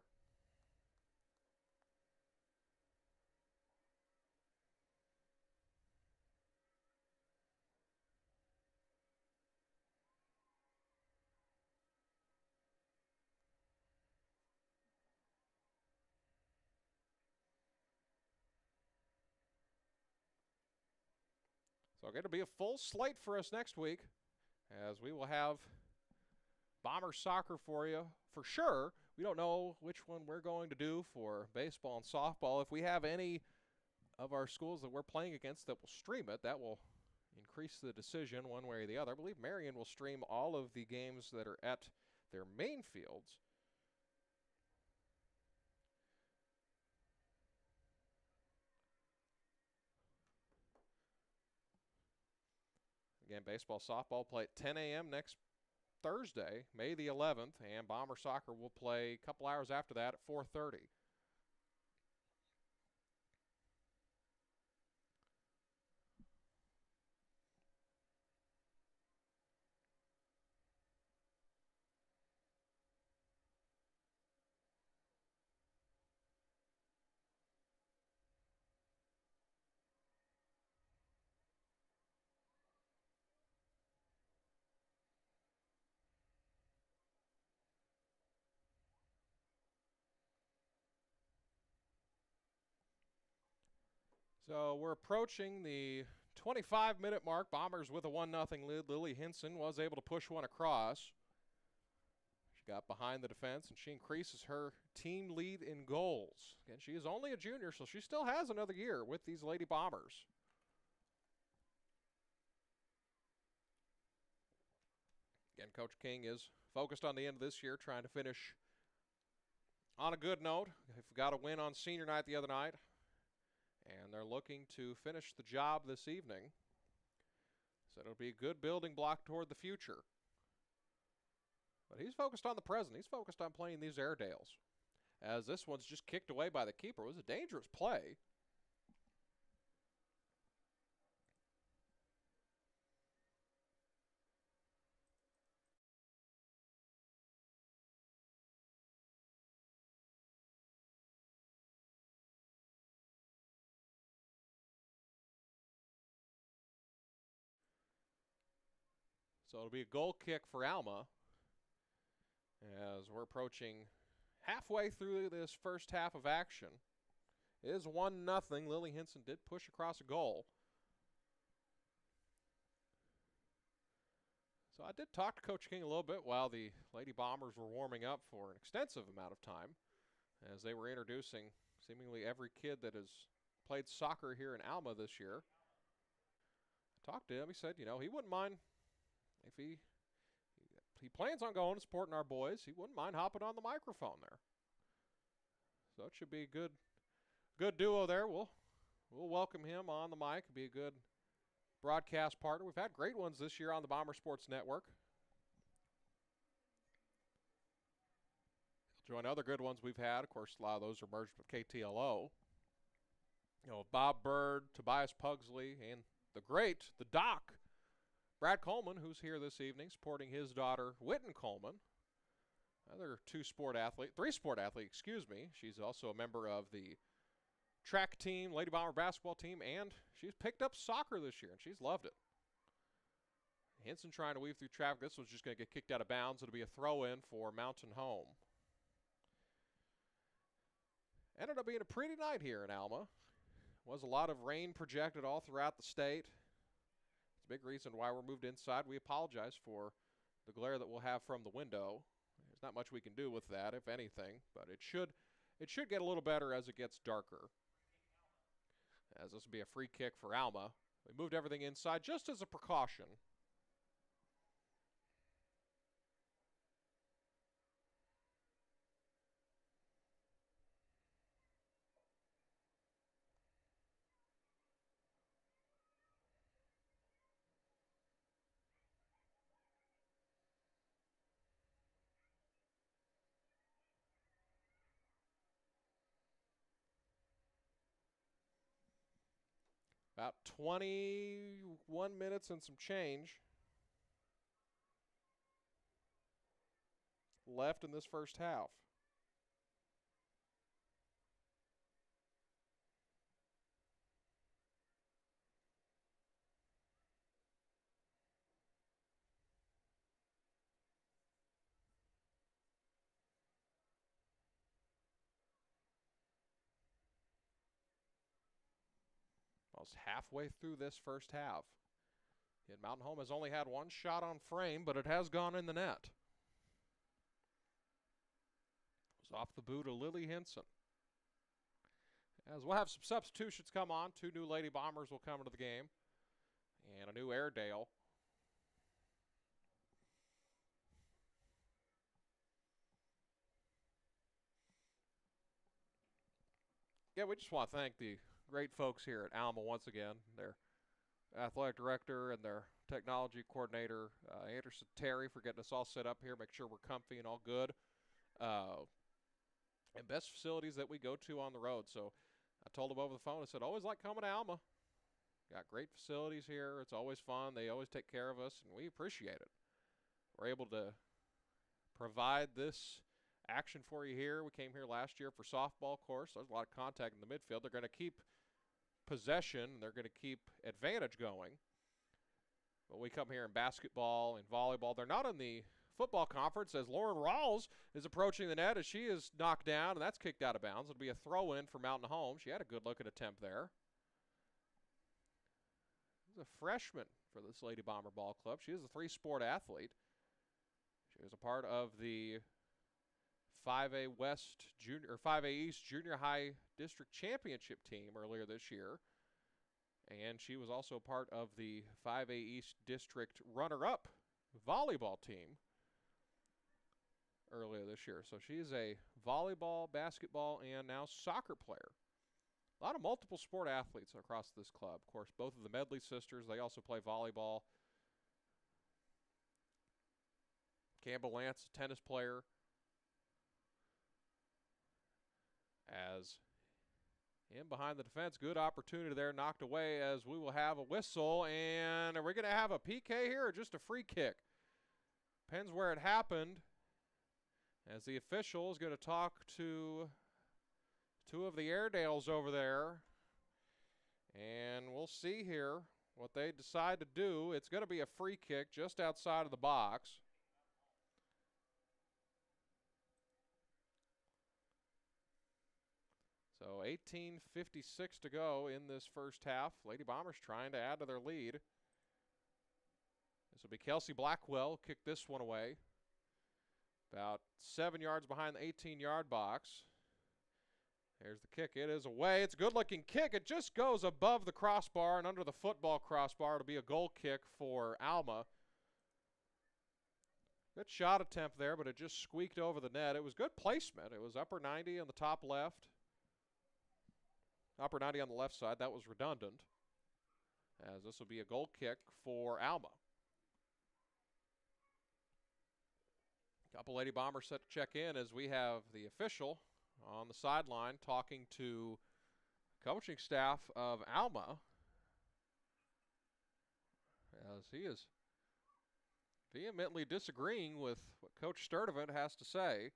S1: So it'll be a full slate for us next week, as we will have Bomber soccer for you for sure. We don't know which one we're going to do for baseball and softball. If we have any of our schools that we're playing against that will stream it, that will increase the decision one way or the other. I believe Marion will stream all of the games that are at their main fields. Again, baseball, softball play at 10 a.m. next Thursday, May the 11th, and Bomber soccer will play a couple hours after that at 4:30. So we're approaching the 25-minute mark. Bombers with a 1-0 lead. Lily Hinson was able to push one across. She got behind the defense, and she increases her team lead in goals. Again, she is only a junior, so she still has another year with these Lady Bombers. Again, Coach King is focused on the end of this year, trying to finish on a good note. They've got a win on senior night the other night, and they're looking to finish the job this evening. So it'll be a good building block toward the future. But he's focused on the present. He's focused on playing these Airedales. As this one's just kicked away by the keeper. It was a dangerous play. So it'll be a goal kick for Alma as we're approaching halfway through this first half of action. It is 1-0. Lily Hinson did push across a goal. So I did talk to Coach King a little bit while the Lady Bombers were warming up for an extensive amount of time as they were introducing seemingly every kid that has played soccer here in Alma this year. I talked to him. He said, he wouldn't mind if he plans on going and supporting our boys. He wouldn't mind hopping on the microphone there. So it should be a good duo there. We'll welcome him on the mic. It'll be a good broadcast partner. We've had great ones this year on the Bomber Sports Network. He'll join other good ones we've had. Of course, a lot of those are merged with KTLO. Bob Bird, Tobias Pugsley, and the Doc, Brad Coleman, who's here this evening, supporting his daughter, Whitten Coleman. Another three-sport athlete, She's also a member of the track team, Lady Bomber basketball team, and she's picked up soccer this year, and she's loved it. Hinson trying to weave through traffic. This one's just going to get kicked out of bounds. It'll be a throw-in for Mountain Home. Ended up being a pretty night here in Alma. Was a lot of rain projected all throughout the state. It's a big reason why we're moved inside. We apologize for the glare that we'll have from the window. There's not much we can do with that, if anything, but it should get a little better as it gets darker. As this will be a free kick for Alma. We moved everything inside just as a precaution. About 21 minutes and some change left in this first half. Almost halfway through this first half. Yet Mountain Home has only had one shot on frame, but it has gone in the net. It was off the boot of Lily Hinson. As we'll have some substitutions come on. 2 new Lady Bombers will come into the game. And a new Airedale. Yeah, we just want to thank the great folks here at Alma once again. Their athletic director and their technology coordinator, Anderson Terry, for getting us all set up here, make sure we're comfy and all good. And best facilities that we go to on the road. So I told them over the phone, I said, always like coming to Alma. Got great facilities here. It's always fun. They always take care of us, and we appreciate it. We're able to provide this action for you here. We came here last year for softball, of course. There's a lot of contact in the midfield. They're going to keep possession. They're going to keep advantage going. But we come here in basketball and volleyball. They're not in the football conference as Lauren Rawls is approaching the net as she is knocked down, and that's kicked out of bounds. It'll be a throw-in for Mountain Home. She had a good-looking attempt there. She's a freshman for this Lady Bomber Ball Club. She is a three-sport athlete. She was a part of the 5A West Junior or 5A East Junior High District Championship team earlier this year. And she was also part of the 5A East District runner-up volleyball team earlier this year. So she is a volleyball, basketball, and now soccer player. A lot of multiple sport athletes across this club. Of course, both of the Medley sisters, they also play volleyball. Campbell Lance, a tennis player. As in behind the defense, good opportunity there, knocked away as we will have a whistle. And are we going to have a PK here or just a free kick? Depends where it happened. As the official is going to talk to two of the Airedales over there. And we'll see here what they decide to do. It's going to be a free kick just outside of the box. So 18:56 to go in this first half. Lady Bombers trying to add to their lead. This will be Kelsey Blackwell, kick this one away. About 7 yards behind the 18-yard box. There's the kick. It is away. It's a good-looking kick. It just goes above the crossbar and under the football crossbar. It'll be a goal kick for Alma. Good shot attempt there, but it just squeaked over the net. It was good placement. It was upper 90 on the top left. Upper 90 on the left side. That was redundant, as this will be a goal kick for Alma. Couple Lady Bombers set to check in as we have the official on the sideline talking to coaching staff of Alma, as he is vehemently disagreeing with what Coach Sturdivant has to say.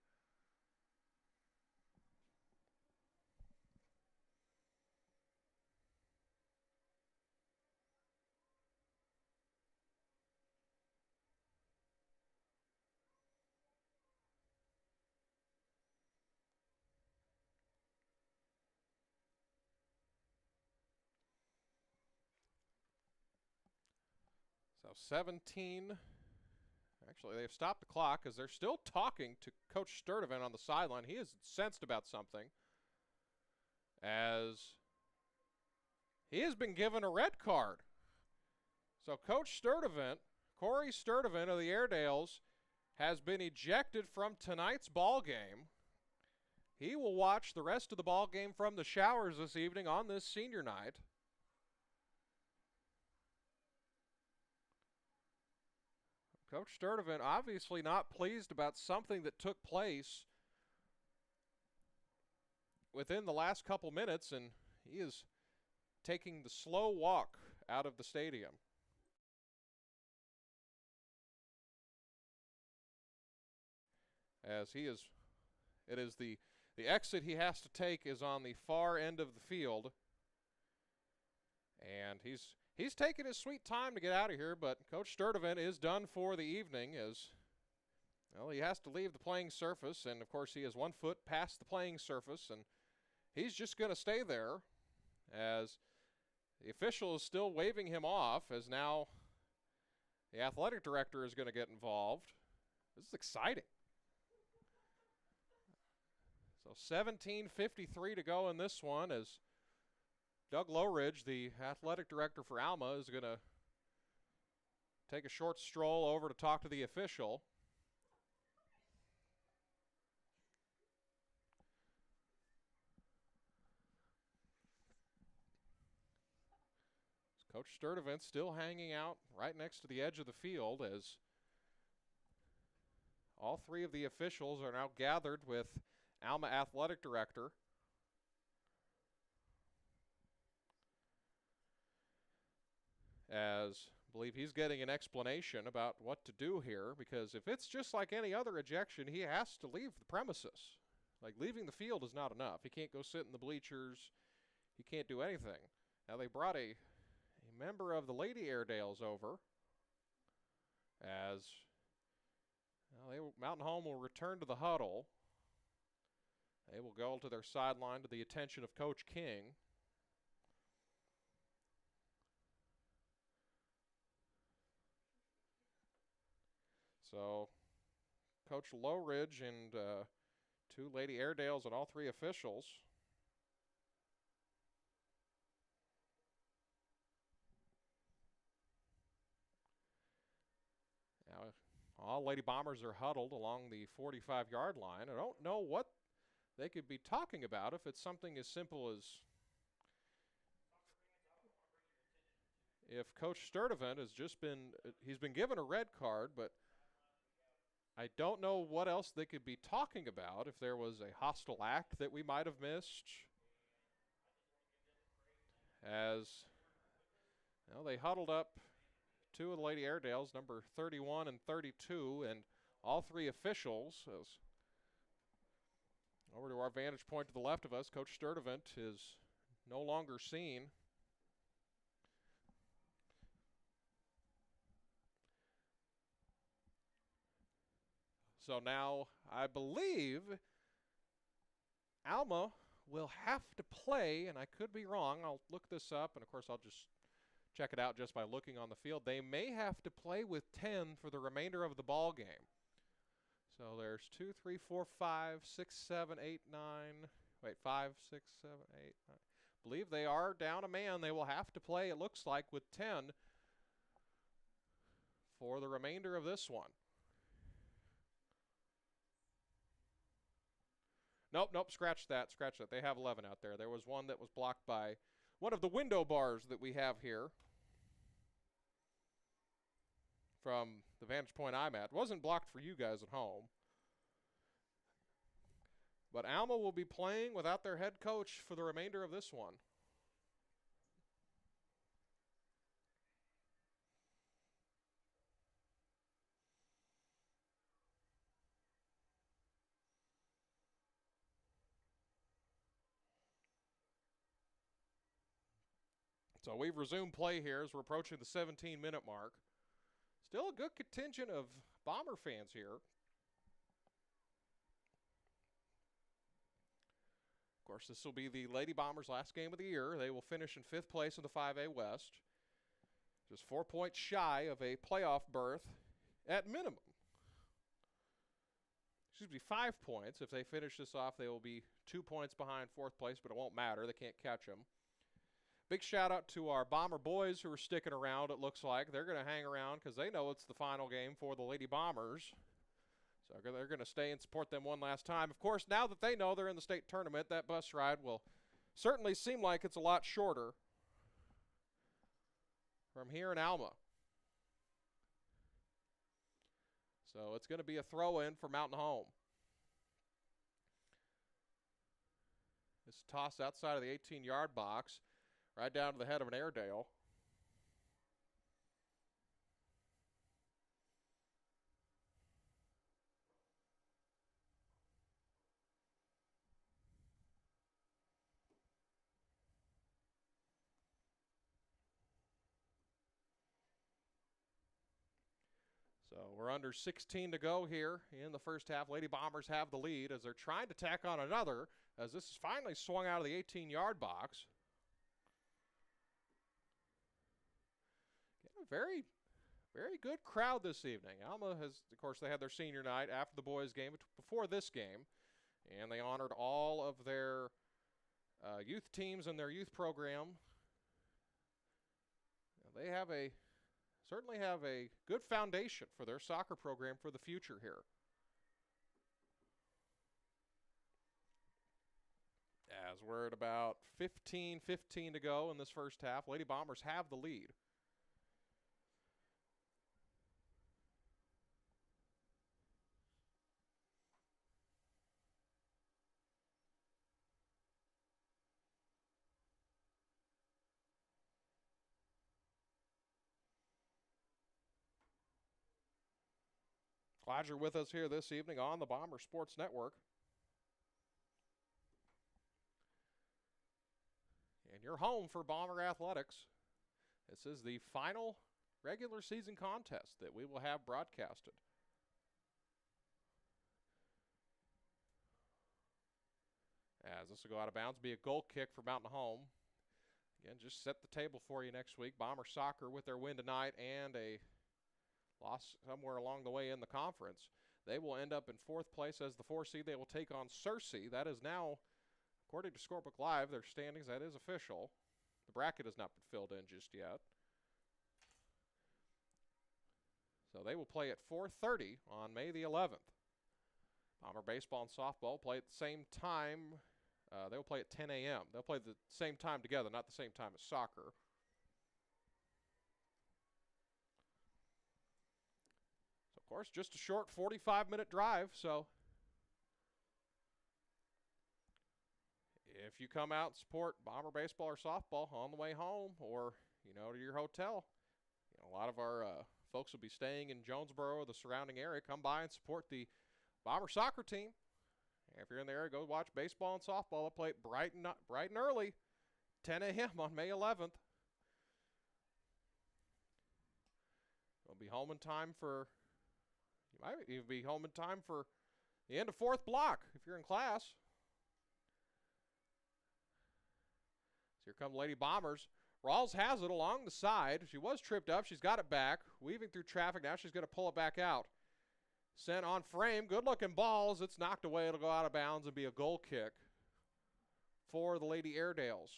S1: So 17, actually they've stopped the clock because they're still talking to Coach Sturdivant on the sideline. He is incensed about something, as he has been given a red card. So Coach Sturdivant, Corey Sturdivant of the Airedales, has been ejected from tonight's ball game. He will watch the rest of the ball game from the showers this evening on this senior night. Coach Sturdivant obviously not pleased about something that took place within the last couple minutes, and he is taking the slow walk out of the stadium. As it is the exit he has to take is on the far end of the field, and he's taking his sweet time to get out of here, but Coach Sturdivant is done for the evening, as well, he has to leave the playing surface, and of course he is 1 foot past the playing surface, and he's just going to stay there, as the official is still waving him off, as now the athletic director is going to get involved. This is exciting. So 17:53 to go in this one, as Doug Lowridge, the athletic director for Alma, is going to take a short stroll over to talk to the official. Coach Sturdivant still hanging out right next to the edge of the field, as all three of the officials are now gathered with Alma athletic director. As I believe he's getting an explanation about what to do here, because if it's just like any other ejection, he has to leave the premises. Like, leaving the field is not enough. He can't go sit in the bleachers. He can't do anything. Now, they brought a member of the Lady Airedales over, as well, Mountain Home will return to the huddle. They will go to their sideline to the attention of Coach King. So Coach Lowridge and two Lady Airedales and all three officials. Now, all Lady Bombers are huddled along the 45-yard line. I don't know what they could be talking about if it's something as simple as if Coach Sturdivant has just been, he's been given a red card, but I don't know what else they could be talking about, if there was a hostile act that we might have missed. As, well, they huddled up two of the Lady Airedales, number 31 and 32, and all three officials. As over to our vantage point to the left of us, Coach Sturdivant is no longer seen. So now I believe Alma will have to play, and I could be wrong. I'll look this up, and of course I'll just check it out just by looking on the field. They may have to play with 10 for the remainder of the ball game. So there's 2, 3, 4, 5, 6, 7, 8, 9. Wait, 5, 6, 7, 8, 9. I believe they are down a man. They will have to play, it looks like, with 10 for the remainder of this one. Nope, scratch that. They have 11 out there. There was one that was blocked by one of the window bars that we have here from the vantage point I'm at. It wasn't blocked for you guys at home. But Alma will be playing without their head coach for the remainder of this one. So we've resumed play here as we're approaching the 17-minute mark. Still a good contingent of Bomber fans here. Of course, this will be the Lady Bombers' last game of the year. They will finish in 5th place in the 5A West. Just 4 points shy of a playoff berth at minimum. Excuse me, 5 points. If they finish this off, they will be 2 points behind 4th place, but it won't matter. They can't catch them. Big shout out to our Bomber boys who are sticking around, it looks like. They're going to hang around because they know it's the final game for the Lady Bombers. So they're going to stay and support them one last time. Of course, now that they know they're in the state tournament, that bus ride will certainly seem like it's a lot shorter from here in Alma. So it's going to be a throw-in for Mountain Home. It's tossed outside of the 18-yard box. Right down to the head of an Airedale. So we're under 16 to go here in the first half. Lady Bombers have the lead as they're trying to tack on another, as this is finally swung out of the 18-yard box. Very, very good crowd this evening. Alma has, of course, they had their senior night after the boys' game, before this game, and they honored all of their youth teams and their youth program. They have certainly have a good foundation for their soccer program for the future here. As we're at about 15 to go in this first half, Lady Bombers have the lead. Glad you're with us here this evening on the Bomber Sports Network. And you're home for Bomber Athletics. This is the final regular season contest that we will have broadcasted. As this will go out of bounds, be a goal kick for Mountain Home. Again, just set the table for you next week. Bomber soccer with their win tonight and a lost somewhere along the way in the conference. They will end up in 4th place as the 4 seed. They will take on Searcy. That is now, according to Scorebook Live, their standings, that is official. The bracket has not been filled in just yet. So they will play at 4:30 on May the 11th. Bomber baseball and softball play at the same time. They will play at 10 a.m. They'll play the same time together, not the same time as soccer. So, of course, just a short 45-minute drive. So if you come out and support Bomber baseball or softball on the way home or, to your hotel, a lot of our folks will be staying in Jonesboro or the surrounding area. Come by and support the Bomber soccer team. If you're in the area, go watch baseball and softball. They'll play bright and early, 10 a.m. on May 11th. You'll be home in time for, you might even be home in time for the end of 4th block if you're in class. So here come Lady Bombers. Rawls has it along the side. She was tripped up. She's got it back. Weaving through traffic. Now she's going to pull it back out. Sent on frame. Good-looking balls. It's knocked away. It'll go out of bounds and be a goal kick for the Lady Airedales.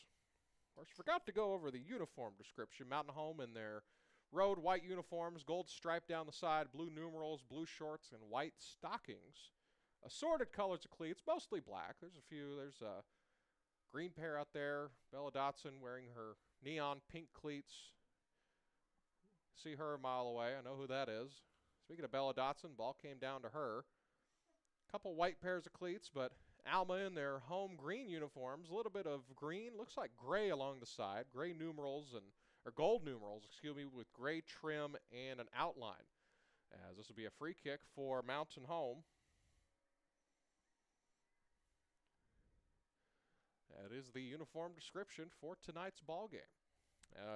S1: Of course, forgot to go over the uniform description. Mountain Home in their road white uniforms, gold stripe down the side, blue numerals, blue shorts, and white stockings. Assorted colors of cleats, mostly black. There's a green pair out there. Bella Dotson wearing her neon pink cleats. See her a mile away. I know who that is. Speaking of Bella Dotson, ball came down to her. Couple white pairs of cleats, but Alma in their home green uniforms. A little bit of green. Looks like gray along the side. Gray numerals or gold numerals, with gray trim and an outline. As this will be a free kick for Mountain Home. That is the uniform description for tonight's ball game.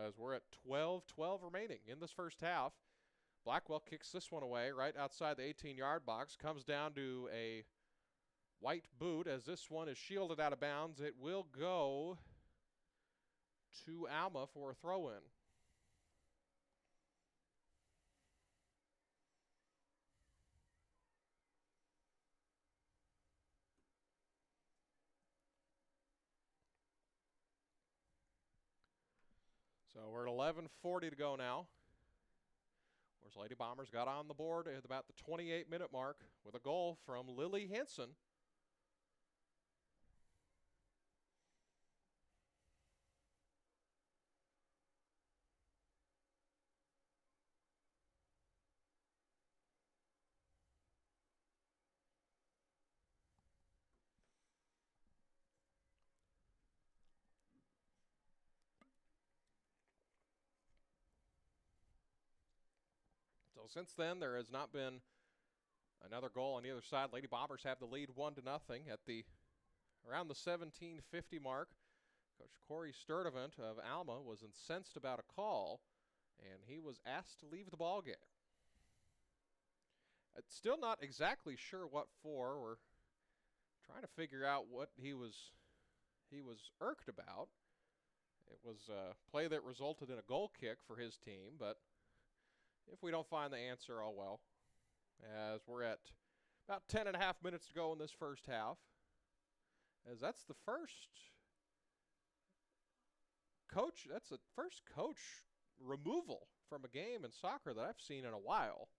S1: As we're at 12-12 remaining in this first half. Blackwell kicks this one away right outside the 18-yard box. Comes down to a white boot as this one is shielded out of bounds. It will go to Alma for a throw-in. So we're at 11:40 to go now. Of course, Lady Bombers got on the board at about the 28-minute mark with a goal from Lily Henson. So since then, there has not been another goal on either side. Lady Bombers have the lead 1-0 at around the 17:50 mark. Coach Corey Sturdivant of Alma was incensed about a call, and he was asked to leave the ball game. Still not exactly sure what for. We're trying to figure out what he was irked about. It was a play that resulted in a goal kick for his team, but if we don't find the answer, oh well. As we're at about 10 and a half minutes to go in this first half. As that's the first coach removal from a game in soccer that I've seen in a while.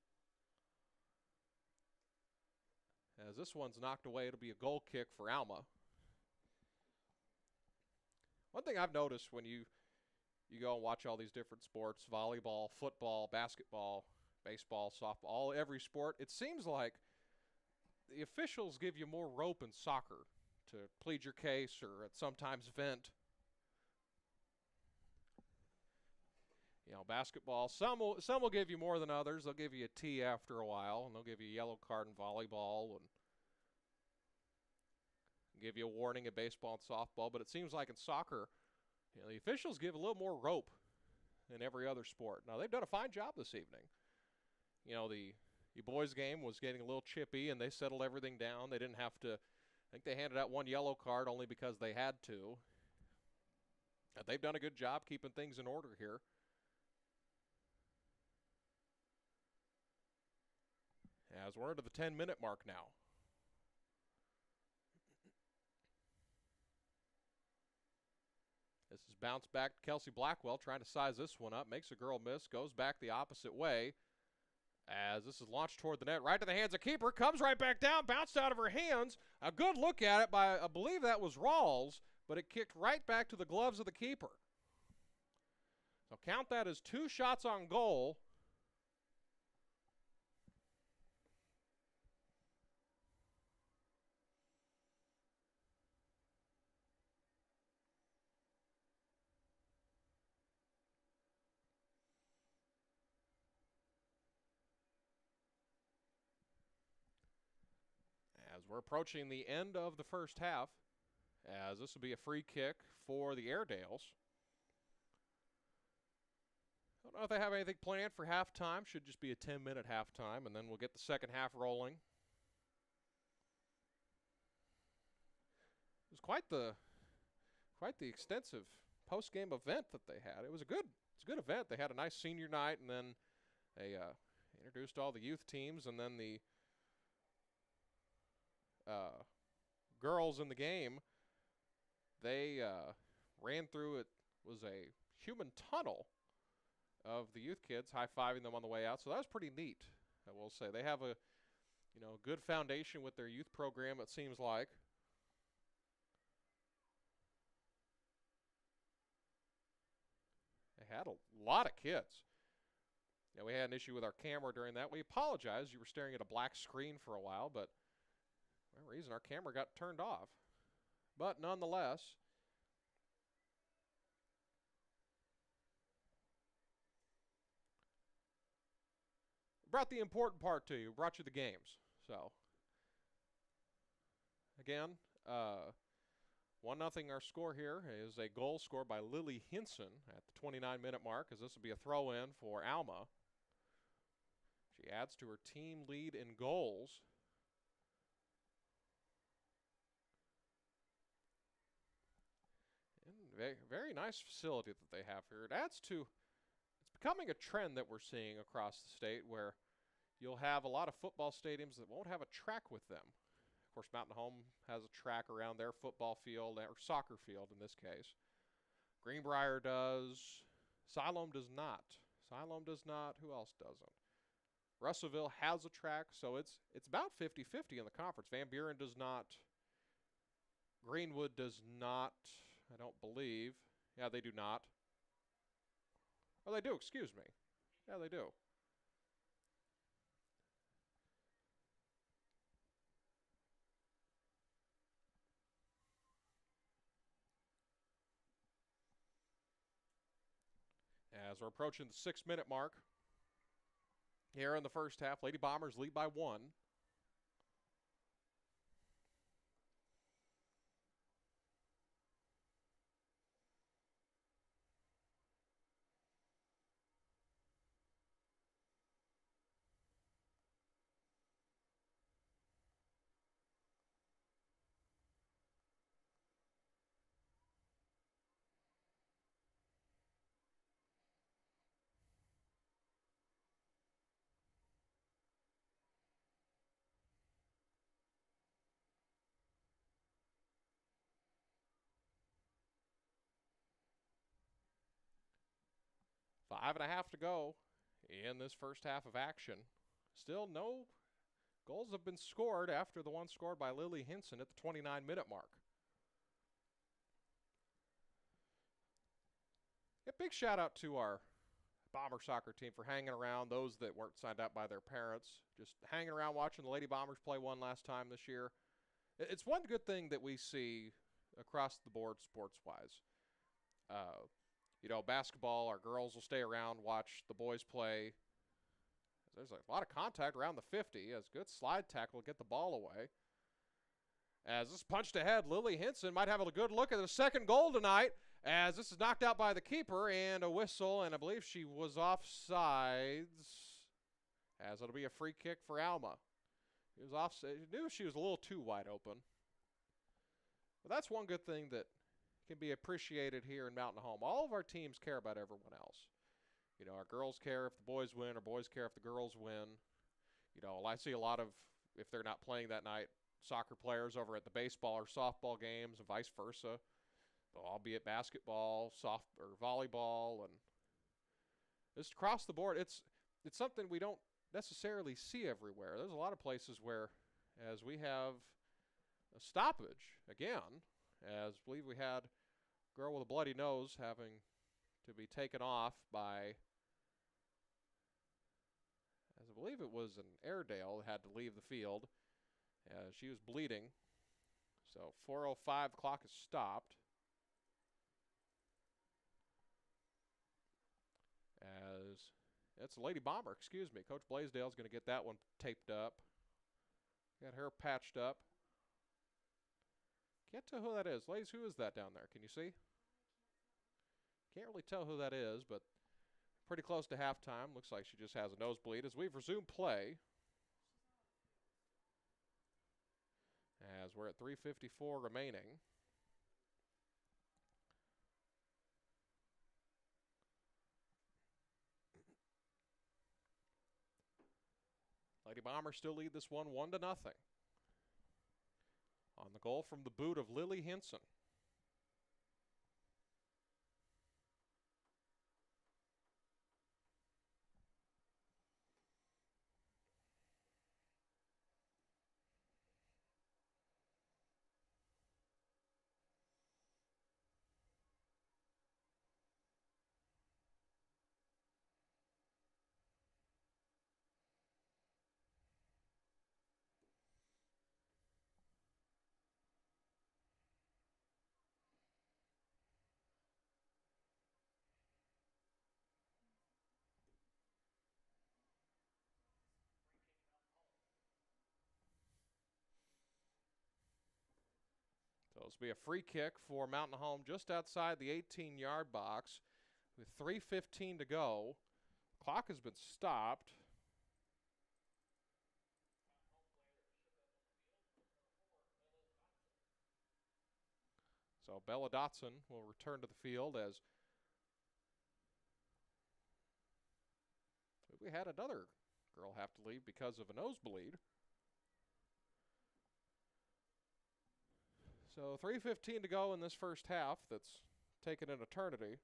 S1: As this one's knocked away, it'll be a goal kick for Alma. One thing I've noticed when you go and watch all these different sports, volleyball, football, basketball, baseball, softball, every sport, it seems like the officials give you more rope in soccer to plead your case or sometimes vent. Basketball, some will give you more than others. They'll give you a T after a while, and they'll give you a yellow card in volleyball and give you a warning in baseball and softball. But it seems like in soccer, the officials give a little more rope than every other sport. Now, they've done a fine job this evening. The boys' game was getting a little chippy, and they settled everything down. They didn't have to – I think they handed out one yellow card only because they had to. They've done a good job keeping things in order here. As we're into the 10-minute mark now. This is bounced back to Kelsey Blackwell, trying to size this one up. Makes a girl miss, goes back the opposite way. As this is launched toward the net, right to the hands of keeper, comes right back down, bounced out of her hands. A good look at it by, I believe that was Rawls, but it kicked right back to the gloves of the keeper. So count that as 2 shots on goal. As we're approaching the end of the first half, as this will be a free kick for the Airedales. I don't know if they have anything planned for halftime. Should just be a 10-minute halftime, and then we'll get the second half rolling. It was quite the extensive post-game event that they had. It was a good event. They had a nice senior night, and then they introduced all the youth teams, and then the girls in the game, they ran through it was a human tunnel of the youth kids, high-fiving them on the way out. So that was pretty neat, I will say. They have a good foundation with their youth program, it seems like. They had a lot of kids. Yeah, we had an issue with our camera during that. We apologize. You were staring at a black screen for a while, but for some reason our camera got turned off. But nonetheless, brought the important part to you. Brought you the games. So, again, 1-0 our score here is a goal scored by Lily Hinson at the 29-minute mark, as this will be a throw-in for Alma. She adds to her team lead in goals. And very, very nice facility that they have here. It adds to, it's becoming a trend that we're seeing across the state where you'll have a lot of football stadiums that won't have a track with them. Of course, Mountain Home has a track around their football field, or soccer field in this case. Greenbrier does. Siloam does not. Siloam does not. Who else doesn't? Russellville has a track, so it's about 50-50 in the conference. Van Buren does not. Greenwood does not, I don't believe. Yeah, they do not. Oh, they do, excuse me. Yeah, they do. As we're approaching the 6-minute mark here in the first half, Lady Bombers lead by 1. Five and a half to go in this first half of action. Still no goals have been scored after the one scored by Lily Hinson at the 29-minute mark. A big shout out to our Bomber soccer team for hanging around, those that weren't signed up by their parents, just hanging around watching the Lady Bombers play one last time this year. It's one good thing that we see across the board sports-wise. Basketball, our girls will stay around, watch the boys play. There's a lot of contact around the 50. As good slide tackle to get the ball away. As this punched ahead, Lily Hinson might have a good look at the second goal tonight, as this is knocked out by the keeper, and a whistle, and I believe she was offsides, as it'll be a free kick for Alma. He was offside. He knew she was a little too wide open. But that's one good thing that can be appreciated here in Mountain Home. All of our teams care about everyone else. Our girls care if the boys win, our boys care if the girls win. I see a lot of, if they're not playing that night, soccer players over at the baseball or softball games and vice versa. They'll all be at basketball, soft or volleyball, and just across the board. It's something we don't necessarily see everywhere. There's a lot of places where, as we have a stoppage again, as I believe we had a girl with a bloody nose having to be taken off by, as I believe it was an Airedale that had to leave the field as she was bleeding. So 4:05, the clock is stopped. As it's a Lady Bomber, excuse me. Coach Blaisdell's going to get that one taped up. Got her patched up. Can't tell who that is. Ladies, who is that down there? Can you see? Can't really tell who that is, but pretty close to halftime. Looks like she just has a nosebleed as we've resumed play. As we're at 3:54 remaining. Lady Bombers still lead this one 1-0. On the goal from the boot of Lily Hinson. So this will be a free kick for Mountain Home just outside the 18-yard box with 3:15 to go. Clock has been stopped. So Bella Dotson will return to the field as we had another girl have to leave because of a nosebleed. So 3:15 to go in this first half that's taken an eternity.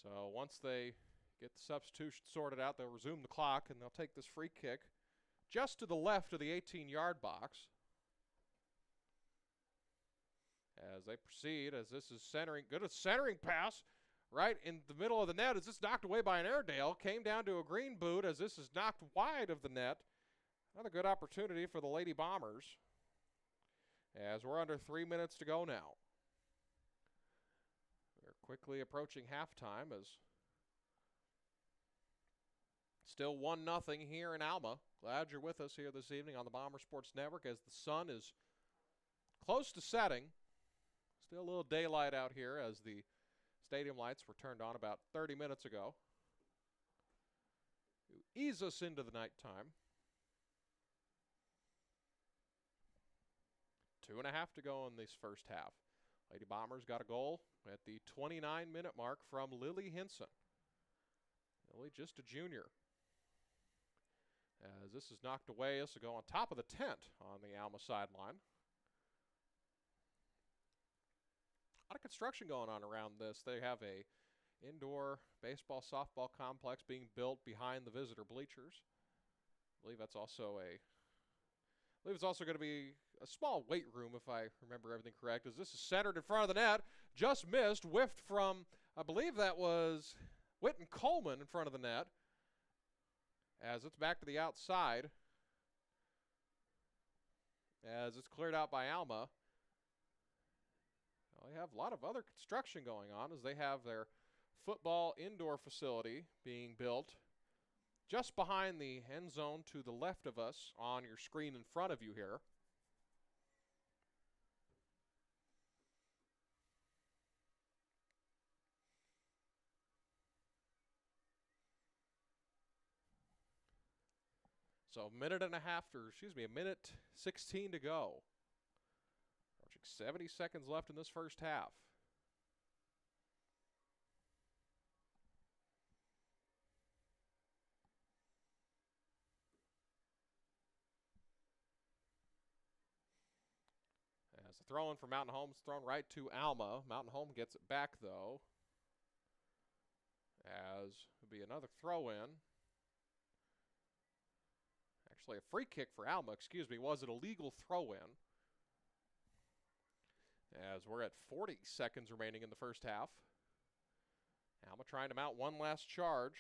S1: So once they get the substitution sorted out, they'll resume the clock and they'll take this free kick just to the left of the 18-yard box. As they proceed, as this is centering, good a centering pass right in the middle of the net as it's knocked away by an Airedale. Came down to a green boot as this is knocked wide of the net. Another good opportunity for the Lady Bombers as we're under 3 minutes to go now. We're quickly approaching halftime as still 1-0 here in Alma. Glad you're with us here this evening on the Bomber Sports Network as the sun is close to setting. Still a little daylight out here as the stadium lights were turned on about 30 minutes ago. To ease us into the nighttime. 2.5 to go in this first half. Lady Bombers got a goal at the 29-minute mark from Lily Hinson. Lily just a junior. As this is knocked away, this will go on top of the tent on the Alma sideline. A lot of construction going on around this. They have a indoor baseball softball complex being built behind the visitor bleachers. I believe it's also going to be a small weight room, if I remember everything correct, as this is centered in front of the net. Just missed, whiffed from, I believe that was Whitten Coleman in front of the net. As it's back to the outside. As it's cleared out by Alma. Well, they have a lot of other construction going on as they have their football indoor facility being built just behind the end zone to the left of us on your screen in front of you here. So a minute 16 to go. 70 seconds left in this first half. As the throw-in for Mountain Home is thrown right to Alma. Mountain Home gets it back, though. As would be another throw-in. Actually, a free kick for Alma, excuse me, was an illegal throw-in. As we're at 40 seconds remaining in the first half. Alma trying to mount one last charge.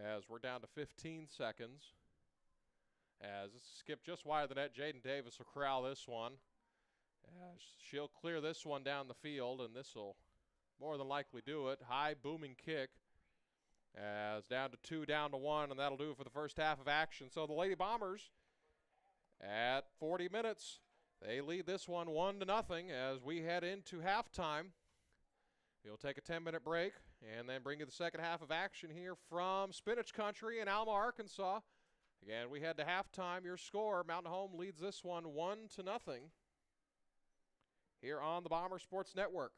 S1: As we're down to 15 seconds. As this is skipped just wide of the net, Jaden Davis will corral this one. As she'll clear this one down the field, and this will more than likely do it. High booming kick. As down to 2, down to 1, and that'll do it for the first half of action. So the Lady Bombers at 40 minutes, they lead this one 1-0 as we head into halftime. We'll take a 10-minute break and then bring you the second half of action here from Spinach Country in Alma, Arkansas. Again, we head to halftime. Your score, Mountain Home leads this one 1-0 here on the Bomber Sports Network.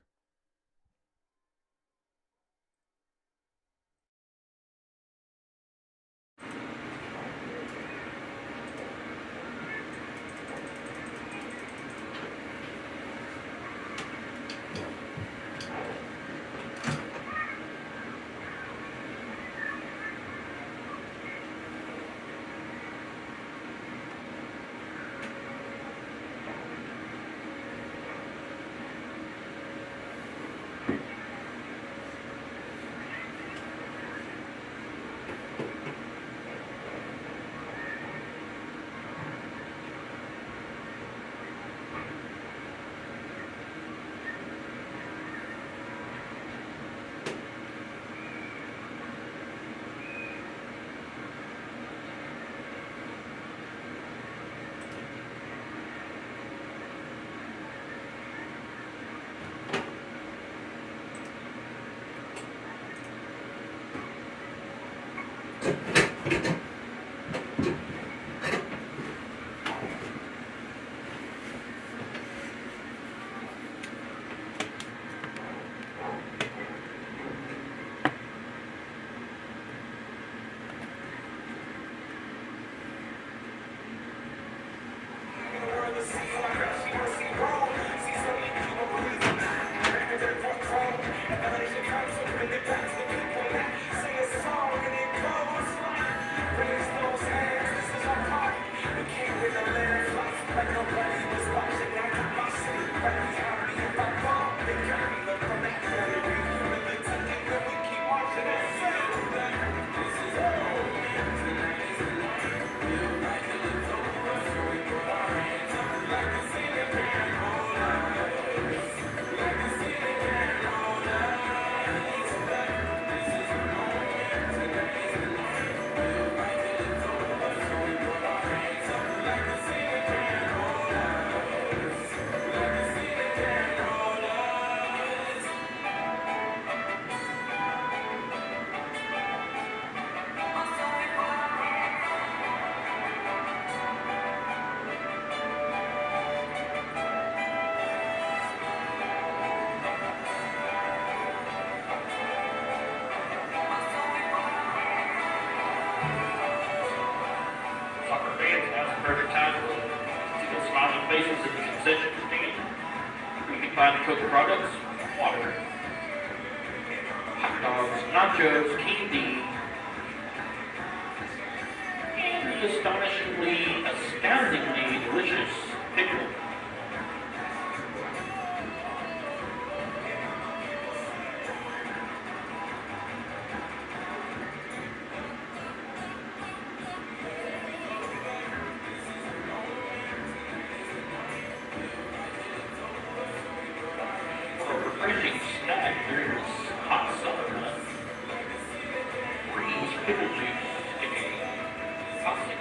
S2: Find the cooked products, water, hot dogs, nachos, candy, and the astonishingly, astoundingly delicious pickle. Refreshing snack during this hot summer month. Breeze pickle juice in a cocktail.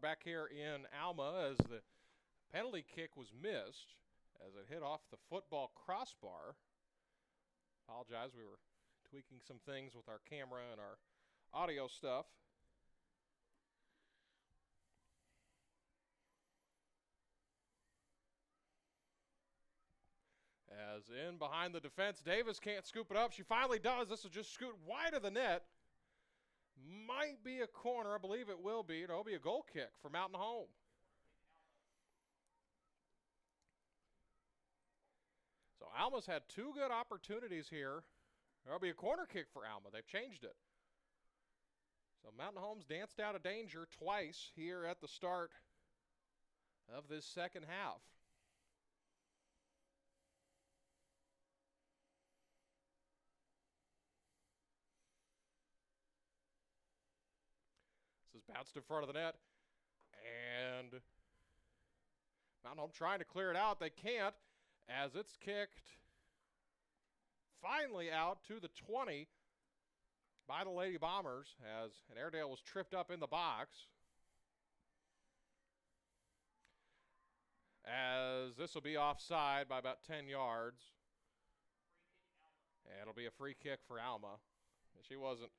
S1: We're back here in Alma as the penalty kick was missed as it hit off the football crossbar. Apologize, we were tweaking some things with our camera and our audio stuff. As in behind the defense, Davis can't scoop it up. She finally does. This will just scoot wide of the net. Might be a corner. I believe it will be. It'll be a goal kick for Mountain Home. So Alma's had two good opportunities here. There'll be a corner kick for Alma. They've changed it. So Mountain Home's danced out of danger twice here at the start of this second half. This is bounced in front of the net. And Mountain Home trying to clear it out. They can't as it's kicked finally out to the 20 by the Lady Bombers as an Airedale was tripped up in the box. As this will be offside by about 10 yards. And it'll be a free kick for Alma. She wasn't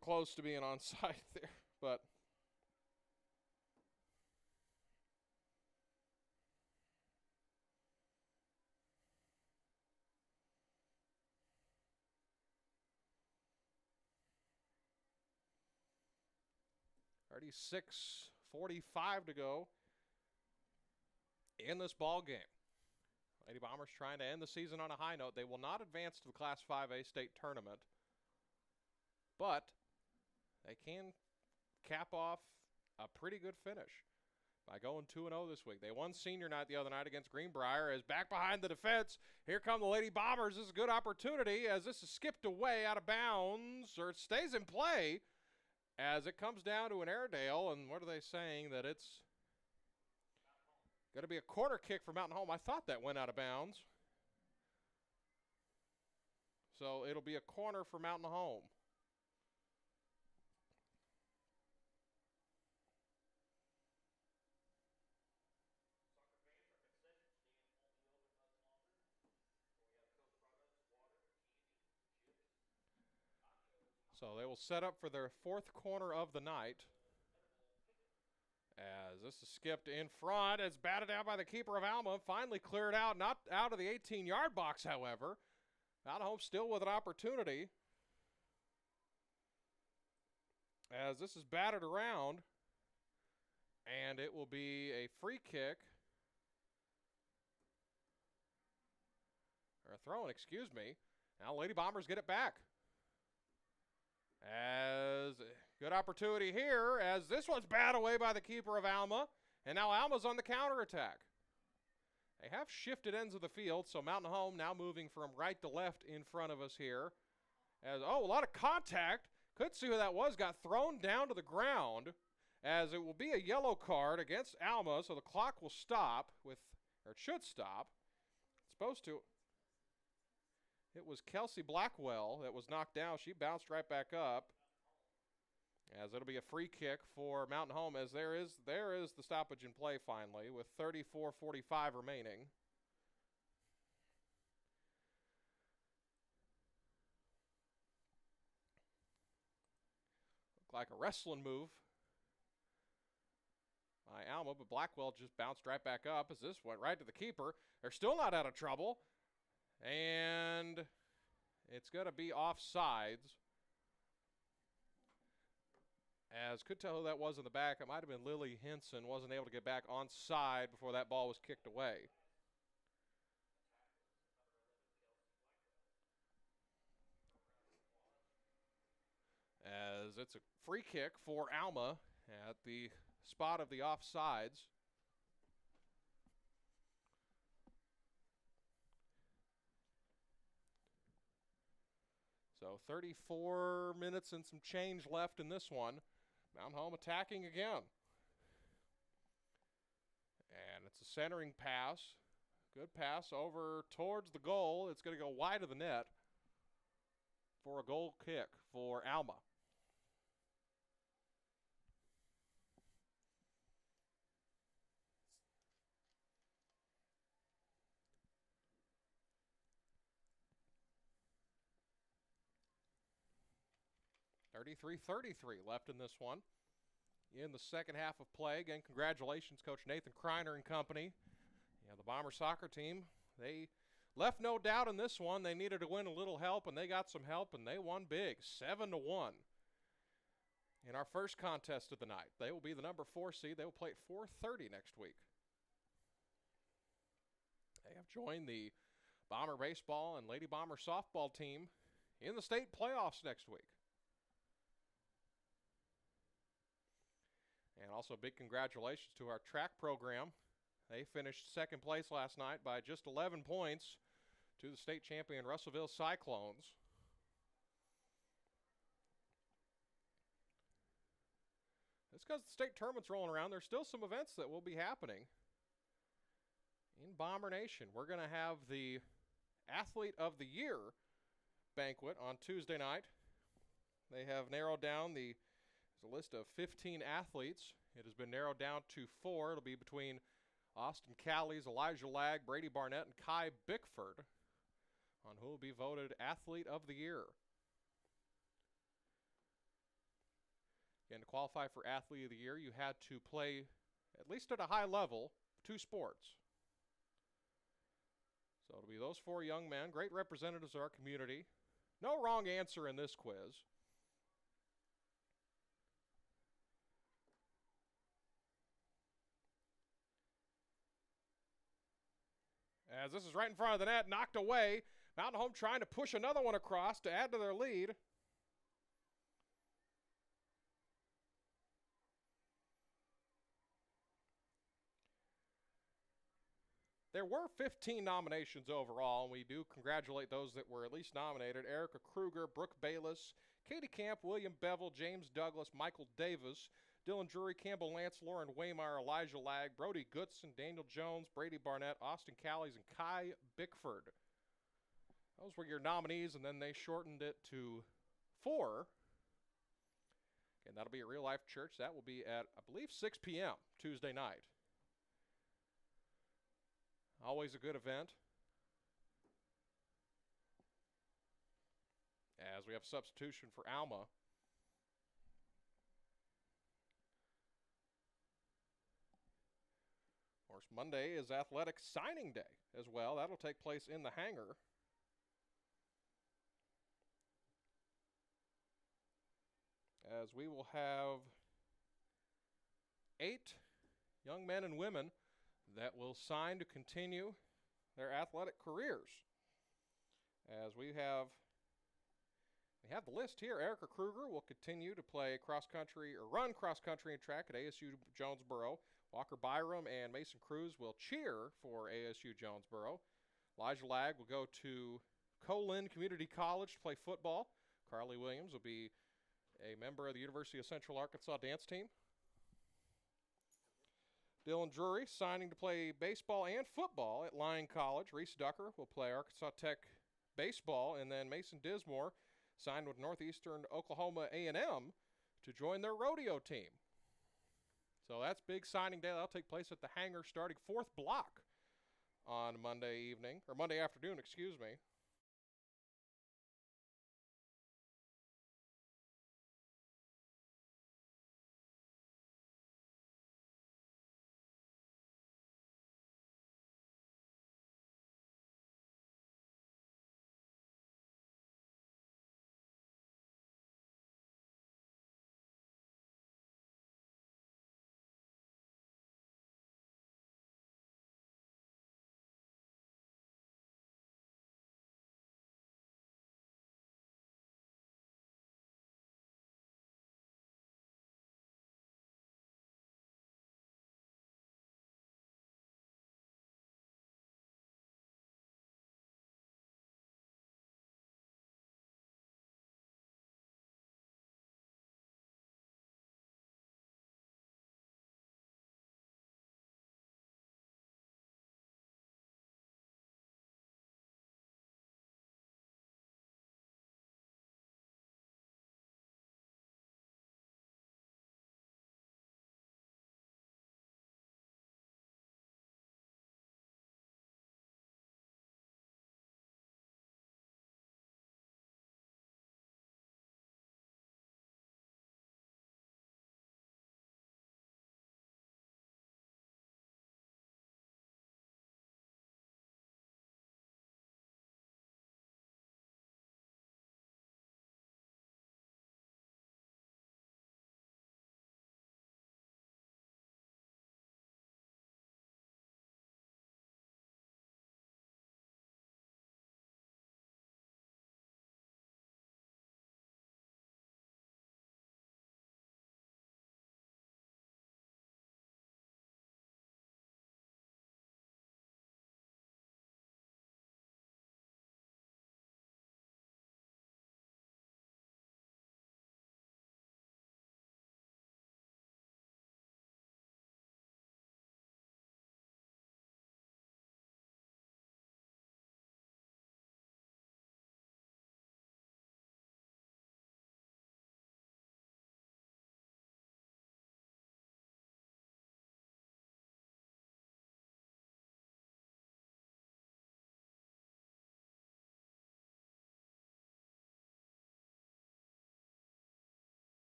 S1: close to being onside there, but already 6:45 to go in this ball game. Lady Bombers trying to end the season on a high note. They will not advance to the Class 5A state tournament, but they can cap off a pretty good finish by going 2-0 this week. They won senior night the other night against Greenbrier. As back behind the defense, here come the Lady Bombers. This is a good opportunity as this is skipped away out of bounds, or it stays in play as it comes down to an Airedale. And what are they saying? That it's going to be a corner kick for Mountain Home. I thought that went out of bounds. So it'll be a corner for Mountain Home. So they will set up for their fourth corner of the night. As this is skipped in front. It's batted down by the keeper of Alma. Finally cleared out. Not out of the 18-yard box, however. Mountain Home still with an opportunity. As this is batted around. And it will be a free kick. Or a throw-in, excuse me. Now Lady Bombers get it back. As good opportunity here, as this one's batted away by the keeper of Alma, and now Alma's on the counterattack. They have shifted ends of the field, so Mountain Home now moving from right to left in front of us here. As, a lot of contact. Couldn't see who that was. Got thrown down to the ground, as it will be a yellow card against Alma, so the clock will stop with, or it should stop. It's supposed to. It was Kelsey Blackwell that was knocked down. She bounced right back up. As it'll be a free kick for Mountain Home, as there is the stoppage in play finally with 34:45 remaining. Looked like a wrestling move by Alma, but Blackwell just bounced right back up as this went right to the keeper. They're still not out of trouble. And it's going to be offsides. As could tell who that was in the back. It might have been Lily Henson. Wasn't able to get back onside before that ball was kicked away. As it's a free kick for Alma at the spot of the offsides. So 34 minutes and some change left in this one. Mountain Home attacking again. And it's a centering pass. Good pass over towards the goal. It's going to go wide of the net for a goal kick for Alma. 33-33 left in this one. In the second half of play, again, congratulations, Coach Nathan Kreiner and company. Yeah, the Bomber soccer team, they left no doubt in this one. They needed to win a little help, and they got some help, and they won big, 7-1. In our first contest of the night, they will be the number 4 seed. They will play at 4:30 next week. They have joined the Bomber baseball and Lady Bomber softball team in the state playoffs next week. And also big congratulations to our track program. They finished second place last night by just 11 points to the state champion Russellville Cyclones. It's because the state tournament's rolling around. There's still some events that will be happening in Bomber Nation. We're going to have the Athlete of the Year banquet on Tuesday night. They have narrowed down there's a list of 15 athletes. It has been narrowed down to 4. It'll be between Austin Callies, Elijah Lag, Brady Barnett, and Kai Bickford on who will be voted Athlete of the Year. Again, to qualify for Athlete of the Year, you had to play, at least at a high level, 2 sports. So it'll be those 4 young men, great representatives of our community. No wrong answer in this quiz. As this is right in front of the net, knocked away. Mountain Home trying to push another one across to add to their lead. There were 15 nominations overall, and we do congratulate those that were at least nominated. Erica Kruger, Brooke Bayless, Katie Camp, William Bevel, James Douglas, Michael Davis, Dylan Drury, Campbell Lance, Lauren Waymire, Elijah Lag, Brody Goodson, Daniel Jones, Brady Barnett, Austin Callies, and Kai Bickford. Those were your nominees, and then they shortened it to 4. And that'll be a Real Life Church. That will be at, I believe, 6 p.m. Tuesday night. Always a good event. As we have substitution for Alma. Of course, Monday is athletic signing day as well. That'll take place in the hangar. As we will have 8 young men and women that will sign to continue their athletic careers. As we have the list here. Erica Kruger will continue to play cross-country or run cross-country and track at ASU Jonesboro. Walker Byram and Mason Cruz will cheer for ASU Jonesboro. Elijah Lag will go to Colin Community College to play football. Carly Williams will be a member of the University of Central Arkansas dance team. Dylan Drury signing to play baseball and football at Lyon College. Reese Ducker will play Arkansas Tech baseball, and then Mason Dismore signed with Northeastern Oklahoma A&M to join their rodeo team. So that's big signing day. That'll take place at the hangar starting 4th block on Monday afternoon, excuse me.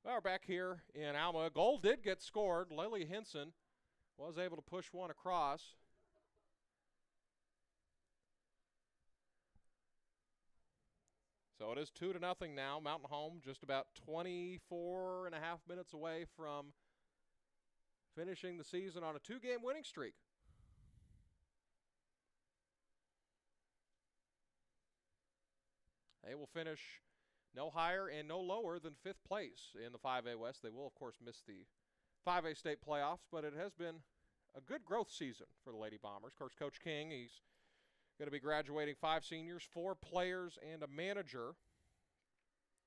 S1: Well, we're back here in Alma. A goal did get scored. Lily Hinson was able to push one across. So it is 2-0 now. Mountain Home just about 24 and a half minutes away from finishing the season on a 2-game winning streak. They will finish no higher and no lower than 5th place in the 5A West. They will, of course, miss the 5A state playoffs, but it has been a good growth season for the Lady Bombers. Of course, Coach King, he's going to be graduating 5 seniors, 4 players, and a manager.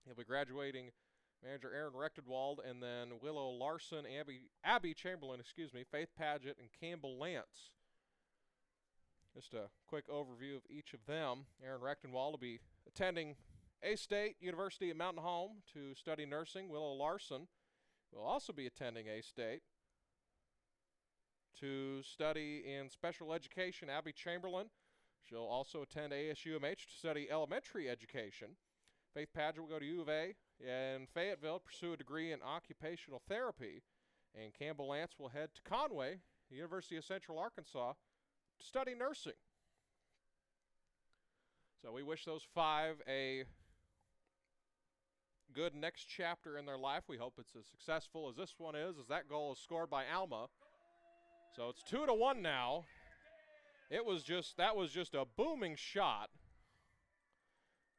S1: He'll be graduating manager Aaron Rechtedwald, and then Willow Larson, Abby Chamberlain, Faith Paget, and Campbell Lance. Just a quick overview of each of them. Aaron Rechtedwald will be attending A-State University at Mountain Home to study nursing. Willow Larson will also be attending A-State to study in special education. Abby Chamberlain, she'll also attend ASUMH to study elementary education. Faith Paget will go to U of A in Fayetteville, pursue a degree in occupational therapy. And Campbell Lance will head to Conway, University of Central Arkansas, to study nursing. So we wish those 5 a good next chapter in their life. We hope it's as successful as this one is, as that goal is scored by Alma. So it's 2-1 now. That was just a booming shot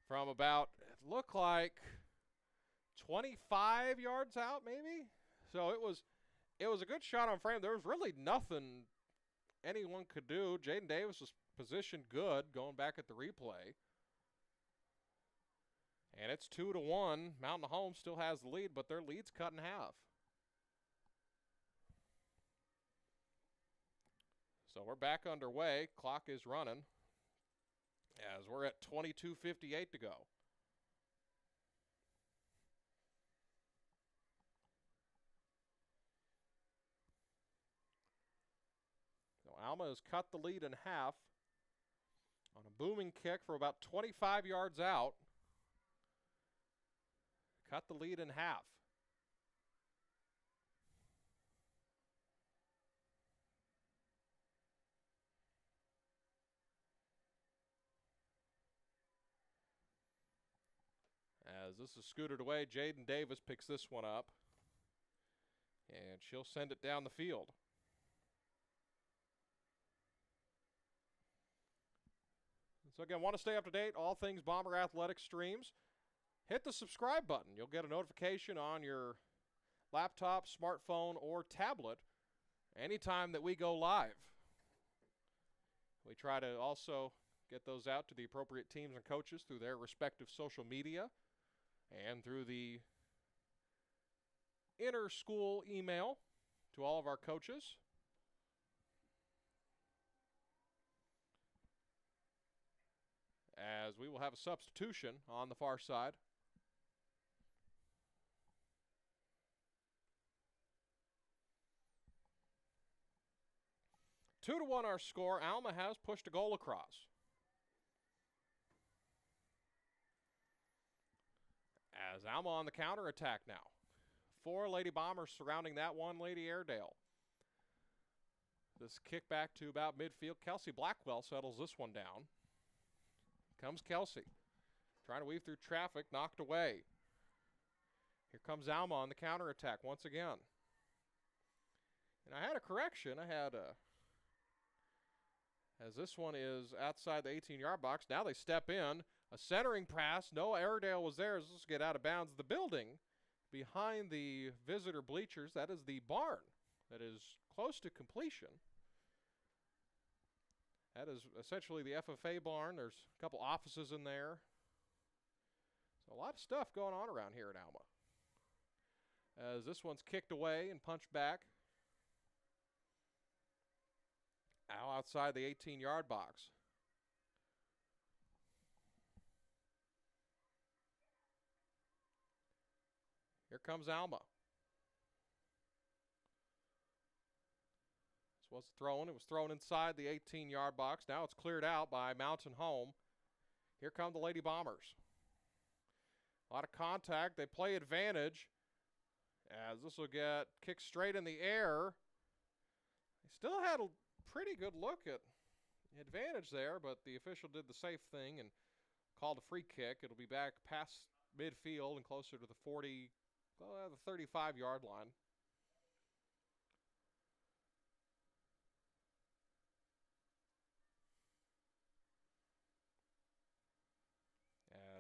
S1: from about, it looked like 25 yards out maybe. So it was a good shot on frame. There was really nothing anyone could do. Jaden Davis was positioned good going back at the replay. And it's 2-1. Mountain Home still has the lead, but their lead's cut in half. So we're back underway. Clock is running as we're at 22:58 to go. So Alma has cut the lead in half on a booming kick for about 25 yards out. Cut the lead in half. As this is scooted away, Jaden Davis picks this one up, and she'll send it down the field. So again, want to stay up to date, all things Bomber Athletics streams, hit the subscribe button. You'll get a notification on your laptop, smartphone, or tablet anytime that we go live. We try to also get those out to the appropriate teams and coaches through their respective social media and through the inter-school email to all of our coaches. As we will have a substitution on the far side. Two to one our score. Alma has pushed a goal across. As Alma on the counterattack now. 4 Lady Bombers surrounding that one Lady Airedale. This kick back to about midfield. Kelsey Blackwell settles this one down. Comes Kelsey. Trying to weave through traffic, knocked away. Here comes Alma on the counterattack once again. And I had a correction. As this one is outside the 18-yard box. Now they step in. A centering pass. No, Airedale was there. Let's get out of bounds. The building behind the visitor bleachers, that is the barn that is close to completion. That is essentially the FFA barn. There's a couple offices in there. So a lot of stuff going on around here at Alma. As this one's kicked away and punched back. Now outside the 18-yard box. Here comes Alma. This was thrown. It was thrown inside the 18-yard box. Now it's cleared out by Mountain Home. Here come the Lady Bombers. A lot of contact. They play advantage. As this will get kicked straight in the air. He still had a pretty good look at advantage there, but the official did the safe thing and called a free kick. It'll be back past midfield and closer to the 35-yard line.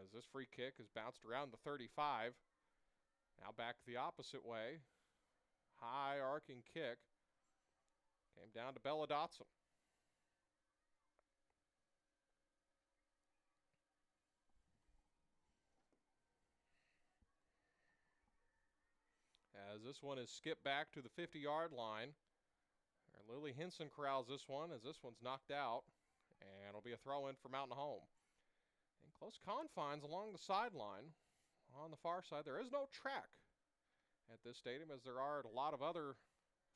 S1: As this free kick is bounced around the 35. Now back the opposite way. High arcing kick. Came down to Bella Dotson. As this one is skipped back to the 50-yard line. Lily Hinson corrals this one as this one's knocked out. And it'll be a throw in for Mountain Home. In close confines along the sideline. On the far side, there is no track at this stadium, as there are at a lot of other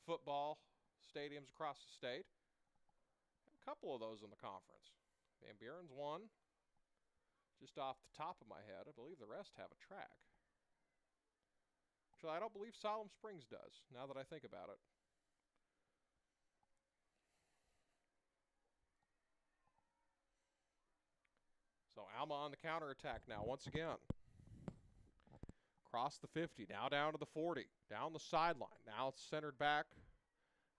S1: football stadiums across the state. A couple of those in the conference. Van Buren's one, just off the top of my head. I believe the rest have a track. Actually, I don't believe Siloam Springs does, now that I think about it. So Alma on the counterattack now, once again. Across the 50, now down to the 40, down the sideline. Now it's centered back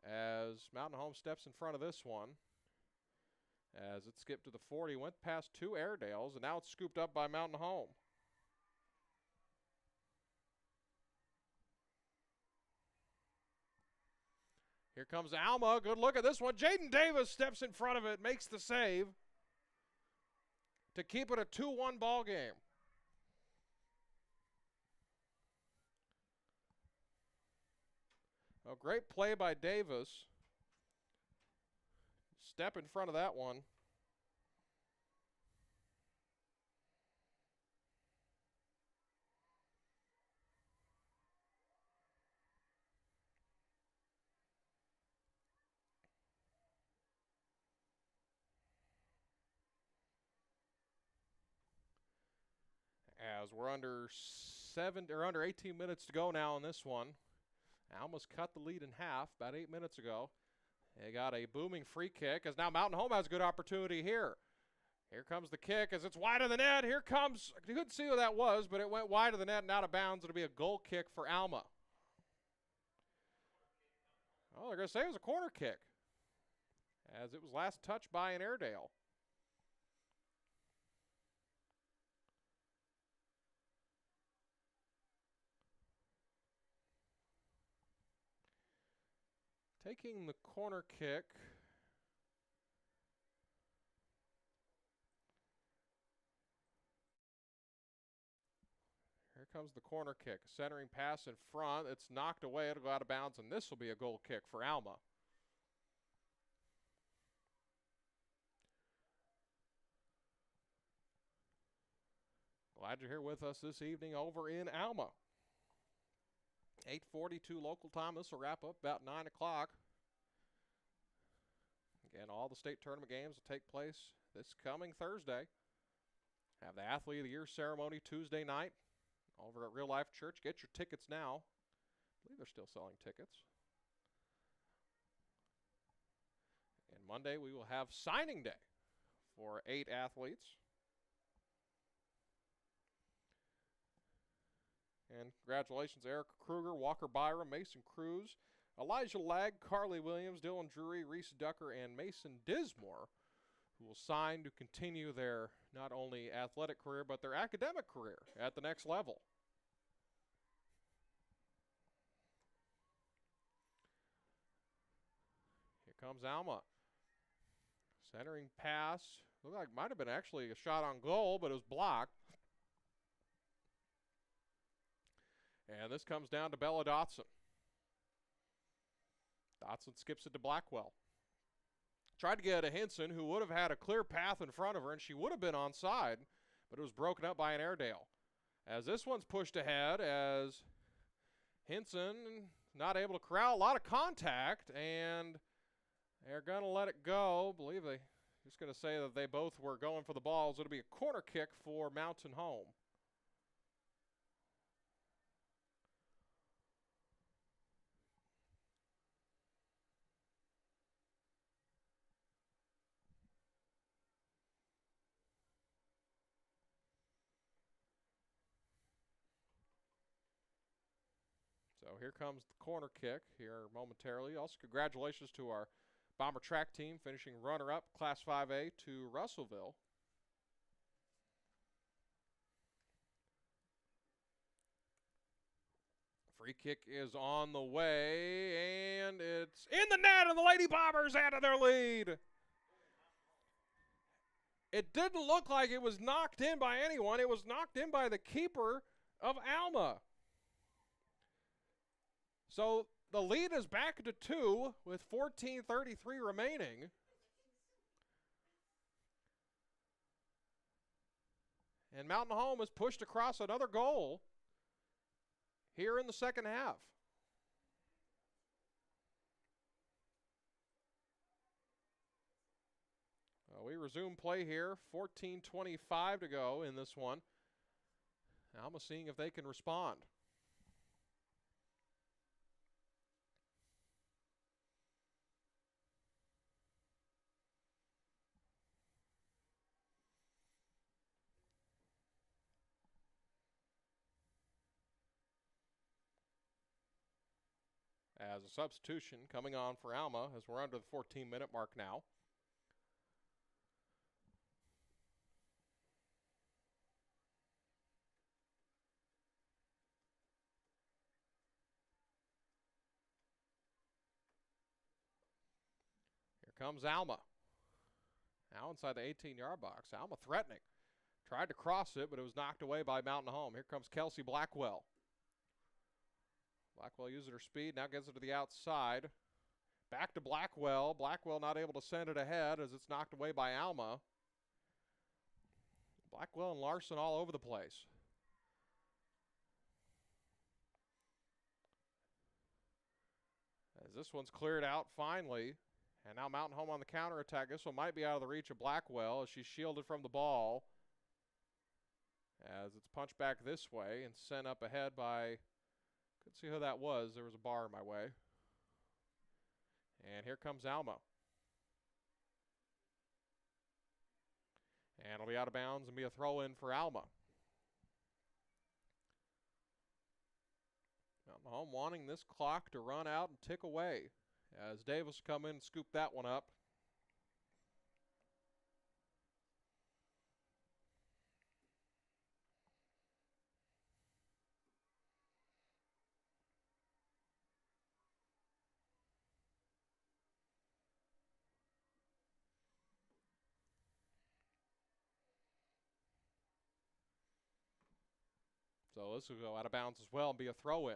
S1: as Mountain Home steps in front of this one. As it skipped to the 40, went past two Airedales, and now it's scooped up by Mountain Home. Here comes Alma. Good look at this one. Jaden Davis steps in front of it, makes the save to keep it a 2-1 ball game. A great play by Davis. Step in front of that one. As we're under 18 minutes to go now in this one. Alma's cut the lead in half about 8 minutes ago. They got a booming free kick as now Mountain Home has a good opportunity here. Here comes the kick as it's wide of the net. Here comes, you couldn't see who that was, but it went wide of the net and out of bounds. It'll be a goal kick for Alma. Oh, they're going to say it was a corner kick as it was last touched by an Airedale. Taking the corner kick. Here comes the corner kick. Centering pass in front. It's knocked away. It'll go out of bounds, and this will be a goal kick for Alma. Glad you're here with us this evening over in Alma. 8:42 local time. This will wrap up about 9 o'clock. Again, all the state tournament games will take place this coming Thursday. Have the Athlete of the Year ceremony Tuesday night over at Real Life Church. Get your tickets now. I believe they're still selling tickets. And Monday we will have signing day for 8 athletes. And congratulations, Eric Kruger, Walker Byram, Mason Cruz, Elijah Lag, Carly Williams, Dylan Drury, Reese Ducker, and Mason Dismore, who will sign to continue their not only athletic career, but their academic career at the next level. Here comes Alma. Centering pass. Looked like it might have been actually a shot on goal, but it was blocked. And this comes down to Bella Dotson. Dotson skips it to Blackwell. Tried to get a Hinson, who would have had a clear path in front of her, and she would have been onside, but it was broken up by an Airedale. As this one's pushed ahead, as Hinson not able to corral, a lot of contact, and they're going to let it go. I believe they just going to say that they both were going for the balls. It'll be a corner kick for Mountain Home. here comes the corner kick here momentarily. Also, congratulations to our Bomber track team finishing runner-up, Class 5A to Russellville. Free kick is on the way, and it's in the net, and the Lady Bombers added their lead. It didn't look like it was knocked in by anyone. It was knocked in by the keeper of Alma. So the lead is back to 2 with 14:33 remaining. And Mountain Home has pushed across another goal here in the second half. We resume play here. 14:25 to go in this one. Alma seeing if they can respond. As a substitution coming on for Alma as we're under the 14-minute mark now. Here comes Alma. Now inside the 18-yard box. Alma threatening. Tried to cross it, but it was knocked away by Mountain Home. Here comes Kelsey Blackwell. Blackwell using her speed, now gets it to the outside. Back to Blackwell. Blackwell not able to send it ahead as it's knocked away by Alma. Blackwell and Larson all over the place. As this one's cleared out finally. And now Mountain Home on the counterattack. This one might be out of the reach of Blackwell as she's shielded from the ball. As it's punched back this way and sent up ahead by... Couldn't see who that was. There was a bar in my way. And here comes Alma. And it'll be out of bounds and be a throw-in for Alma. Mountain Home wanting this clock to run out and tick away. As Davis come in and scoop that one up. So this will go out of bounds as well and be a throw-in.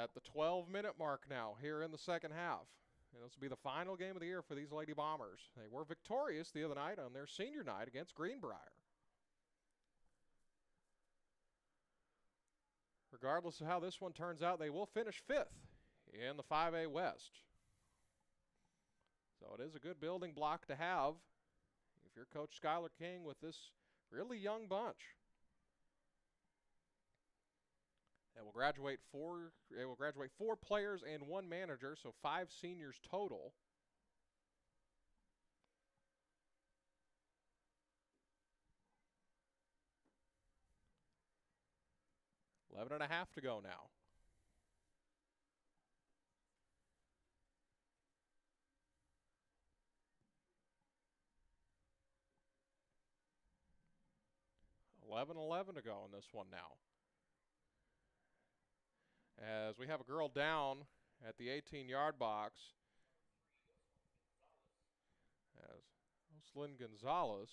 S1: At the 12-minute mark now here in the second half. And this will be the final game of the year for these Lady Bombers. They were victorious the other night on their senior night against Greenbrier. Regardless of how this one turns out, they will finish 5th in the 5A West. So it is a good building block to have if you're Coach Skylar King with this really young bunch. It will graduate four players and 1 manager, so 5 seniors total. $11.5 to go now. $11 to go in this one now. As we have a girl down at the 18-yard box. As Oslin Gonzalez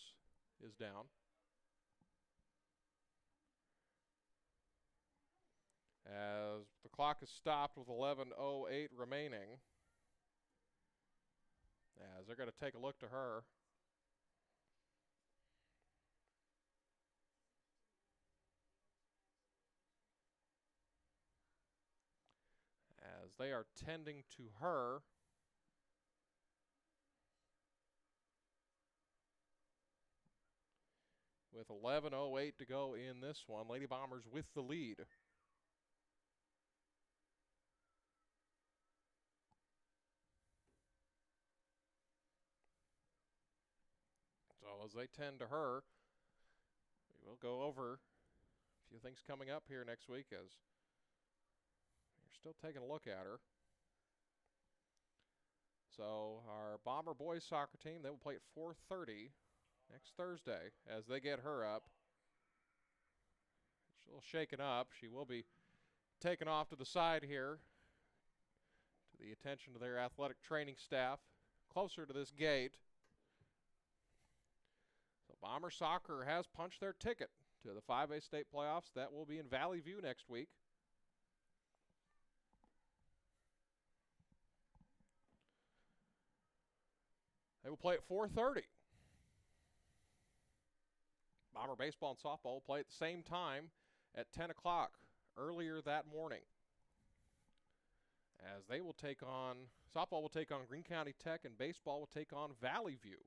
S1: is down. As the clock is stopped with 11:08 remaining. As they're going to take a look to her. As they are tending to her. With 11:08 to go in this one, Lady Bombers with the lead. So as they tend to her, we will go over a few things coming up here next week as you're still taking a look at her. So our Bomber boys soccer team, they will play at 4:30 next Thursday as they get her up. She's a little shaken up. She will be taken off to the side here to the attention of their athletic training staff closer to this gate. So Bomber soccer has punched their ticket to the 5A state playoffs. That will be in Valley View next week. They will play at 4:30. Bomber baseball and softball will play at the same time at 10 o'clock earlier that morning. As they will take on, softball will take on Greene County Tech and baseball will take on Valley View.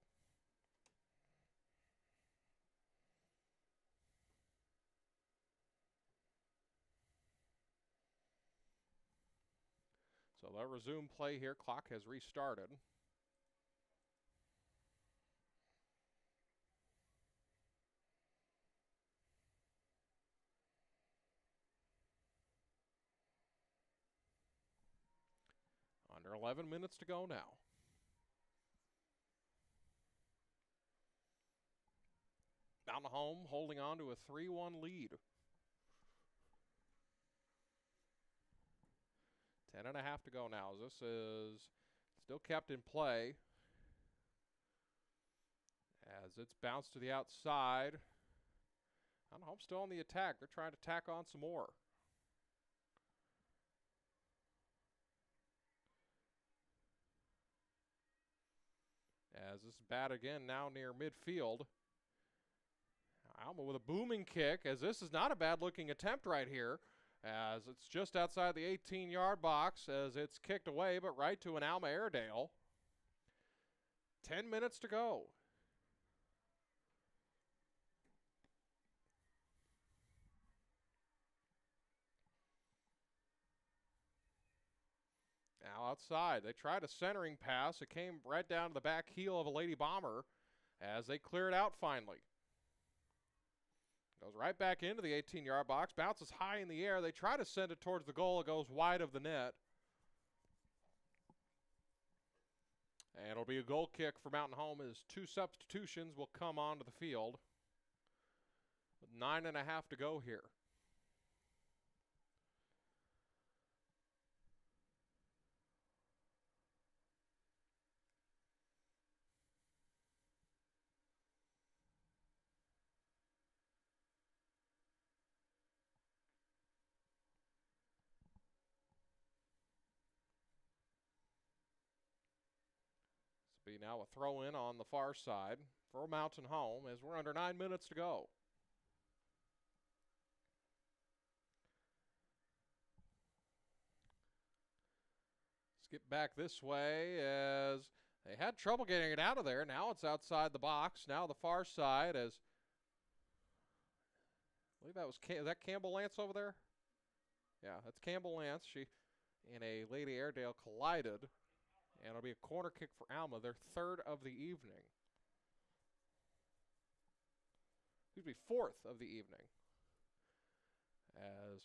S1: So they'll resume play here. Clock has restarted. Under 11 minutes to go now. Mountain Home holding on to a 3-1 lead. 10 and a half to go now. This is still kept in play as it's bounced to the outside. Mountain Home still on the attack. They're trying to tack on some more. As this bat again now near midfield. Alma with a booming kick, as this is not a bad looking attempt right here, as it's just outside the 18-yard box as it's kicked away, but right to an Alma Airedale. 10 minutes to go. Now outside, they tried a centering pass. It came right down to the back heel of a Lady Bomber as they clear it out finally. Goes right back into the 18-yard box, bounces high in the air. They try to send it towards the goal. It goes wide of the net. And it'll be a goal kick for Mountain Home as two substitutions will come onto the field. With 9 and a half to go here. Be now a throw in on the far side for Mountain Home as we're under 9 minutes to go. Let's get back this way as they had trouble getting it out of there. Now it's outside the box. Now the far side as I believe that was is that Campbell Lance over there? Yeah, that's Campbell Lance. She and a Lady Airedale collided. And it'll be a corner kick for Alma, their third of the evening. Excuse me, fourth of the evening. As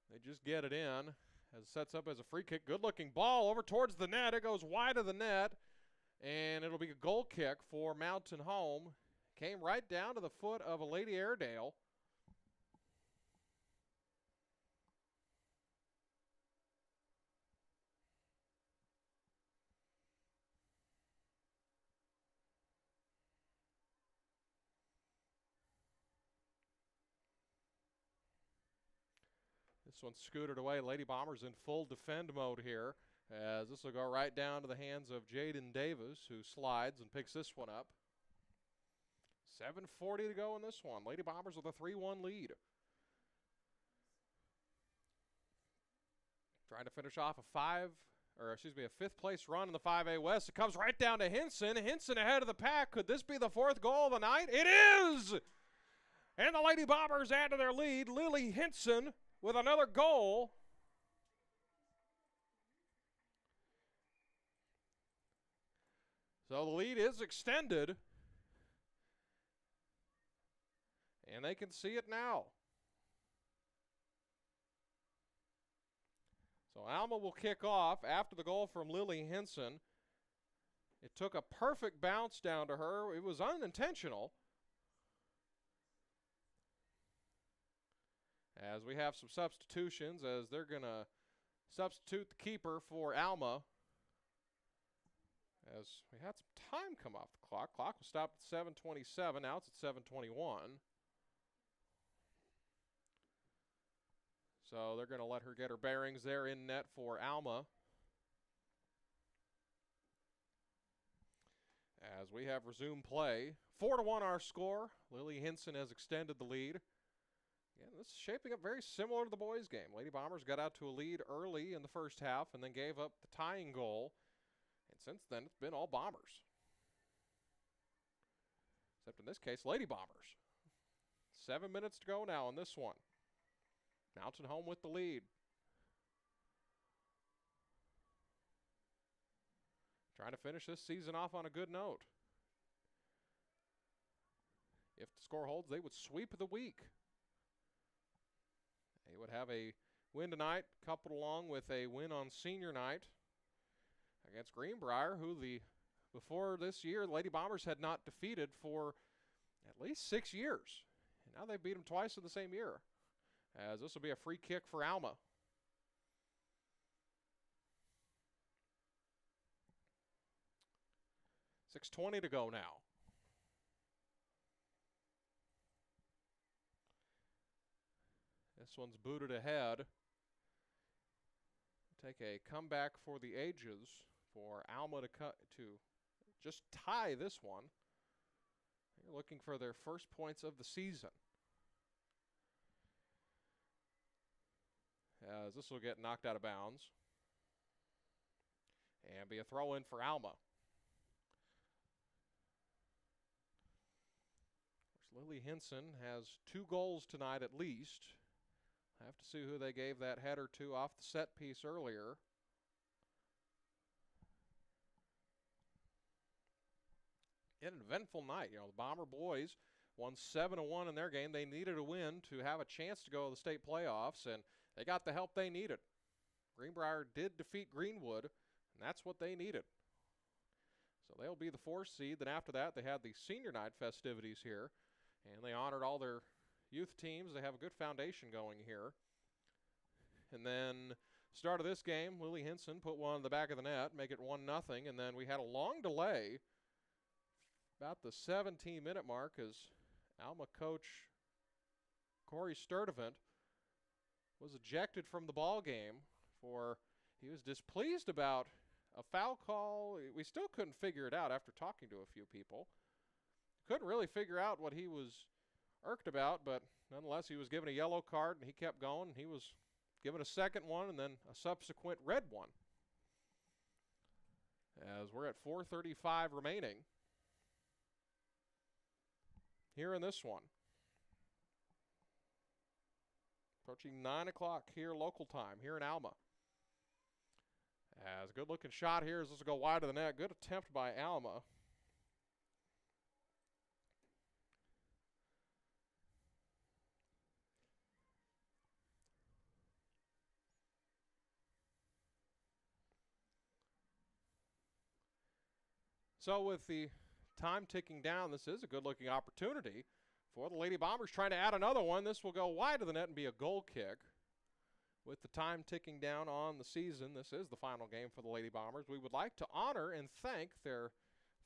S1: they just get it in, as it sets up as a free kick. Good-looking ball over towards the net. It goes wide of the net, and it'll be a goal kick for Mountain Home. Came right down to the foot of a Lady Airedale. This one's scooted away. Lady Bombers in full defend mode here, as this will go right down to the hands of Jaden Davis, who slides and picks this one up. 7:40 to go in this one. Lady Bombers with a 3-1 lead. Trying to finish off a fifth place run in the 5A West. It comes right down to Hinson. Hinson ahead of the pack. Could this be the fourth goal of the night? It is! And the Lady Bombers add to their lead. Lily Hinson with another goal. So the lead is extended And they can see it now. So Alma will kick off after the goal from Lily Henson. It took a perfect bounce down to her. It was unintentional. As we have some substitutions, as they're going to substitute the keeper for Alma. As we had some time come off the clock. Clock was stopped at 7:27. Now it's at 7:21. So they're going to let her get her bearings there in net for Alma. As we have resumed play. 4-1 our score. Lily Henson has extended the lead. Again, this is shaping up very similar to the boys' game. Lady Bombers got out to a lead early in the first half and then gave up the tying goal. And since then, it's been all Bombers. Except in this case, Lady Bombers. 7 minutes to go now in this one. Mountain home with the lead. Trying to finish this season off on a good note. If the score holds, they would sweep the week. They would have a win tonight, coupled along with a win on senior night against Greenbrier, who before this year, the Lady Bombers had not defeated for at least 6 years. And now they beat them twice in the same year. As this will be a free kick for Alma. .6:20 to go now. This one's booted ahead. Take a comeback for the ages for Alma to just tie this one. They're looking for their first points of the season. As this will get knocked out of bounds. And be a throw-in for Alma. Lily Henson has 2 goals tonight at least. Have to see who they gave that header to off the set piece earlier. An eventful night. You know, the Bomber boys won 7-1 in their game. They needed a win to have a chance to go to the state playoffs, and they got the help they needed. Greenbrier did defeat Greenwood, and that's what they needed. So they'll be the 4th seed. Then after that, they had the senior night festivities here, and they honored all their youth teams. They have a good foundation going here. And then start of this game, Lily Henson put one in the back of the net, make it 1-0, and then we had a long delay about the 17-minute mark as Alma coach Corey Sturdivant was ejected from the ball game for he was displeased about a foul call. We still couldn't figure it out after talking to a few people. Couldn't really figure out what he was irked about, but nonetheless, he was given a yellow card, and he kept going. He was given a second one and then a subsequent red one. As we're at 4:35 remaining here in this one. Approaching 9 o'clock here local time, here in Alma. As a good-looking shot here as this will go wide of the net. Good attempt by Alma. So with the time ticking down, this is a good-looking opportunity for the Lady Bombers trying to add another one. This will go wide of the net and be a goal kick. With the time ticking down on the season, this is the final game for the Lady Bombers. We would like to honor and thank their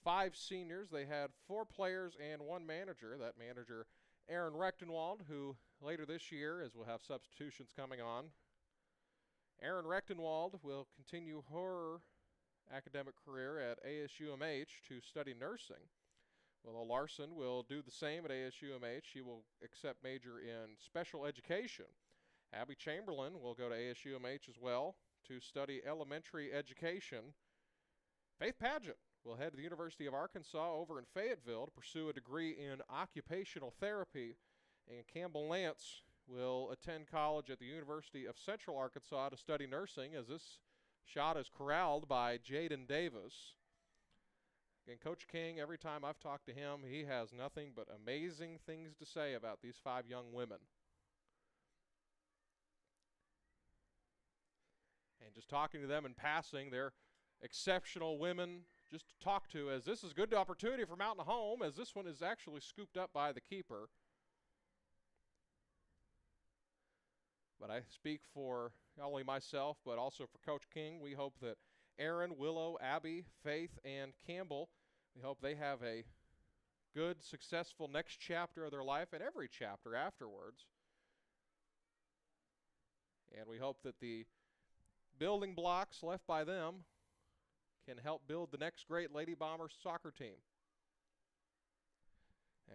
S1: 5 seniors. They had 4 players and 1 manager. That manager, Aaron Rechtenwald, who later this year, as we'll have substitutions coming on, Aaron Rechtenwald will continue her academic career at ASUMH to study nursing. Willow Larson will do the same at ASUMH. She will accept major in special education. Abby Chamberlain will go to ASUMH as well to study elementary education. Faith Padgett will head to the University of Arkansas over in Fayetteville to pursue a degree in occupational therapy. And Campbell Lance will attend college at the University of Central Arkansas to study nursing, as this shot is corralled by Jaden Davis. And Coach King, every time I've talked to him, he has nothing but amazing things to say about these 5 young women. And just talking to them in passing, they're exceptional women just to talk to, as this is a good opportunity for Mountain Home, as this one is actually scooped up by the keeper. But I speak for not only myself, but also for Coach King. We hope that Aaron, Willow, Abby, Faith, and Campbell, we hope they have a good, successful next chapter of their life and every chapter afterwards. And we hope that the building blocks left by them can help build the next great Lady Bombers soccer team.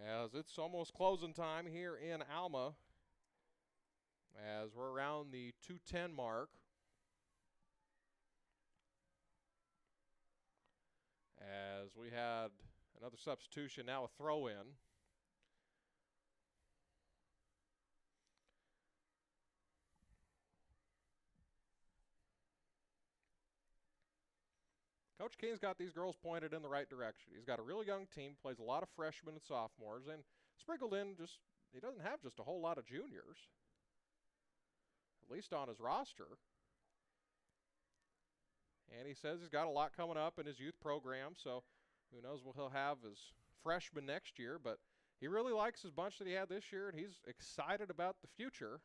S1: As it's almost closing time here in Alma, as we're around the 2:10 mark. As we had another substitution, now a throw-in. Coach King's got these girls pointed in the right direction. He's got a really young team, plays a lot of freshmen and sophomores, and sprinkled in he doesn't have just a whole lot of juniors, at least on his roster. And he says he's got a lot coming up in his youth program, so who knows what he'll have as freshman next year. But he really likes his bunch that he had this year, and he's excited about the future.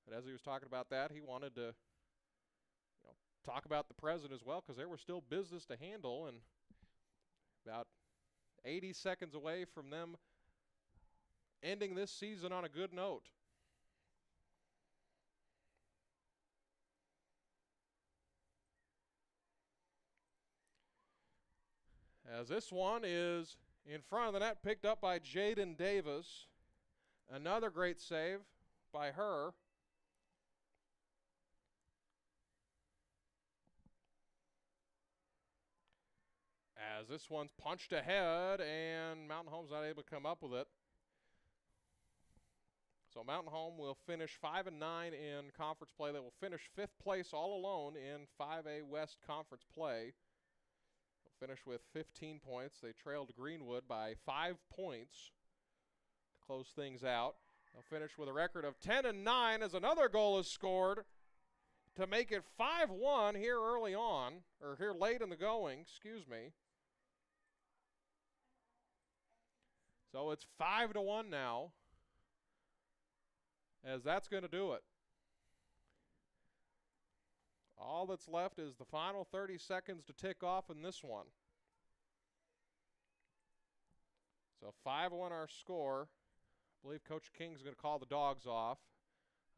S1: But as he was talking about that, he wanted to talk about the present as well, because there was still business to handle, and about 80 seconds away from them ending this season on a good note. As this one is in front of the net, picked up by Jaden Davis. Another great save by her. As this one's punched ahead, and Mountain Home's not able to come up with it. So Mountain Home will finish 5-9 in conference play. They will finish 5th place all alone in 5A West conference play. They'll finish with 15 points. They trailed Greenwood by 5 points to close things out. They'll finish with a record of 10-9 as another goal is scored to make it 5-1 here early on, or here late in the going, excuse me. So it's 5-1 now, as that's going to do it. All that's left is the final 30 seconds to tick off in this one. So 5-1 our score. I believe Coach King's going to call the dogs off.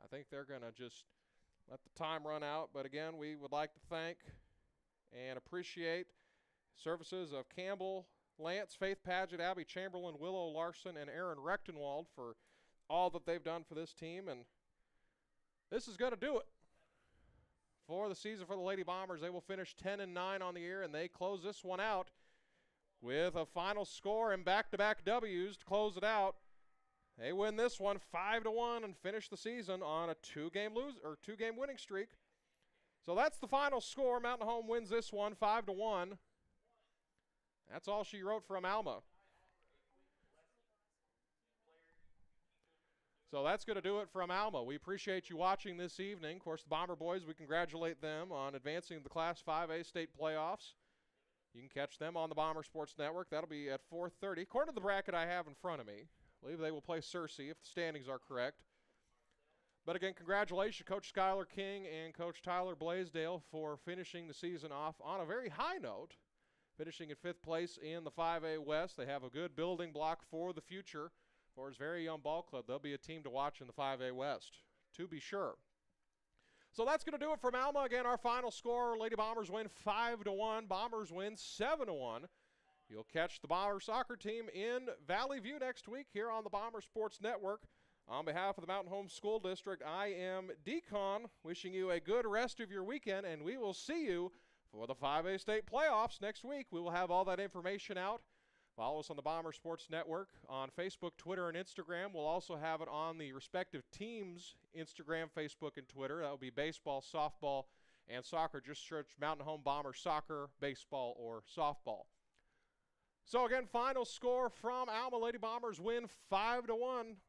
S1: I think they're going to just let the time run out. But again, we would like to thank and appreciate services of Campbell, Lance, Faith Padgett, Abby Chamberlain, Willow Larson, and Aaron Rechtenwald for all that they've done for this team. And this is going to do it for the season for the Lady Bombers. They will finish 10-9 on the year, and they close this one out with a final score and back-to-back W's to close it out. They win this one 5-1 and finish the season on a two-game winning streak. So that's the final score. Mountain Home wins this one 5-1. That's all she wrote from Alma. So that's going to do it from Alma. We appreciate you watching this evening. Of course, the Bomber Boys, we congratulate them on advancing to the Class 5A state playoffs. You can catch them on the Bomber Sports Network. That'll be at 4:30. According to the bracket I have in front of me, I believe they will play Searcy if the standings are correct. But again, congratulations, Coach Skylar King and Coach Tyler Blaisdell for finishing the season off on a very high note, finishing in 5th place in the 5A West. They have a good building block for the future for his very young ball club. They'll be a team to watch in the 5A West, to be sure. So that's going to do it from Alma. Again, our final score, Lady Bombers win 5-1. Bombers win 7-1. You'll catch the Bomber soccer team in Valley View next week here on the Bomber Sports Network. On behalf of the Mountain Home School District, I am Decon, wishing you a good rest of your weekend, and we will see you for the 5A state playoffs next week. We will have all that information out. Follow us on the Bomber Sports Network on Facebook, Twitter, and Instagram. We'll also have it on the respective teams' Instagram, Facebook, and Twitter. That will be baseball, softball, and soccer. Just search Mountain Home Bomber Soccer, Baseball, or Softball. So again, final score from Alma Lady Bombers win 5-1